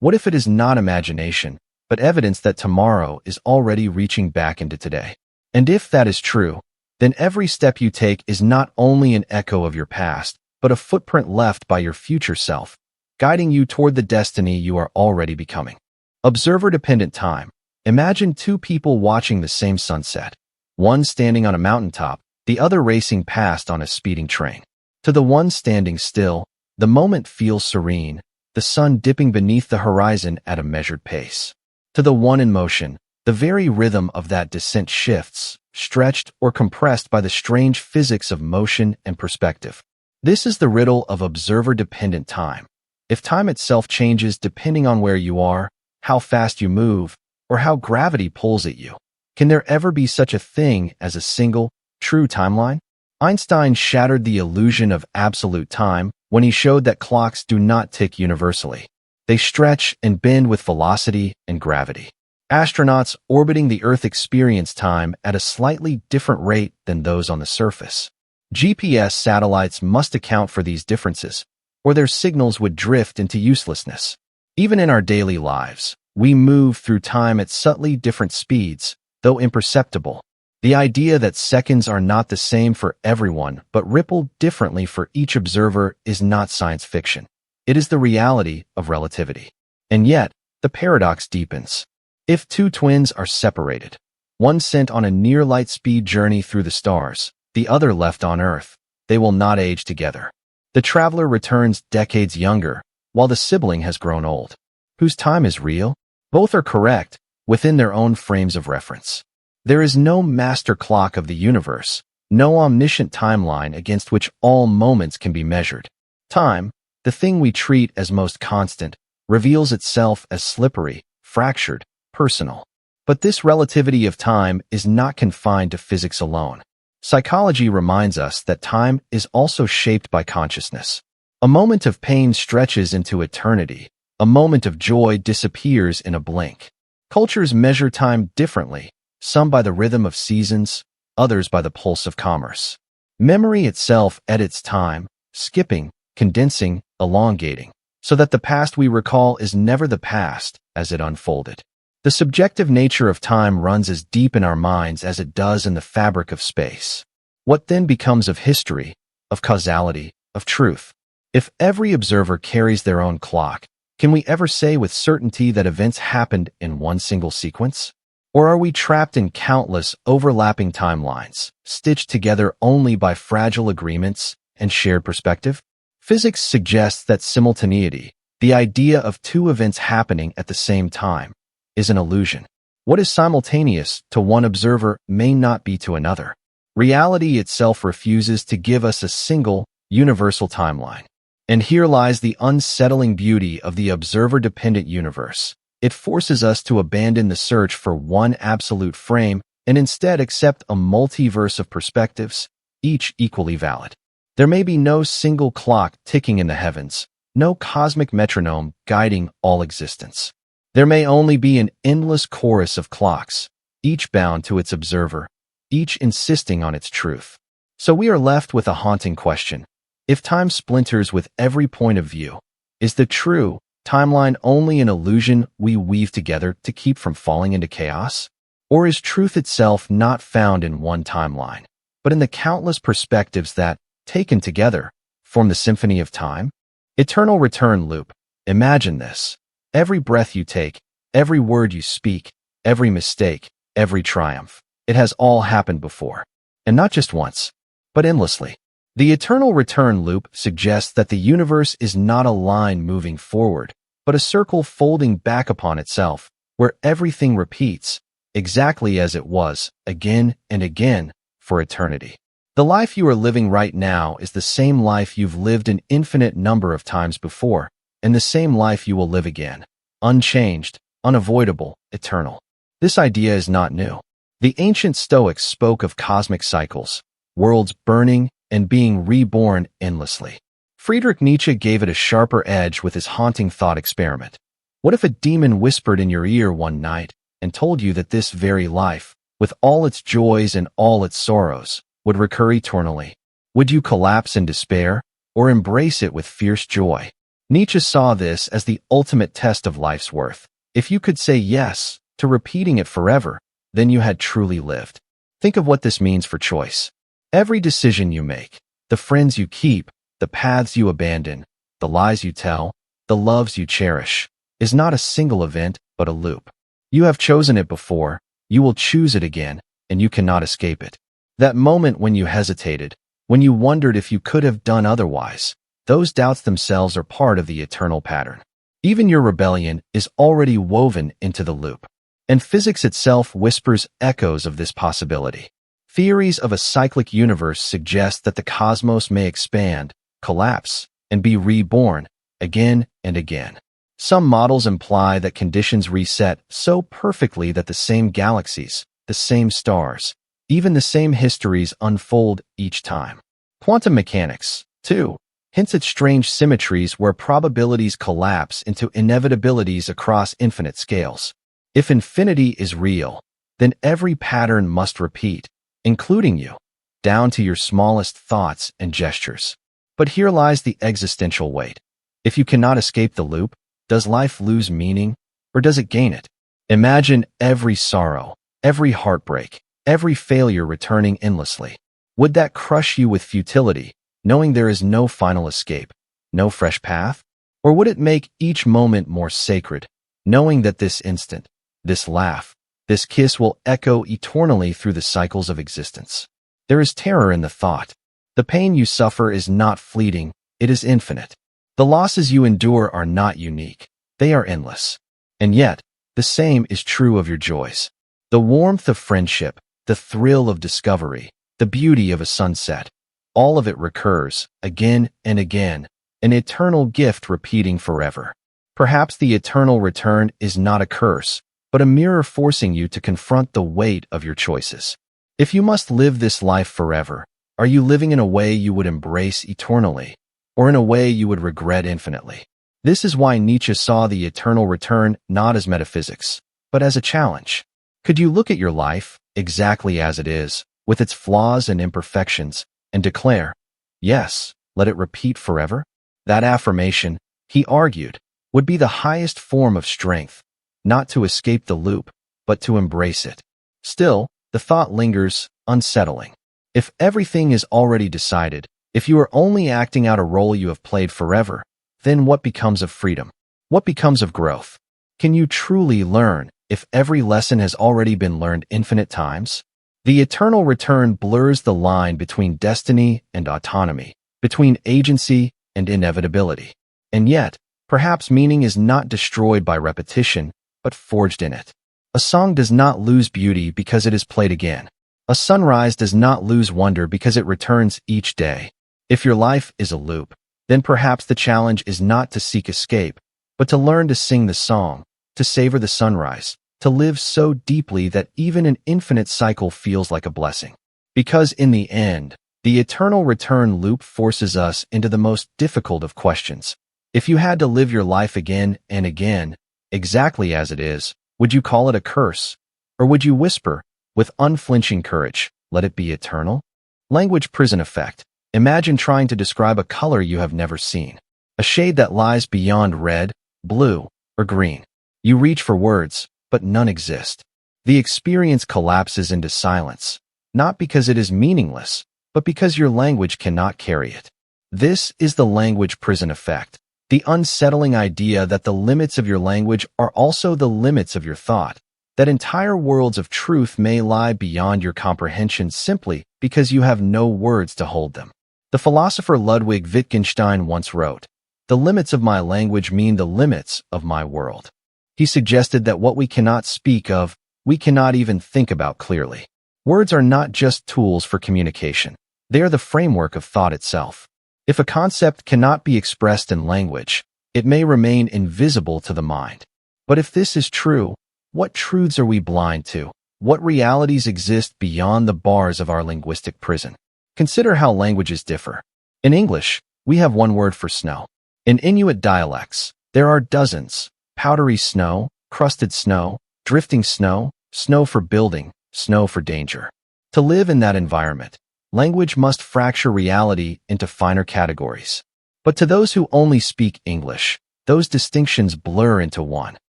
what if it is not imagination, but evidence that tomorrow is already reaching back into today? And if that is true, then every step you take is not only an echo of your past, but a footprint left by your future self, guiding you toward the destiny you are already becoming. Observer-dependent time. Imagine two people watching the same sunset, one standing on a mountaintop, the other racing past on a speeding train. To the one standing still, the moment feels serene, the sun dipping beneath the horizon at a measured pace. To the one in motion, the very rhythm of that descent shifts, stretched or compressed by the strange physics of motion and perspective. This is the riddle of observer-dependent time. If time itself changes depending on where you are, how fast you move, or how gravity pulls at you, can there ever be such a thing as a single, true timeline? Einstein shattered the illusion of absolute time when he showed that clocks do not tick universally. They stretch and bend with velocity and gravity. Astronauts orbiting the Earth experience time at a slightly different rate than those on the surface. GPS satellites must account for these differences, or their signals would drift into uselessness. Even in our daily lives, we move through time at subtly different speeds, though imperceptible. The idea that seconds are not the same for everyone but ripple differently for each observer is not science fiction. It is the reality of relativity. And yet, the paradox deepens. If two twins are separated, one sent on a near-light-speed journey through the stars, the other left on Earth, they will not age together. The traveler returns decades younger, while the sibling has grown old. Whose time is real? Both are correct, within their own frames of reference. There is no master clock of the universe, no omniscient timeline against which all moments can be measured. Time, the thing we treat as most constant, reveals itself as slippery, fractured, personal. But this relativity of time is not confined to physics alone. Psychology reminds us that time is also shaped by consciousness. A moment of pain stretches into eternity. A moment of joy disappears in a blink. Cultures measure time differently, some by the rhythm of seasons, others by the pulse of commerce. Memory itself edits time, skipping, condensing, elongating, so that the past we recall is never the past as it unfolded. The subjective nature of time runs as deep in our minds as it does in the fabric of space. What then becomes of history, of causality, of truth? If every observer carries their own clock, can we ever say with certainty that events happened in one single sequence? Or are we trapped in countless overlapping timelines, stitched together only by fragile agreements and shared perspective? Physics suggests that simultaneity, the idea of two events happening at the same time, is an illusion. What is simultaneous to one observer may not be to another. Reality itself refuses to give us a single, universal timeline. And here lies the unsettling beauty of the observer-dependent universe. It forces us to abandon the search for one absolute frame and instead accept a multiverse of perspectives, each equally valid. There may be no single clock ticking in the heavens, no cosmic metronome guiding all existence. There may only be an endless chorus of clocks, each bound to its observer, each insisting on its truth. So we are left with a haunting question. If time splinters with every point of view, is the true timeline only an illusion we weave together to keep from falling into chaos? Or is truth itself not found in one timeline, but in the countless perspectives that, taken together, form the symphony of time? Eternal return loop. Imagine this. Every breath you take, every word you speak, every mistake, every triumph. It has all happened before. And not just once, but endlessly. The eternal return loop suggests that the universe is not a line moving forward, but a circle folding back upon itself, where everything repeats, exactly as it was, again and again, for eternity. The life you are living right now is the same life you've lived an infinite number of times before, and the same life you will live again, unchanged, unavoidable, eternal. This idea is not new. The ancient Stoics spoke of cosmic cycles, worlds burning and being reborn endlessly. Friedrich Nietzsche gave it a sharper edge with his haunting thought experiment. What if a demon whispered in your ear one night and told you that this very life, with all its joys and all its sorrows, would recur eternally? Would you collapse in despair or embrace it with fierce joy? Nietzsche saw this as the ultimate test of life's worth. If you could say yes to repeating it forever, then you had truly lived. Think of what this means for choice. Every decision you make, the friends you keep, the paths you abandon, the lies you tell, the loves you cherish, is not a single event, but a loop. You have chosen it before, you will choose it again, and you cannot escape it. That moment when you hesitated, when you wondered if you could have done otherwise, those doubts themselves are part of the eternal pattern. Even your rebellion is already woven into the loop. And physics itself whispers echoes of this possibility. Theories of a cyclic universe suggest that the cosmos may expand, collapse, and be reborn again and again. Some models imply that conditions reset so perfectly that the same galaxies, the same stars, even the same histories unfold each time. Quantum mechanics, too, hints at strange symmetries where probabilities collapse into inevitabilities across infinite scales. If infinity is real, then every pattern must repeat, including you, down to your smallest thoughts and gestures. But here lies the existential weight. If you cannot escape the loop, does life lose meaning, or does it gain it? Imagine every sorrow, every heartbreak, every failure returning endlessly. Would that crush you with futility, knowing there is no final escape, no fresh path? Or would it make each moment more sacred, knowing that this instant, this laugh, this kiss will echo eternally through the cycles of existence? There is terror in the thought. The pain you suffer is not fleeting, it is infinite. The losses you endure are not unique, they are endless. And yet, the same is true of your joys. The warmth of friendship, the thrill of discovery, the beauty of a sunset, all of it recurs, again and again, an eternal gift repeating forever. Perhaps the eternal return is not a curse, but a mirror forcing you to confront the weight of your choices. If you must live this life forever, are you living in a way you would embrace eternally, or in a way you would regret infinitely? This is why Nietzsche saw the eternal return not as metaphysics, but as a challenge. Could you look at your life, exactly as it is, with its flaws and imperfections, and declare, yes, let it repeat forever? That affirmation, he argued, would be the highest form of strength, not to escape the loop, but to embrace it. Still, the thought lingers, unsettling. If everything is already decided, if you are only acting out a role you have played forever, then what becomes of freedom? What becomes of growth? Can you truly learn if every lesson has already been learned infinite times? The eternal return blurs the line between destiny and autonomy, between agency and inevitability. And yet, perhaps meaning is not destroyed by repetition, but forged in it. A song does not lose beauty because it is played again. A sunrise does not lose wonder because it returns each day. If your life is a loop, then perhaps the challenge is not to seek escape, but to learn to sing the song, to savor the sunrise, to live so deeply that even an infinite cycle feels like a blessing. Because in the end, the eternal return loop forces us into the most difficult of questions. If you had to live your life again and again, exactly as it is, would you call it a curse? Or would you whisper, with unflinching courage, let it be eternal? Language prison effect. Imagine trying to describe a color you have never seen, a shade that lies beyond red, blue, or green. You reach for words, but none exist. The experience collapses into silence, not because it is meaningless, but because your language cannot carry it. This is the language prison effect, the unsettling idea that the limits of your language are also the limits of your thought, that entire worlds of truth may lie beyond your comprehension simply because you have no words to hold them. The philosopher Ludwig Wittgenstein once wrote, "The limits of my language mean the limits of my world." He suggested that what we cannot speak of, we cannot even think about clearly. Words are not just tools for communication. They are the framework of thought itself. If a concept cannot be expressed in language, it may remain invisible to the mind. But if this is true, what truths are we blind to? What realities exist beyond the bars of our linguistic prison? Consider how languages differ. In English, we have one word for snow. In Inuit dialects, there are dozens: powdery snow, crusted snow, drifting snow, snow for building, snow for danger. To live in that environment, language must fracture reality into finer categories. But to those who only speak English, those distinctions blur into one.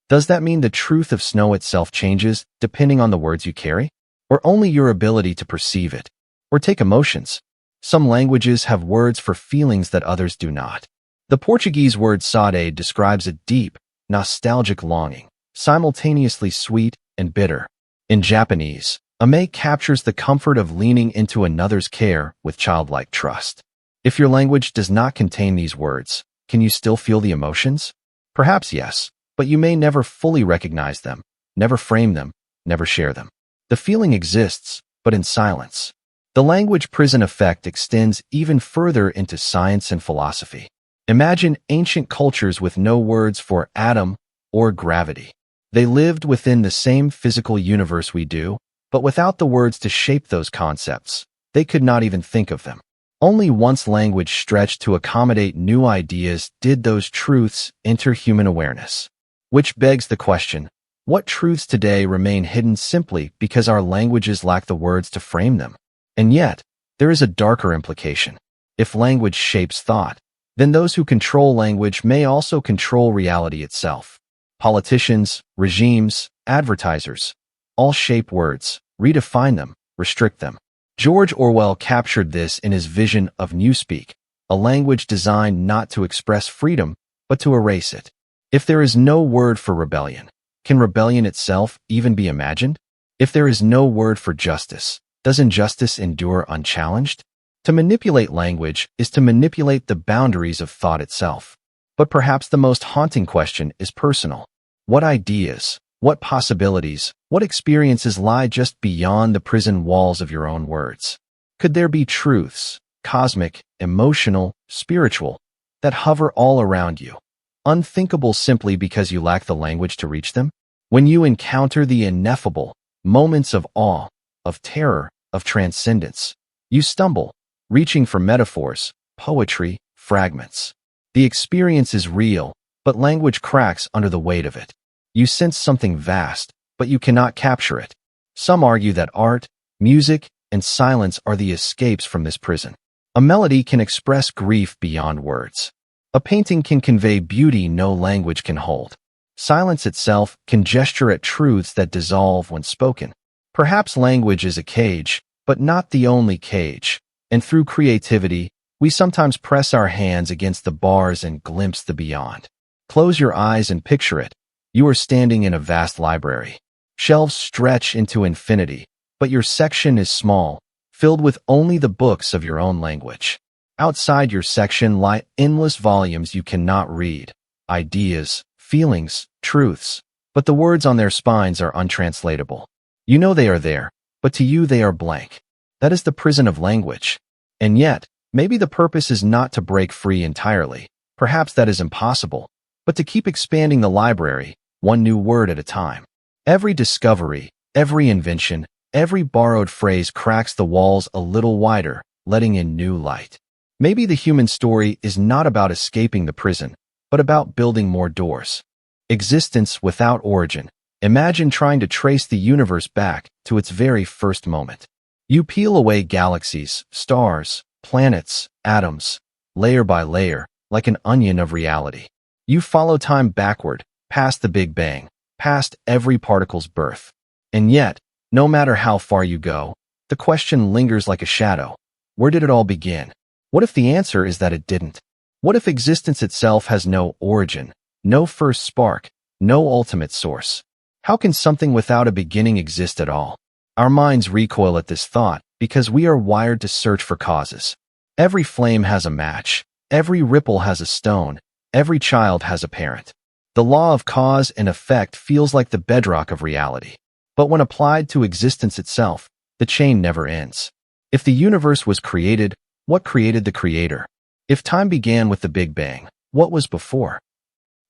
Does that mean the truth of snow itself changes depending on the words you carry? Or only your ability to perceive it? Or take emotions? Some languages have words for feelings that others do not. The Portuguese word saudade describes a deep, nostalgic longing, simultaneously sweet and bitter. In Japanese, ame captures the comfort of leaning into another's care with childlike trust. If your language does not contain these words, can you still feel the emotions? Perhaps yes, but you may never fully recognize them, never frame them, never share them. The feeling exists, but in silence. The language prison effect extends even further into science and philosophy. Imagine ancient cultures with no words for atom or gravity. They lived within the same physical universe we do, but without the words to shape those concepts, they could not even think of them. Only once language stretched to accommodate new ideas did those truths enter human awareness. Which begs the question, what truths today remain hidden simply because our languages lack the words to frame them? And yet, there is a darker implication. If language shapes thought, then those who control language may also control reality itself. Politicians, regimes, advertisers, all shape words, redefine them, restrict them. George Orwell captured this in his vision of Newspeak, a language designed not to express freedom, but to erase it. If there is no word for rebellion, can rebellion itself even be imagined? If there is no word for justice, does injustice endure unchallenged? To manipulate language is to manipulate the boundaries of thought itself. But perhaps the most haunting question is personal. What ideas, what possibilities, what experiences lie just beyond the prison walls of your own words? Could there be truths, cosmic, emotional, spiritual, that hover all around you, unthinkable simply because you lack the language to reach them? When you encounter the ineffable moments of awe, of terror, of transcendence, you stumble, reaching for metaphors, poetry, fragments. The experience is real, but language cracks under the weight of it. You sense something vast, but you cannot capture it. Some argue that art, music, and silence are the escapes from this prison. A melody can express grief beyond words. A painting can convey beauty no language can hold. Silence itself can gesture at truths that dissolve when spoken. Perhaps language is a cage, but not the only cage. And through creativity, we sometimes press our hands against the bars and glimpse the beyond. Close your eyes and picture it. You are standing in a vast library. Shelves stretch into infinity, but your section is small, filled with only the books of your own language. Outside your section lie endless volumes you cannot read, ideas, feelings, truths, but the words on their spines are untranslatable. You know they are there, but to you they are blank. That is the prison of language. And yet, maybe the purpose is not to break free entirely. Perhaps that is impossible, but to keep expanding the library, one new word at a time. Every discovery, every invention, every borrowed phrase cracks the walls a little wider, letting in new light. Maybe the human story is not about escaping the prison, but about building more doors. Existence without origin. Imagine trying to trace the universe back to its very first moment. You peel away galaxies, stars, planets, atoms, layer by layer, like an onion of reality. You follow time backward, past the Big Bang, past every particle's birth. And yet, no matter how far you go, the question lingers like a shadow. Where did it all begin? What if the answer is that it didn't? What if existence itself has no origin, no first spark, no ultimate source? How can something without a beginning exist at all? Our minds recoil at this thought because we are wired to search for causes. Every flame has a match, every ripple has a stone, every child has a parent. The law of cause and effect feels like the bedrock of reality. But when applied to existence itself, the chain never ends. If the universe was created, what created the creator? If time began with the Big Bang, what was before?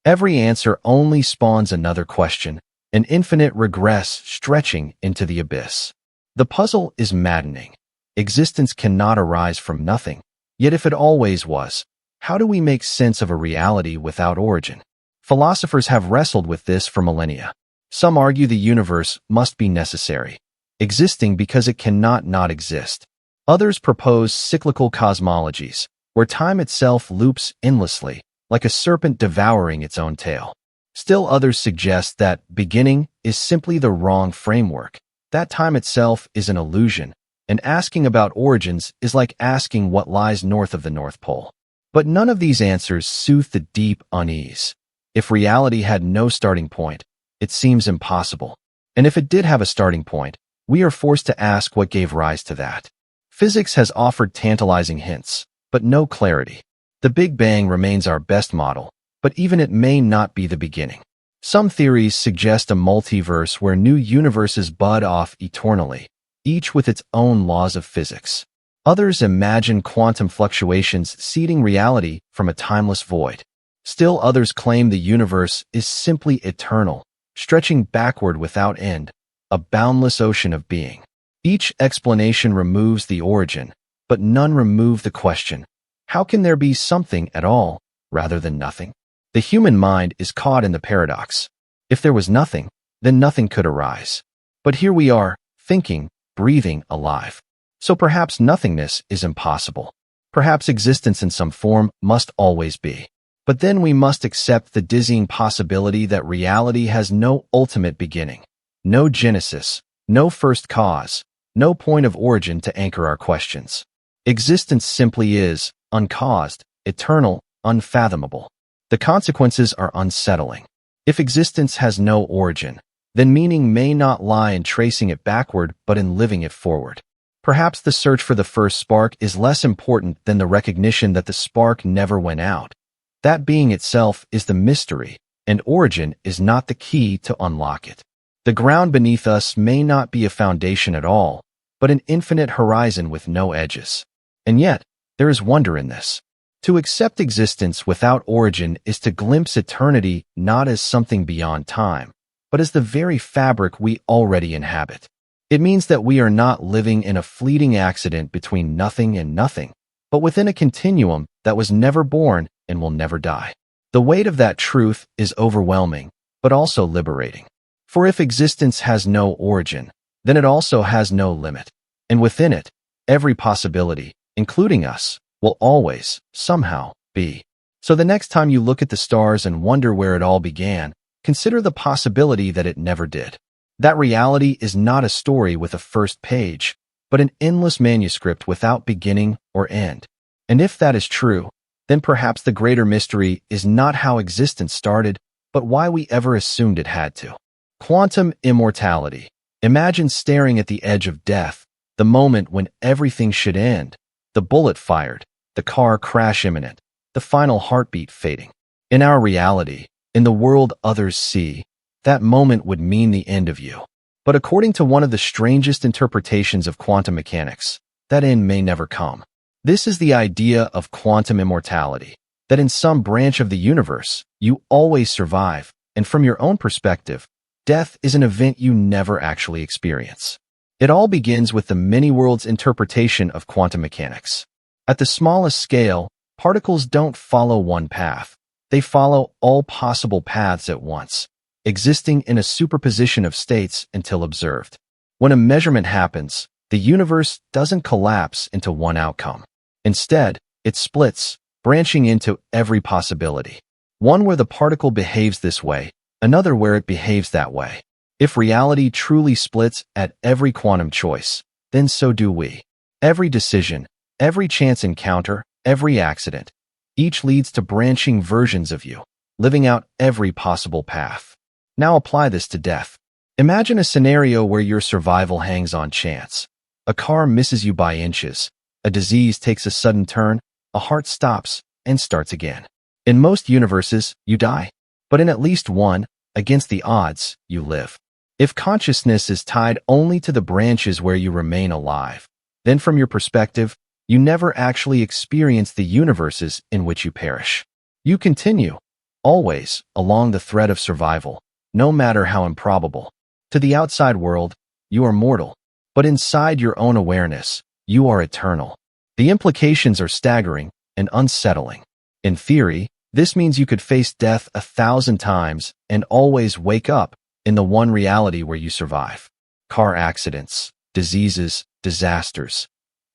Every answer only spawns another question, an infinite regress stretching into the abyss. The puzzle is maddening. Existence cannot arise from nothing. Yet if it always was, how do we make sense of a reality without origin? Philosophers have wrestled with this for millennia. Some argue the universe must be necessary, existing because it cannot not exist. Others propose cyclical cosmologies, where time itself loops endlessly, like a serpent devouring its own tail. Still others suggest that beginning is simply the wrong framework, that time itself is an illusion, and asking about origins is like asking what lies north of the North Pole. But none of these answers soothe the deep unease. If reality had no starting point, it seems impossible. And if it did have a starting point, we are forced to ask what gave rise to that. Physics has offered tantalizing hints, but no clarity. The Big Bang remains our best model, but even it may not be the beginning. Some theories suggest a multiverse where new universes bud off eternally, each with its own laws of physics. Others imagine quantum fluctuations seeding reality from a timeless void. Still others claim the universe is simply eternal, stretching backward without end, a boundless ocean of being. Each explanation removes the origin, but none remove the question: how can there be something at all, rather than nothing? The human mind is caught in the paradox. If there was nothing, then nothing could arise. But here we are, thinking, breathing, alive. So perhaps nothingness is impossible. Perhaps existence in some form must always be. But then we must accept the dizzying possibility that reality has no ultimate beginning, no genesis, no first cause, no point of origin to anchor our questions. Existence simply is, uncaused, eternal, unfathomable. The consequences are unsettling. If existence has no origin, then meaning may not lie in tracing it backward but in living it forward. Perhaps the search for the first spark is less important than the recognition that the spark never went out. That being itself is the mystery, and origin is not the key to unlock it. The ground beneath us may not be a foundation at all, but an infinite horizon with no edges. And yet, there is wonder in this. To accept existence without origin is to glimpse eternity not as something beyond time, but as the very fabric we already inhabit. It means that we are not living in a fleeting accident between nothing and nothing, but within a continuum that was never born and will never die. The weight of that truth is overwhelming, but also liberating. For if existence has no origin, then it also has no limit, and within it, every possibility, including us, will always, somehow, be. So the next time you look at the stars and wonder where it all began, consider the possibility that it never did. That reality is not a story with a first page, but an endless manuscript without beginning or end. And if that is true, then perhaps the greater mystery is not how existence started, but why we ever assumed it had to. Quantum immortality. Imagine staring at the edge of death, the moment when everything should end, the bullet fired, the car crash imminent, the final heartbeat fading. In our reality, in the world others see, that moment would mean the end of you. But according to one of the strangest interpretations of quantum mechanics, that end may never come. This is the idea of quantum immortality, that in some branch of the universe, you always survive, and from your own perspective, death is an event you never actually experience. It all begins with the many-worlds interpretation of quantum mechanics. At the smallest scale, particles don't follow one path. They follow all possible paths at once, existing in a superposition of states until observed. When a measurement happens, the universe doesn't collapse into one outcome. Instead, it splits, branching into every possibility. One where the particle behaves this way, another where it behaves that way. If reality truly splits at every quantum choice, then so do we. Every decision, every chance encounter, every accident, each leads to branching versions of you, living out every possible path. Now apply this to death. Imagine a scenario where your survival hangs on chance. A car misses you by inches, a disease takes a sudden turn, a heart stops and starts again. In most universes, you die. But in at least one, against the odds, you live. If consciousness is tied only to the branches where you remain alive, then from your perspective, you never actually experience the universes in which you perish. You continue, always, along the thread of survival, no matter how improbable. To the outside world, you are mortal. But inside your own awareness, you are eternal. The implications are staggering and unsettling. In theory, this means you could face death 1,000 times and always wake up in the one reality where you survive. Car accidents, diseases, disasters.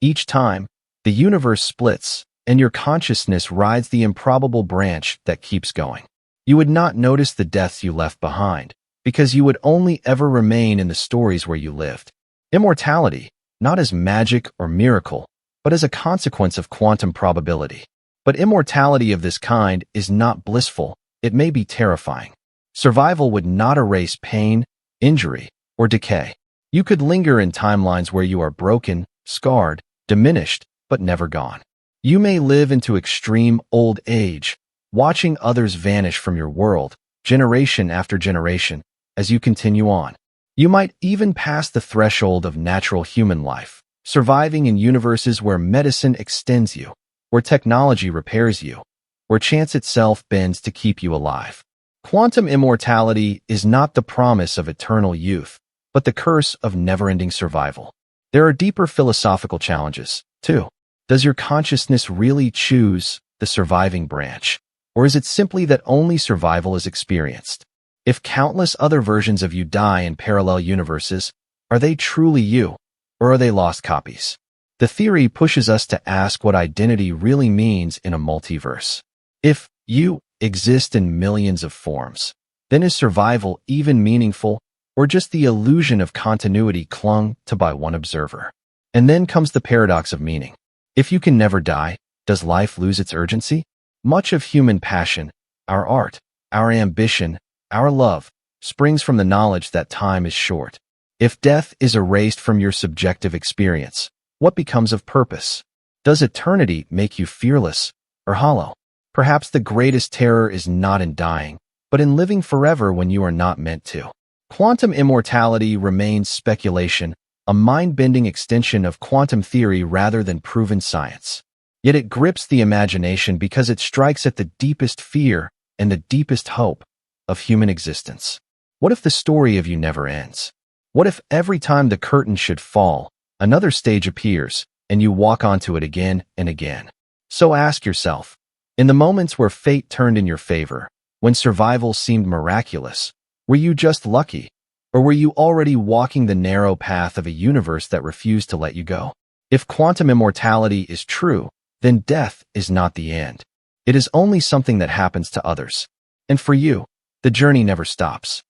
Each time, the universe splits, and your consciousness rides the improbable branch that keeps going. You would not notice the deaths you left behind, because you would only ever remain in the stories where you lived. Immortality, not as magic or miracle, but as a consequence of quantum probability. But immortality of this kind is not blissful, it may be terrifying. Survival would not erase pain, injury, or decay. You could linger in timelines where you are broken, scarred, diminished, but never gone. You may live into extreme old age, watching others vanish from your world, generation after generation, as you continue on. You might even pass the threshold of natural human life, surviving in universes where medicine extends you, where technology repairs you, where chance itself bends to keep you alive. Quantum immortality is not the promise of eternal youth, but the curse of never-ending survival. There are deeper philosophical challenges, too. Does your consciousness really choose the surviving branch, or is it simply that only survival is experienced? If countless other versions of you die in parallel universes, are they truly you, or are they lost copies? The theory pushes us to ask what identity really means in a multiverse. If you exist in millions of forms, then is survival even meaningful, or just the illusion of continuity clung to by one observer? And then comes the paradox of meaning. If you can never die, does life lose its urgency? Much of human passion, our art, our ambition, our love, springs from the knowledge that time is short. If death is erased from your subjective experience, what becomes of purpose? Does eternity make you fearless or hollow? Perhaps the greatest terror is not in dying, but in living forever when you are not meant to. Quantum immortality remains speculation, a mind-bending extension of quantum theory rather than proven science. Yet it grips the imagination because it strikes at the deepest fear and the deepest hope of human existence. What if the story of you never ends? What if every time the curtain should fall, another stage appears, and you walk onto it again and again? So ask yourself, in the moments where fate turned in your favor, when survival seemed miraculous, were you just lucky, or were you already walking the narrow path of a universe that refused to let you go? If quantum immortality is true, then death is not the end. It is only something that happens to others. And for you, the journey never stops.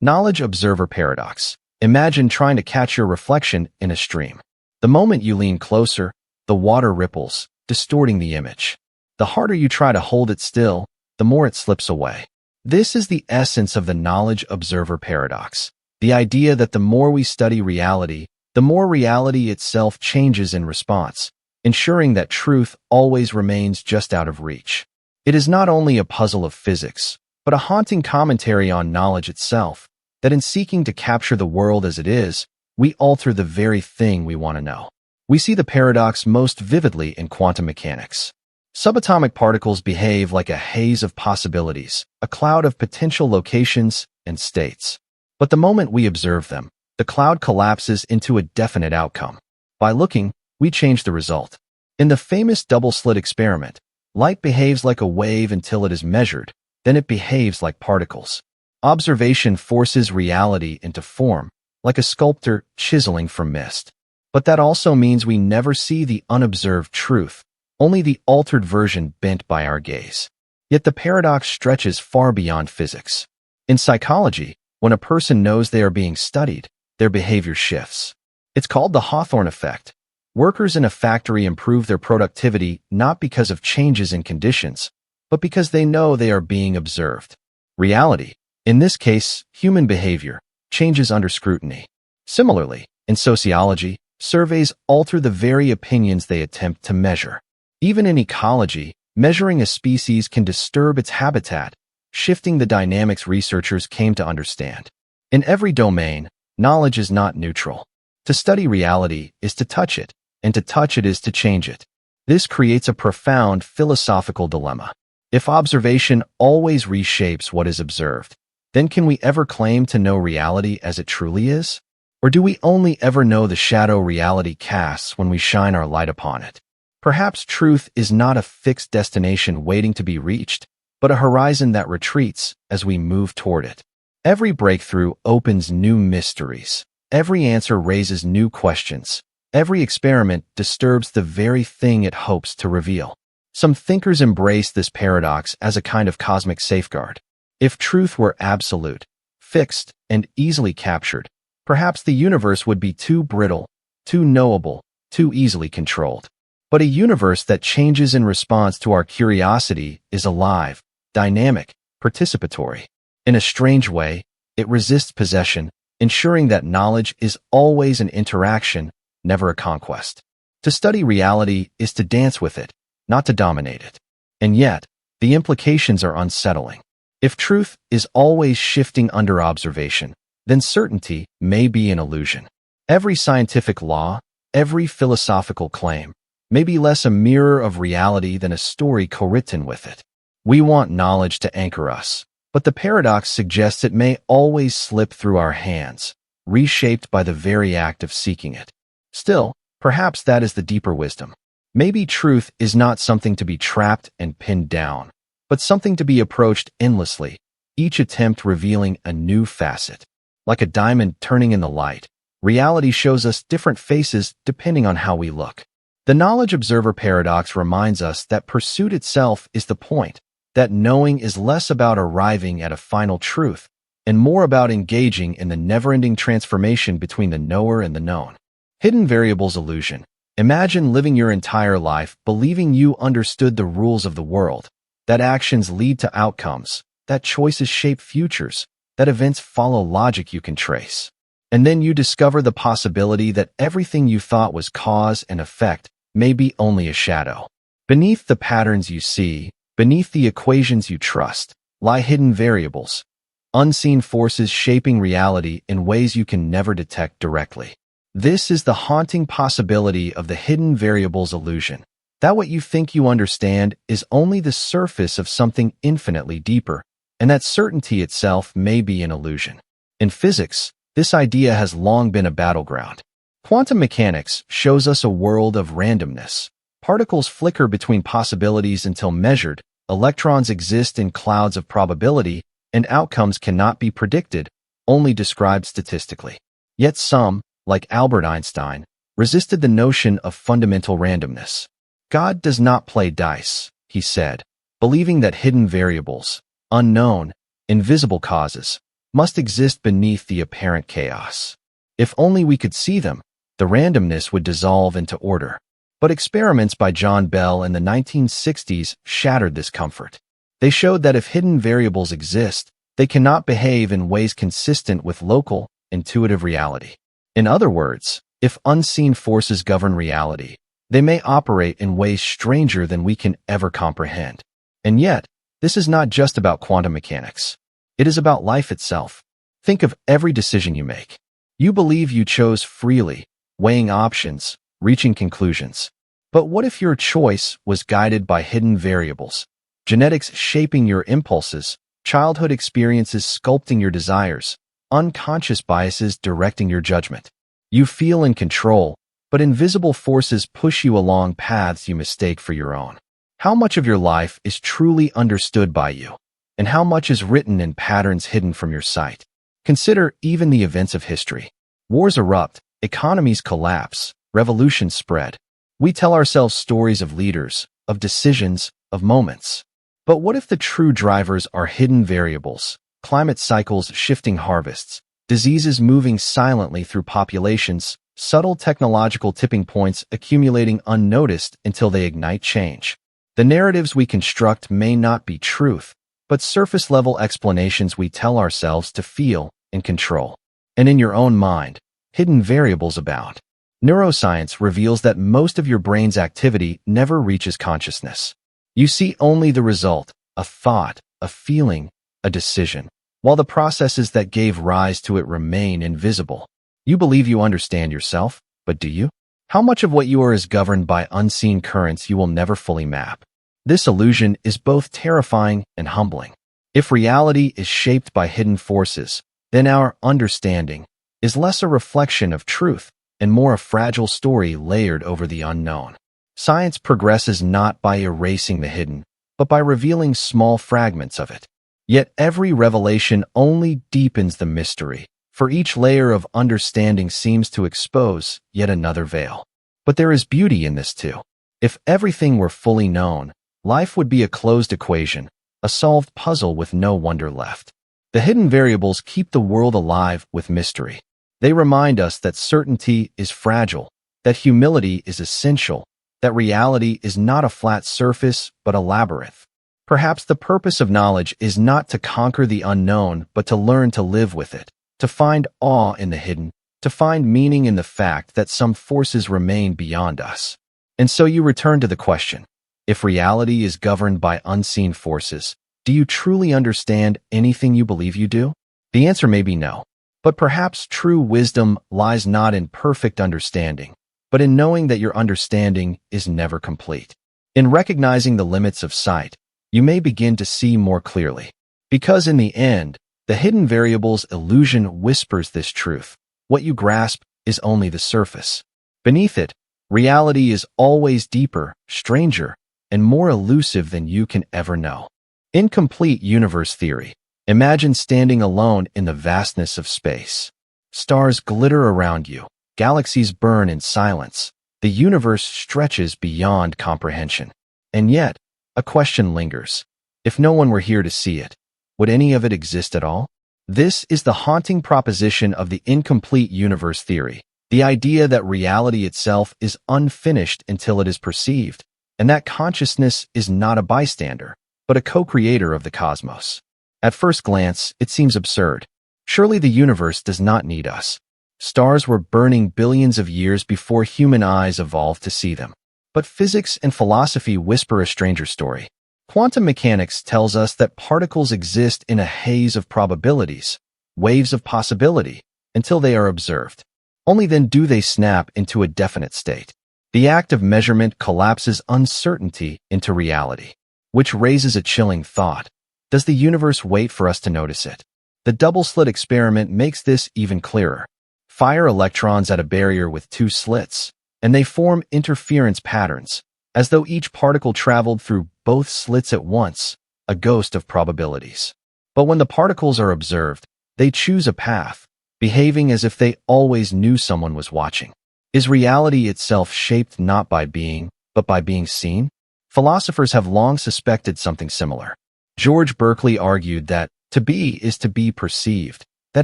Knowledge observer paradox. Imagine trying to catch your reflection in a stream. The moment you lean closer, the water ripples, distorting the image. The harder you try to hold it still, the more it slips away. This is the essence of the knowledge observer paradox. The idea that the more we study reality, the more reality itself changes in response, ensuring that truth always remains just out of reach. It is not only a puzzle of physics, but a haunting commentary on knowledge itself, that in seeking to capture the world as it is, we alter the very thing we want to know. We see the paradox most vividly in quantum mechanics. Subatomic particles behave like a haze of possibilities, a cloud of potential locations and states. But the moment we observe them, the cloud collapses into a definite outcome. By looking, we change the result. In the famous double-slit experiment, light behaves like a wave until it is measured, then it behaves like particles. Observation forces reality into form, like a sculptor chiseling from mist. But that also means we never see the unobserved truth, only the altered version bent by our gaze. Yet the paradox stretches far beyond physics. In psychology, when a person knows they are being studied, their behavior shifts. It's called the Hawthorne effect. Workers in a factory improve their productivity not because of changes in conditions, but because they know they are being observed. Reality, in this case, human behavior, changes under scrutiny. Similarly, in sociology, surveys alter the very opinions they attempt to measure. Even in ecology, measuring a species can disturb its habitat, shifting the dynamics researchers came to understand. In every domain, knowledge is not neutral. To study reality is to touch it, and to touch it is to change it. This creates a profound philosophical dilemma. If observation always reshapes what is observed, then can we ever claim to know reality as it truly is? Or do we only ever know the shadow reality casts when we shine our light upon it? Perhaps truth is not a fixed destination waiting to be reached, but a horizon that retreats as we move toward it. Every breakthrough opens new mysteries. Every answer raises new questions. Every experiment disturbs the very thing it hopes to reveal. Some thinkers embrace this paradox as a kind of cosmic safeguard. If truth were absolute, fixed, and easily captured, perhaps the universe would be too brittle, too knowable, too easily controlled. But a universe that changes in response to our curiosity is alive, dynamic, participatory. In a strange way, it resists possession, ensuring that knowledge is always an interaction, never a conquest. To study reality is to dance with it, not to dominate it. And yet, the implications are unsettling. If truth is always shifting under observation, then certainty may be an illusion. Every scientific law, every philosophical claim, may be less a mirror of reality than a story co-written with it. We want knowledge to anchor us, but the paradox suggests it may always slip through our hands, reshaped by the very act of seeking it. Still, perhaps that is the deeper wisdom. Maybe truth is not something to be trapped and pinned down, but something to be approached endlessly, each attempt revealing a new facet. Like a diamond turning in the light, reality shows us different faces depending on how we look. The knowledge observer paradox reminds us that pursuit itself is the point, that knowing is less about arriving at a final truth and more about engaging in the never-ending transformation between the knower and the known. Hidden variables illusion. Imagine living your entire life believing you understood the rules of the world, that actions lead to outcomes, that choices shape futures, that events follow logic you can trace. And then you discover the possibility that everything you thought was cause and effect may be only a shadow. Beneath the patterns you see, beneath the equations you trust, lie hidden variables, unseen forces shaping reality in ways you can never detect directly. This is the haunting possibility of the hidden variables illusion, that what you think you understand is only the surface of something infinitely deeper, and that certainty itself may be an illusion. In physics, this idea has long been a battleground. Quantum mechanics shows us a world of randomness. Particles flicker between possibilities until measured, electrons exist in clouds of probability, and outcomes cannot be predicted, only described statistically. Yet some, like Albert Einstein, resisted the notion of fundamental randomness. God does not play dice, he said, believing that hidden variables, unknown, invisible causes, must exist beneath the apparent chaos. If only we could see them, the randomness would dissolve into order. But experiments by John Bell in the 1960s shattered this comfort. They showed that if hidden variables exist, they cannot behave in ways consistent with local, intuitive reality. In other words, if unseen forces govern reality, they may operate in ways stranger than we can ever comprehend. And yet, this is not just about quantum mechanics. It is about life itself. Think of every decision you make. You believe you chose freely, weighing options, reaching conclusions. But what if your choice was guided by hidden variables? Genetics shaping your impulses, childhood experiences sculpting your desires, unconscious biases directing your judgment. You feel in control, but invisible forces push you along paths you mistake for your own. How much of your life is truly understood by you, and how much is written in patterns hidden from your sight? Consider even the events of history. Wars erupt, economies collapse, revolutions spread. We tell ourselves stories of leaders, of decisions, of moments. But what if the true drivers are hidden variables, climate cycles shifting harvests, diseases moving silently through populations, subtle technological tipping points accumulating unnoticed until they ignite change? The narratives we construct may not be truth, but surface-level explanations we tell ourselves to feel and control. And in your own mind, hidden variables abound. Neuroscience reveals that most of your brain's activity never reaches consciousness. You see only the result, a thought, a feeling, a decision, while the processes that gave rise to it remain invisible. You believe you understand yourself, but do you? How much of what you are is governed by unseen currents you will never fully map? This illusion is both terrifying and humbling. If reality is shaped by hidden forces, then our understanding is less a reflection of truth and more a fragile story layered over the unknown. Science progresses not by erasing the hidden, but by revealing small fragments of it. Yet every revelation only deepens the mystery, for each layer of understanding seems to expose yet another veil. But there is beauty in this too. If everything were fully known, life would be a closed equation, a solved puzzle with no wonder left. The hidden variables keep the world alive with mystery. They remind us that certainty is fragile, that humility is essential, that reality is not a flat surface but a labyrinth. Perhaps the purpose of knowledge is not to conquer the unknown, but to learn to live with it, to find awe in the hidden, to find meaning in the fact that some forces remain beyond us. And so you return to the question, if reality is governed by unseen forces, do you truly understand anything you believe you do? The answer may be no. But perhaps true wisdom lies not in perfect understanding, but in knowing that your understanding is never complete. In recognizing the limits of sight, you may begin to see more clearly. Because in the end, the hidden variable's illusion whispers this truth. What you grasp is only the surface. Beneath it, reality is always deeper, stranger, and more elusive than you can ever know. Incomplete universe theory. Imagine standing alone in the vastness of space. Stars glitter around you. Galaxies burn in silence. The universe stretches beyond comprehension. And yet, a question lingers. If no one were here to see it, would any of it exist at all? This is the haunting proposition of the incomplete universe theory, the idea that reality itself is unfinished until it is perceived, and that consciousness is not a bystander, but a co-creator of the cosmos. At first glance, it seems absurd. Surely the universe does not need us. Stars were burning billions of years before human eyes evolved to see them. But physics and philosophy whisper a stranger story. Quantum mechanics tells us that particles exist in a haze of probabilities, waves of possibility, until they are observed. Only then do they snap into a definite state. The act of measurement collapses uncertainty into reality, which raises a chilling thought. Does the universe wait for us to notice it? The double-slit experiment makes this even clearer. Fire electrons at a barrier with two slits, and they form interference patterns, as though each particle traveled through both slits at once, a ghost of probabilities. But when the particles are observed, they choose a path, behaving as if they always knew someone was watching. Is reality itself shaped not by being, but by being seen? Philosophers have long suspected something similar. George Berkeley argued that to be is to be perceived, that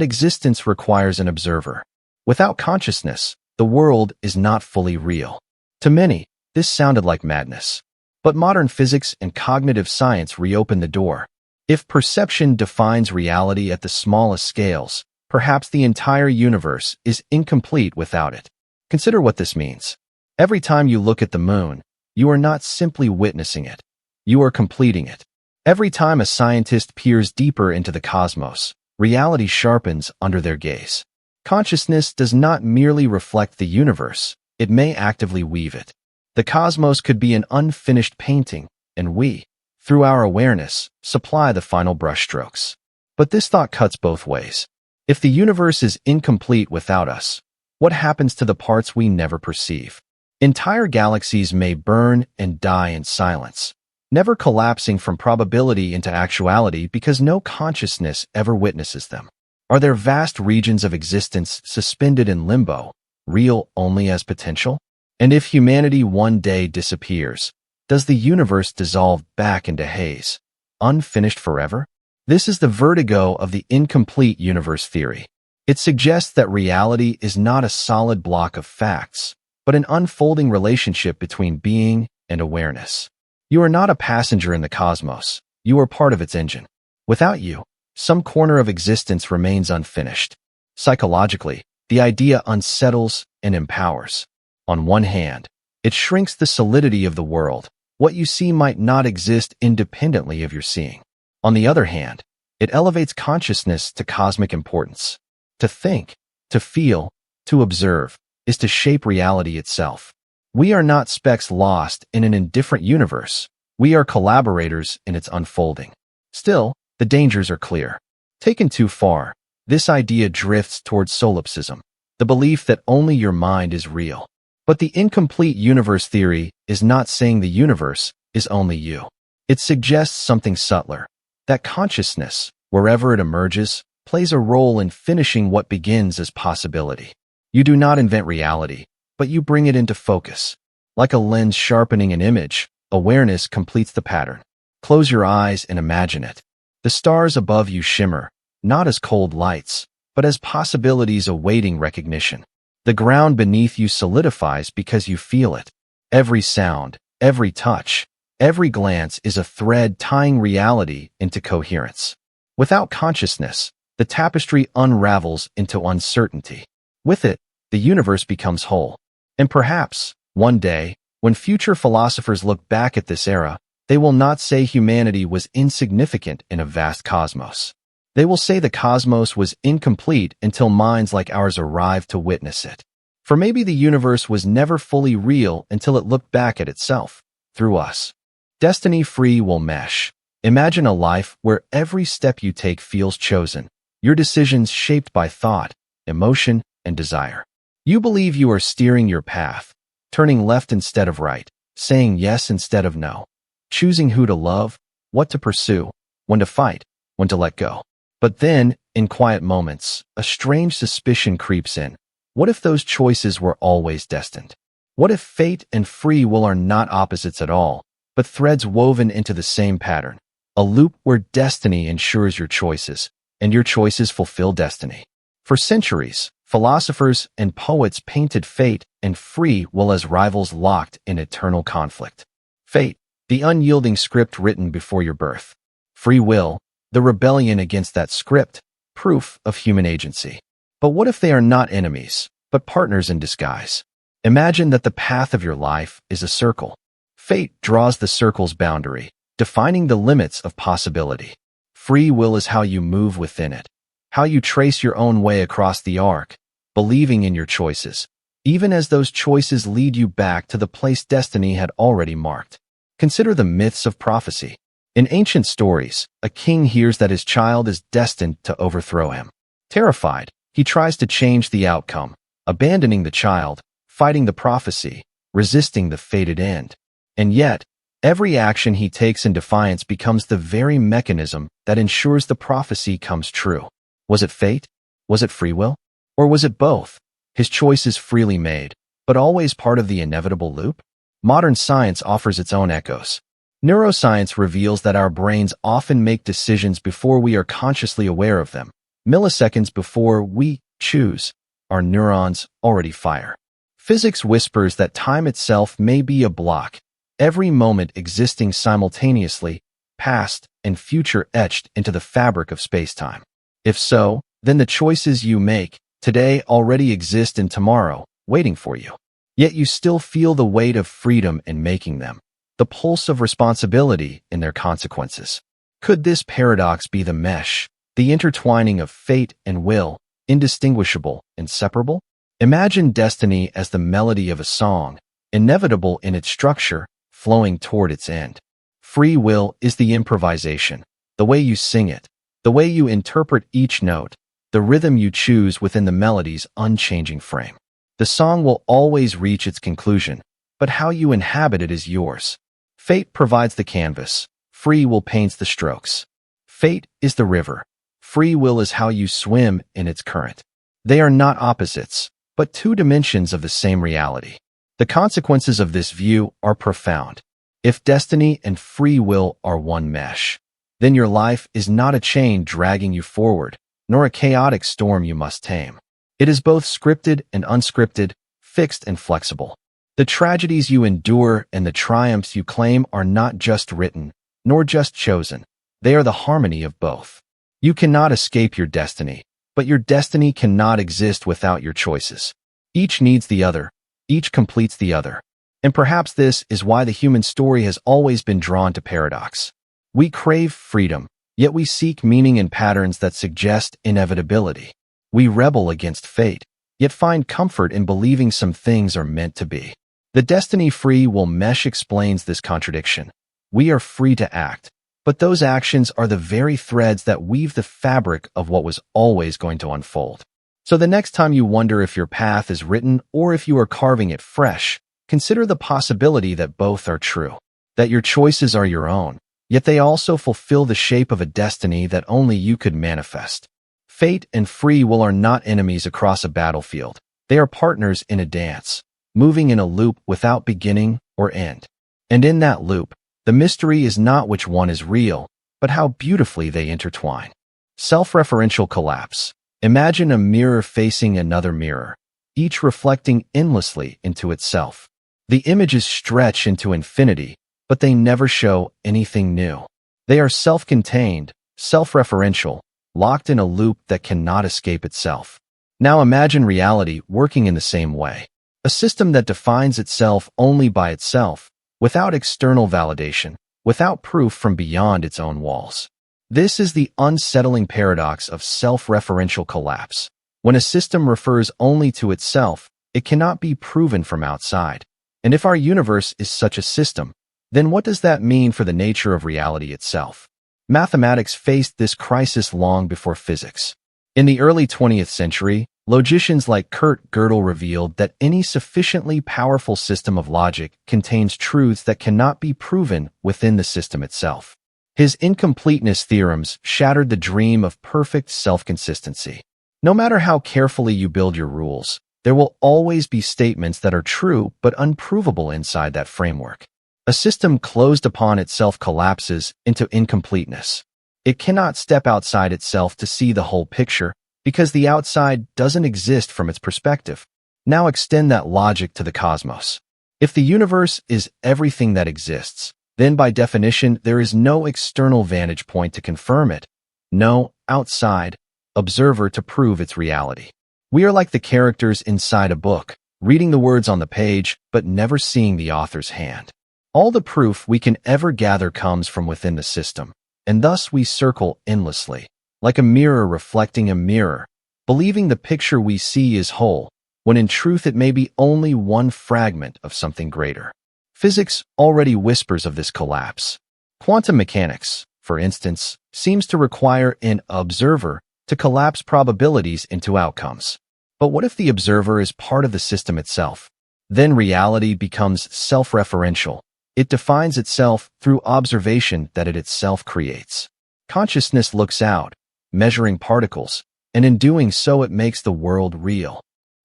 existence requires an observer. Without consciousness, the world is not fully real. To many, this sounded like madness. But modern physics and cognitive science reopen the door. If perception defines reality at the smallest scales, perhaps the entire universe is incomplete without it. Consider what this means. Every time you look at the moon, you are not simply witnessing it. You are completing it. Every time a scientist peers deeper into the cosmos, reality sharpens under their gaze. Consciousness does not merely reflect the universe, it may actively weave it. The cosmos could be an unfinished painting, and we, through our awareness, supply the final brushstrokes. But this thought cuts both ways. If the universe is incomplete without us, what happens to the parts we never perceive? Entire galaxies may burn and die in silence, never collapsing from probability into actuality because no consciousness ever witnesses them. Are there vast regions of existence suspended in limbo, real only as potential? And if humanity one day disappears, does the universe dissolve back into haze, unfinished forever? This is the vertigo of the incomplete universe theory. It suggests that reality is not a solid block of facts, but an unfolding relationship between being and awareness. You are not a passenger in the cosmos, you are part of its engine. Without you, some corner of existence remains unfinished. Psychologically, the idea unsettles and empowers. On one hand, it shrinks the solidity of the world. What you see might not exist independently of your seeing. On the other hand, it elevates consciousness to cosmic importance. To think, to feel, to observe, is to shape reality itself. We are not specks lost in an indifferent universe. We are collaborators in its unfolding. Still, the dangers are clear. Taken too far, this idea drifts towards solipsism, the belief that only your mind is real. But the incomplete universe theory is not saying the universe is only you. It suggests something subtler, that consciousness, wherever it emerges, plays a role in finishing what begins as possibility. You do not invent reality, but you bring it into focus. Like a lens sharpening an image, awareness completes the pattern. Close your eyes and imagine it. The stars above you shimmer, not as cold lights, but as possibilities awaiting recognition. The ground beneath you solidifies because you feel it. Every sound, every touch, every glance is a thread tying reality into coherence. Without consciousness, the tapestry unravels into uncertainty. With it, the universe becomes whole. And perhaps, one day, when future philosophers look back at this era, they will not say humanity was insignificant in a vast cosmos. They will say the cosmos was incomplete until minds like ours arrived to witness it. For maybe the universe was never fully real until it looked back at itself, through us. Destiny free will mesh. Imagine a life where every step you take feels chosen, your decisions shaped by thought, emotion, and desire. You believe you are steering your path, turning left instead of right, saying yes instead of no, choosing who to love, what to pursue, when to fight, when to let go. But then, in quiet moments, a strange suspicion creeps in. What if those choices were always destined? What if fate and free will are not opposites at all, but threads woven into the same pattern? A loop where destiny ensures your choices, and your choices fulfill destiny. For centuries, philosophers and poets painted fate and free will as rivals locked in eternal conflict. Fate, the unyielding script written before your birth. Free will, the rebellion against that script, proof of human agency. But what if they are not enemies, but partners in disguise? Imagine that the path of your life is a circle. Fate draws the circle's boundary, defining the limits of possibility. Free will is how you move within it, how you trace your own way across the arc, believing in your choices, even as those choices lead you back to the place destiny had already marked. Consider the myths of prophecy. In ancient stories, a king hears that his child is destined to overthrow him. Terrified, he tries to change the outcome, abandoning the child, fighting the prophecy, resisting the fated end. And yet, every action he takes in defiance becomes the very mechanism that ensures the prophecy comes true. Was it fate? Was it free will? Or was it both? His choice is freely made, but always part of the inevitable loop? Modern science offers its own echoes. Neuroscience reveals that our brains often make decisions before we are consciously aware of them. Milliseconds before we choose, our neurons already fire. Physics whispers that time itself may be a block, every moment existing simultaneously, past and future etched into the fabric of space-time. If so, then the choices you make today already exist in tomorrow, waiting for you. Yet you still feel the weight of freedom in making them, the pulse of responsibility in their consequences. Could this paradox be the mesh, the intertwining of fate and will, indistinguishable, inseparable? Imagine destiny as the melody of a song, inevitable in its structure, flowing toward its end. Free will is the improvisation, the way you sing it, the way you interpret each note, the rhythm you choose within the melody's unchanging frame. The song will always reach its conclusion, but how you inhabit it is yours. Fate provides the canvas, free will paints the strokes. Fate is the river, free will is how you swim in its current. They are not opposites, but two dimensions of the same reality. The consequences of this view are profound. If destiny and free will are one mesh, then your life is not a chain dragging you forward, nor a chaotic storm you must tame. It is both scripted and unscripted, fixed and flexible. The tragedies you endure and the triumphs you claim are not just written, nor just chosen. They are the harmony of both. You cannot escape your destiny, but your destiny cannot exist without your choices. Each needs the other, each completes the other. And perhaps this is why the human story has always been drawn to paradox. We crave freedom, yet we seek meaning in patterns that suggest inevitability. We rebel against fate, yet find comfort in believing some things are meant to be. The destiny free will mesh explains this contradiction. We are free to act, But those actions are the very threads that weave the fabric of what was always going to unfold. So the next time you wonder if your path is written or if you are carving it fresh, consider the possibility that both are true, that your choices are your own, yet they also fulfill the shape of a destiny that only you could manifest. Fate and free will are not enemies across a battlefield. They are partners in a dance, moving in a loop without beginning or end. And in that loop, the mystery is not which one is real, but how beautifully they intertwine. Self-referential collapse. Imagine a mirror facing another mirror, each reflecting endlessly into itself. The images stretch into infinity, but they never show anything new. They are self-contained, self-referential, locked in a loop that cannot escape itself. Now imagine reality working in the same way. A system that defines itself only by itself, without external validation, without proof from beyond its own walls. This is the unsettling paradox of self-referential collapse. When a system refers only to itself, it cannot be proven from outside. And if our universe is such a system, then what does that mean for the nature of reality itself? Mathematics faced this crisis long before physics. In the early 20th century, logicians like Kurt Gödel revealed that any sufficiently powerful system of logic contains truths that cannot be proven within the system itself. His incompleteness theorems shattered the dream of perfect self-consistency. No matter how carefully you build your rules, there will always be statements that are true but unprovable inside that framework. A system closed upon itself collapses into incompleteness. It cannot step outside itself to see the whole picture because the outside doesn't exist from its perspective. Now extend that logic to the cosmos. If the universe is everything that exists, then by definition there is no external vantage point to confirm it, no outside observer to prove its reality. We are like the characters inside a book, reading the words on the page but never seeing the author's hand. All the proof we can ever gather comes from within the system, and thus we circle endlessly, like a mirror reflecting a mirror, believing the picture we see is whole, when in truth it may be only one fragment of something greater. Physics already whispers of this collapse. Quantum mechanics, for instance, seems to require an observer to collapse probabilities into outcomes. But what if the observer is part of the system itself? Then reality becomes self-referential. It defines itself through observation that it itself creates. Consciousness looks out, measuring particles, and in doing so it makes the world real.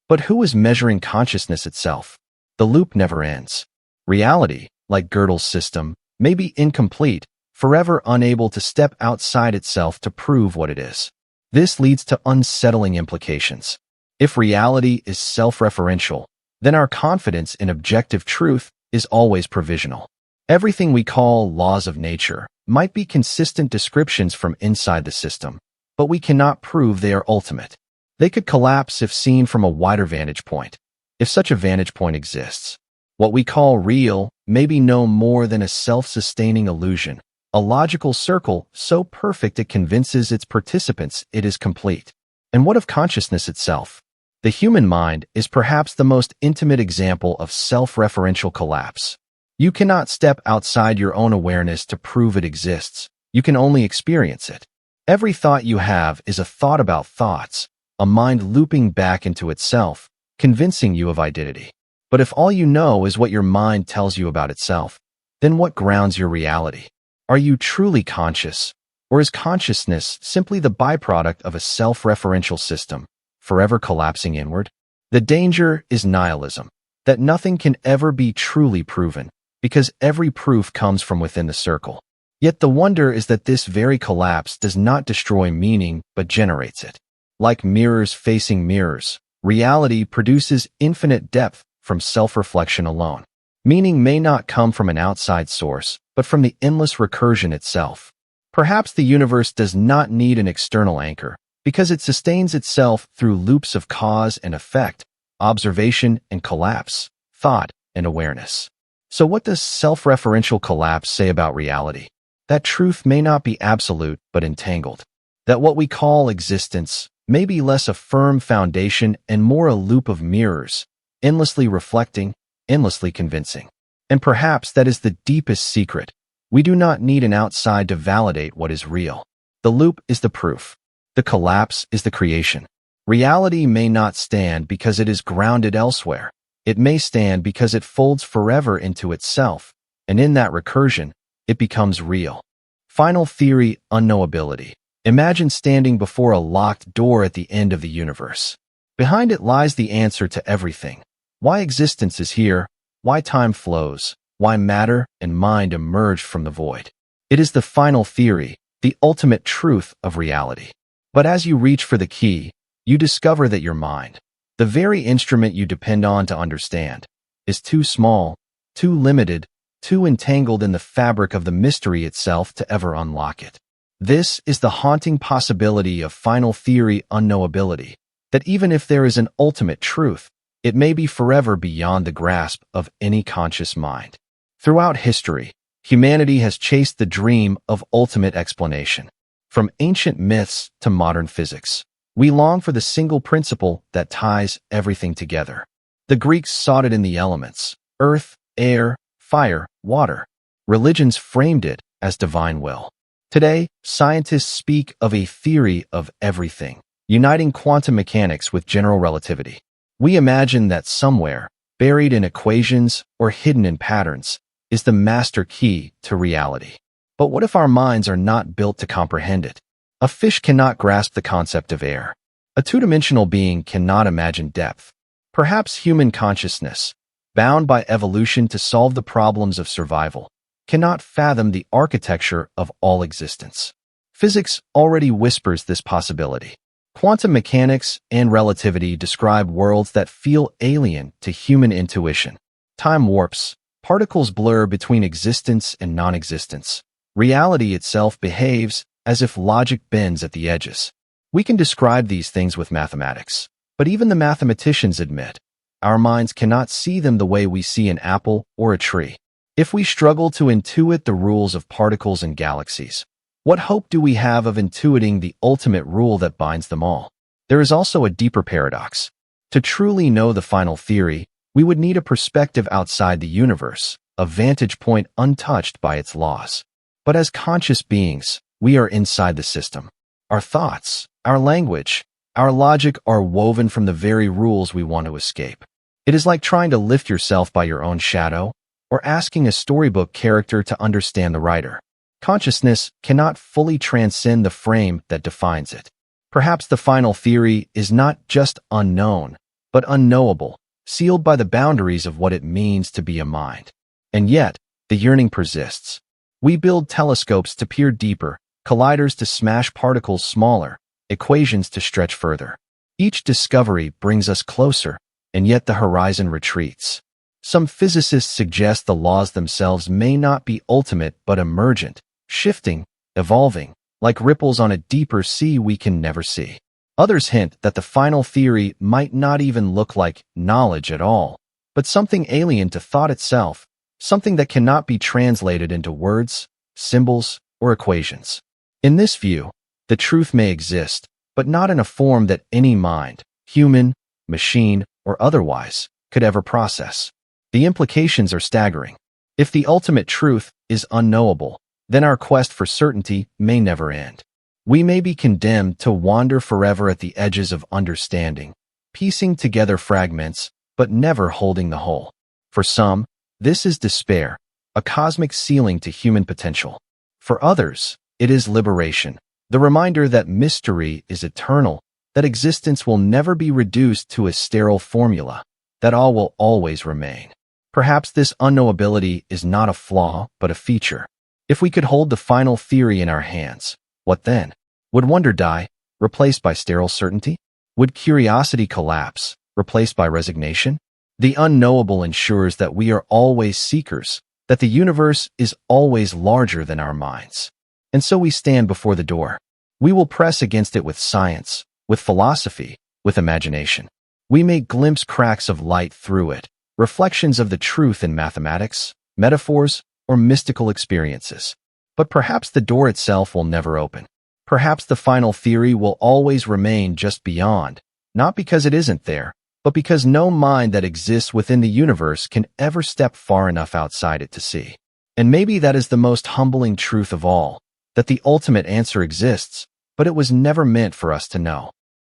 But who is measuring consciousness itself? The loop never ends. Reality, like Gödel's system, may be incomplete, forever unable to step outside itself to prove what it is. This leads to unsettling implications. If reality is self-referential, then our confidence in objective truth is always provisional. Everything we call laws of nature might be consistent descriptions from inside the system, but we cannot prove they are ultimate. They could collapse if seen from a wider vantage point, if such a vantage point exists. What we call real may be no more than a self-sustaining illusion, a logical circle so perfect it convinces its participants it is complete. And what of consciousness itself? The human mind is perhaps the most intimate example of self-referential collapse. You cannot step outside your own awareness to prove it exists. You can only experience it. Every thought you have is a thought about thoughts, a mind looping back into itself, convincing you of identity. But if all you know is what your mind tells you about itself, then what grounds your reality? Are you truly conscious, or is consciousness simply the byproduct of a self-referential system, forever collapsing inward? The danger is nihilism, that nothing can ever be truly proven, because every proof comes from within the circle. Yet the wonder is that this very collapse does not destroy meaning, but generates it. Like mirrors facing mirrors, reality produces infinite depth from self-reflection alone. Meaning may not come from an outside source, but from the endless recursion itself. Perhaps the universe does not need an external anchor, because it sustains itself through loops of cause and effect, observation and collapse, thought and awareness. So what does self-referential collapse say about reality? That truth may not be absolute, but entangled. That what we call existence may be less a firm foundation and more a loop of mirrors, endlessly reflecting, endlessly convincing. And perhaps that is the deepest secret, We do not need an outside to validate what is real. The loop is the proof. The collapse is the creation. Reality may not stand because it is grounded elsewhere. It may stand because it folds forever into itself, and in that recursion, it becomes real. Final theory, unknowability. Imagine standing before a locked door at the end of the universe. Behind it lies the answer to everything. Why existence is here, why time flows, why matter and mind emerge from the void. It is the final theory, the ultimate truth of reality. But as you reach for the key, you discover that your mind, the very instrument you depend on to understand, is too small, too limited, too entangled in the fabric of the mystery itself to ever unlock it. This is the haunting possibility of final theory unknowability, that even if there is an ultimate truth, it may be forever beyond the grasp of any conscious mind. Throughout history, humanity has chased the dream of ultimate explanation. From ancient myths to modern physics, we long for the single principle that ties everything together. The Greeks sought it in the elements: earth, air, fire, water. Religions framed it as divine will. Today, scientists speak of a theory of everything, uniting quantum mechanics with general relativity. We imagine that somewhere, buried in equations or hidden in patterns, is the master key to reality. But what if our minds are not built to comprehend it? A fish cannot grasp the concept of air. A two-dimensional being cannot imagine depth. Perhaps human consciousness, bound by evolution to solve the problems of survival, cannot fathom the architecture of all existence. Physics already whispers this possibility. Quantum mechanics and relativity describe worlds that feel alien to human intuition. Time warps, particles blur between existence and non-existence. Reality itself behaves as if logic bends at the edges. We can describe these things with mathematics, but even the mathematicians admit our minds cannot see them the way we see an apple or a tree. If we struggle to intuit the rules of particles and galaxies, what hope do we have of intuiting the ultimate rule that binds them all? There is also a deeper paradox. To truly know the final theory, we would need a perspective outside the universe, a vantage point untouched by its laws. But as conscious beings, we are inside the system. Our thoughts, our language, our logic are woven from the very rules we want to escape. It is like trying to lift yourself by your own shadow, or asking a storybook character to understand the writer. Consciousness cannot fully transcend the frame that defines it. Perhaps the final theory is not just unknown, but unknowable, sealed by the boundaries of what it means to be a mind. And yet, the yearning persists. We build telescopes to peer deeper, colliders to smash particles smaller, equations to stretch further. Each discovery brings us closer, and yet the horizon retreats. Some physicists suggest the laws themselves may not be ultimate but emergent, shifting, evolving, like ripples on a deeper sea we can never see. Others hint that the final theory might not even look like knowledge at all, but something alien to thought itself, something that cannot be translated into words, symbols, or equations. In this view, the truth may exist, but not in a form that any mind, human, machine, or otherwise, could ever process. The implications are staggering. If the ultimate truth is unknowable, then our quest for certainty may never end. We may be condemned to wander forever at the edges of understanding, piecing together fragments, but never holding the whole. For some, this is despair, a cosmic ceiling to human potential. For others, it is liberation, the reminder that mystery is eternal, that existence will never be reduced to a sterile formula, that all will always remain. Perhaps this unknowability is not a flaw, but a feature. If we could hold the final theory in our hands, what then? Would wonder die, replaced by sterile certainty? Would curiosity collapse, replaced by resignation? The unknowable ensures that we are always seekers, that the universe is always larger than our minds. And so we stand before the door. We will press against it with science, with philosophy, with imagination. We may glimpse cracks of light through it, reflections of the truth in mathematics, metaphors, or mystical experiences. But perhaps the door itself will never open. Perhaps the final theory will always remain just beyond, not because it isn't there, but because no mind that exists within the universe can ever step far enough outside it to see. And maybe that is the most humbling truth of all, that the ultimate answer exists, but it was never meant for us to know.